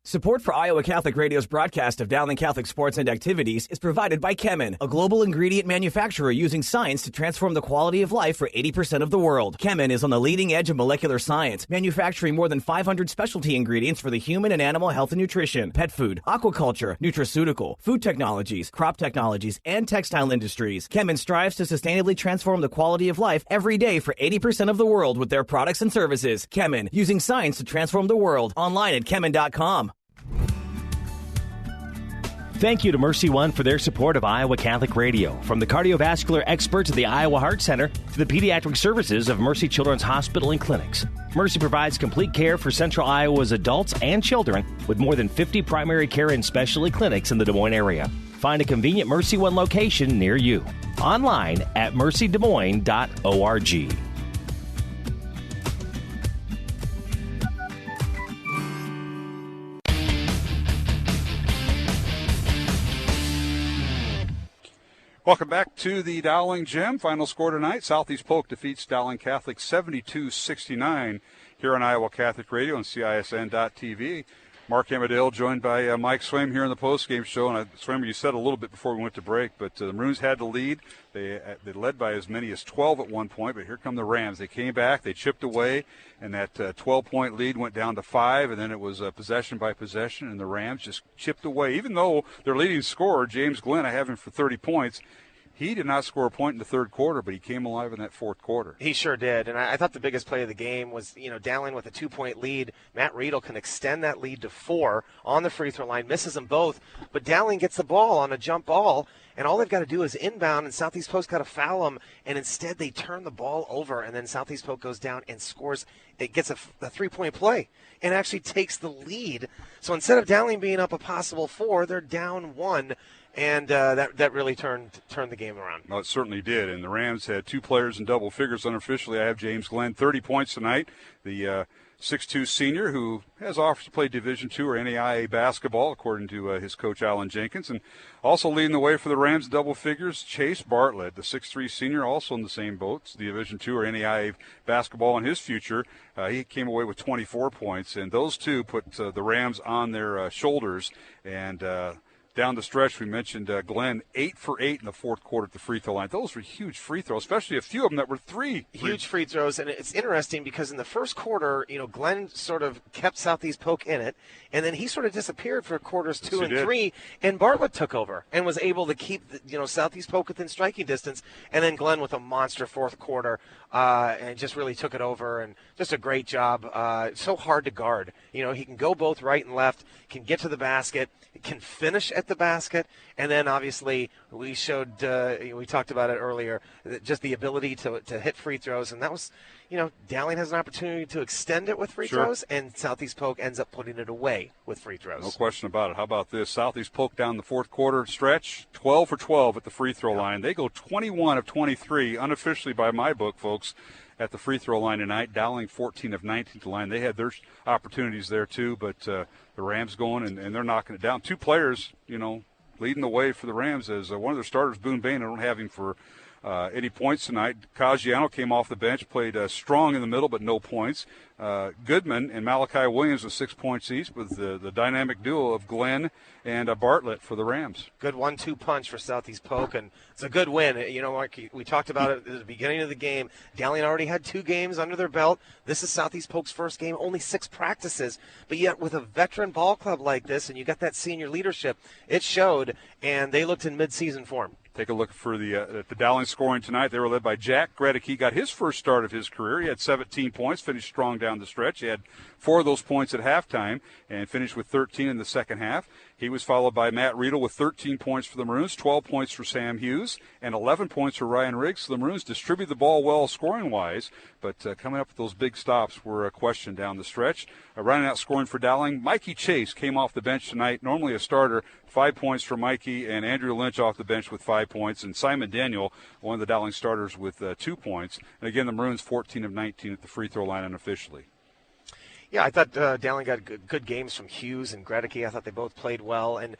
Support for Iowa Catholic Radio's broadcast of Dowling Catholic sports and activities is provided by Chemin, a global ingredient manufacturer using science to transform the quality of life for 80% of the world. Chemin is on the leading edge of molecular science, manufacturing more than 500 specialty ingredients for the human and animal health and nutrition, pet food, aquaculture, nutraceutical, food technologies, crop technologies, and textile industries. Chemin strives to sustainably transform the quality of life every day for 80% of the world with their products and services. Chemin, using science to transform the world. Online at chemin.com. Thank you to Mercy One for their support of Iowa Catholic Radio. From the cardiovascular experts at the Iowa Heart Center to the pediatric services of Mercy Children's Hospital and Clinics, Mercy provides complete care for Central Iowa's adults and children with more than 50 primary care and specialty clinics in the Des Moines area. Find a convenient Mercy One location near you. Online at mercydesmoines.org. Welcome back to the Dowling Gym. Final score tonight, Southeast Polk defeats Dowling Catholic 72-69 here on Iowa Catholic Radio and CISN.TV. Mark Amadale joined by Mike Swim here in the postgame show. And Swim, you said a little bit before we went to break, but the Maroons had the lead. They led by as many as 12 at one point, but here come the Rams. They came back, they chipped away, and that 12-point lead went down to 5, and then it was possession by possession, and the Rams just chipped away. Even though their leading scorer, James Glenn, I have him for 30 points, he did not score a point in the third quarter, but he came alive in that fourth quarter. He sure did, and I thought the biggest play of the game was, Dowling with a 2-point lead. Matt Riedel can extend that lead to 4 on the free throw line, misses them both, but Dowling gets the ball on a jump ball, and all they've got to do is inbound, and Southeast Polk's got to foul them, and instead they turn the ball over, and then Southeast Polk goes down and scores. It gets a 3-point play and actually takes the lead. So instead of Dowling being up a possible 4, they're down 1. And that really turned the game around. Well, it certainly did. And the Rams had 2 players in double figures. Unofficially, I have James Glenn, 30 points tonight. The 6'2 senior who has offers to play Division II or NAIA basketball, according to his coach, Alan Jenkins. And also leading the way for the Rams in double figures, Chase Bartlett, the 6'3 senior, also in the same boat, Division II or NAIA basketball in his future. He came away with 24 points. And those two put the Rams on their shoulders. And down the stretch, we mentioned Glenn, 8 for 8 in the fourth quarter at the free throw line. Those were huge free throws, especially a few of them that were 3. Huge free throws, and it's interesting because in the first quarter, Glenn sort of kept Southeast Polk in it, and then he sort of disappeared for quarters 2 and 3, and Bartlett took over and was able to keep Southeast Polk within striking distance, and then Glenn with a monster fourth quarter and just really took it over, and just a great job. So hard to guard. He can go both right and left, can get to the basket, can finish at the basket, and then obviously we talked about it earlier, just the ability to hit free throws, and that was, Dowling has an opportunity to extend it with free throws, and Southeast Polk ends up putting it away with free throws. No question about it. How about this? Southeast Polk down the fourth quarter stretch, 12 for 12 at the free throw line. They go 21 of 23, unofficially by my book, folks, at the free throw line tonight. Dowling 14 of 19 at the line. They had their opportunities there too, but the Rams going and they're knocking it down. 2 players, leading the way for the Rams as one of their starters, Boone Bain. I don't have him for any points tonight. Caggiano came off the bench, played strong in the middle, but no points. Goodman and Malachi Williams with 6 points each, with the dynamic duo of Glenn and Bartlett for the Rams. Good 1-2 punch for Southeast Polk, and it's a good win. You know, Mark, we talked about it at the beginning of the game. Dalian already had 2 games under their belt. This is Southeast Polk's first game, only 6 practices. But yet with a veteran ball club like this, and you got that senior leadership, it showed, and they looked in mid-season form. Take a look for the Dowling scoring tonight. They were led by Jack Gredick. He got his first start of his career. He had 17 points, finished strong down the stretch. He had 4 of those points at halftime and finished with 13 in the second half. He was followed by Matt Riedel with 13 points for the Maroons, 12 points for Sam Hughes, and 11 points for Ryan Riggs. So the Maroons distribute the ball well scoring-wise, but coming up with those big stops were a question down the stretch. Running out scoring for Dowling, Mikey Chase came off the bench tonight, normally a starter, 5 points for Mikey, and Andrew Lynch off the bench with 5 points, and Simon Daniel, one of the Dowling starters, with 2 points. And again, the Maroons 14 of 19 at the free throw line unofficially. Yeah, I thought Dowling got good games from Hughes and Gredick. I thought they both played well. And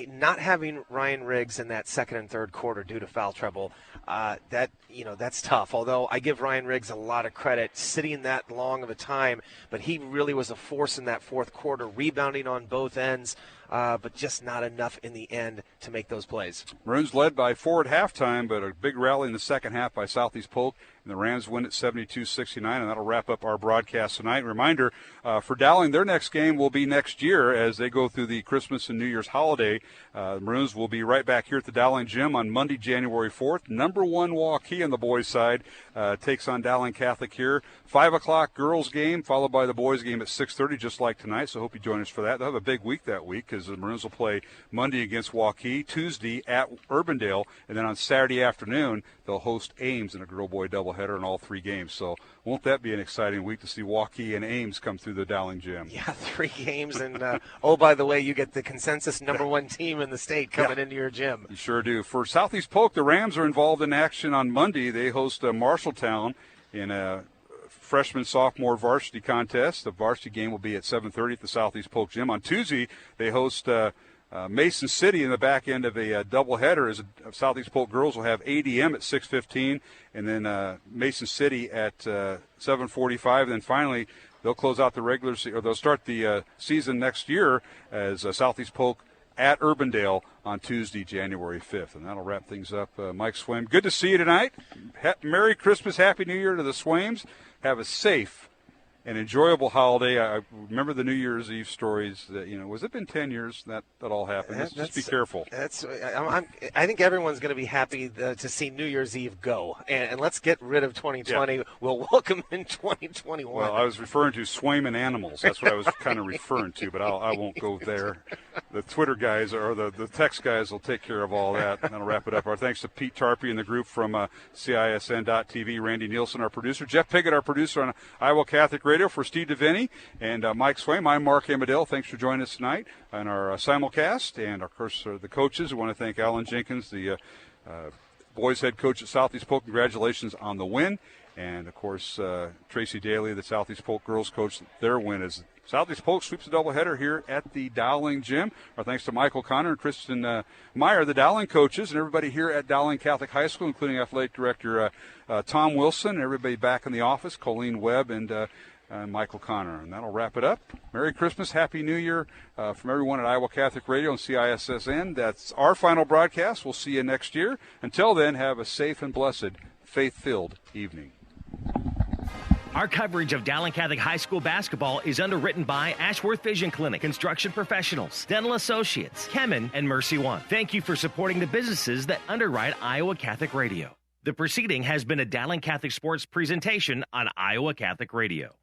not having Ryan Riggs in that second and third quarter due to foul trouble, that's tough. Although I give Ryan Riggs a lot of credit sitting that long of a time, but he really was a force in that fourth quarter, rebounding on both ends. But just not enough in the end to make those plays. Maroons led by 4 at halftime, but a big rally in the second half by Southeast Polk, and the Rams win at 72-69, and that'll wrap up our broadcast tonight. Reminder, for Dowling, their next game will be next year as they go through the Christmas and New Year's holiday. The Maroons will be right back here at the Dowling Gym on Monday, January 4th. Number 1 Waukee on the boys' side takes on Dowling Catholic here. 5 o'clock girls' game, followed by the boys' game at 6:30, just like tonight, so hope you join us for that. They'll have a big week that week, because the Maroons will play Monday against Waukee, Tuesday at Urbandale, and then on Saturday afternoon they'll host Ames in a girl-boy doubleheader in all 3 games. So won't that be an exciting week to see Waukee and Ames come through the Dowling Gym? Yeah, 3 games, and by the way, you get the consensus number 1 team in the state coming into your gym. You sure do. For Southeast Polk, the Rams are involved in action on Monday. They host Marshalltown in a freshman-sophomore varsity contest. The varsity game will be at 7:30 at the Southeast Polk Gym. On Tuesday, they host Mason City in the back end of a doubleheader. As Southeast Polk girls will have ADM at 6:15, and then Mason City at 7:45. And then finally, they'll close out the regular or they'll start the season next year as Southeast Polk at Urbandale on Tuesday, January 5th. And that'll wrap things up. Mike Swaim, good to see you tonight. Merry Christmas, Happy New Year to the Swaims. Have a safe and enjoyable holiday. I remember the New Year's Eve stories that, was it been 10 years that all happened? Let's just be careful. I think everyone's going to be happy to see New Year's Eve go. And let's get rid of 2020. Yeah. We'll welcome in 2021. Well, I was referring to Swaiman animals. That's what I was kind of referring to, but I won't go there. The Twitter guys or the text guys will take care of all that. And that'll wrap it up. Our thanks to Pete Tarpey and the group from CISN.TV, Randy Nielsen, our producer, Jeff Piggott, our producer on Iowa Catholic Radio. For Steve DeVinny and Mike Swaim, I'm Mark Amadale. Thanks for joining us tonight on our simulcast. And, of course, the coaches. We want to thank Alan Jenkins, the boys head coach at Southeast Polk. Congratulations on the win. And, of course, Tracy Daly, the Southeast Polk girls coach. Their win is Southeast Polk sweeps a doubleheader here at the Dowling Gym. Our thanks to Michael Connor and Kristen Meyer, the Dowling coaches, and everybody here at Dowling Catholic High School, including athletic director Tom Wilson, and everybody back in the office, Colleen Webb and Michael Connor. And that'll wrap it up. Merry Christmas, Happy New Year from everyone at Iowa Catholic Radio and CISSN. That's our final broadcast. We'll see you next year. Until then, have a safe and blessed, faith-filled evening. Our coverage of Dowling Catholic High School basketball is underwritten by Ashworth Vision Clinic, Construction Professionals, Dental Associates, Kemen, and Mercy One. Thank you for supporting the businesses that underwrite Iowa Catholic Radio. The proceeding has been a Dowling Catholic Sports presentation on Iowa Catholic Radio.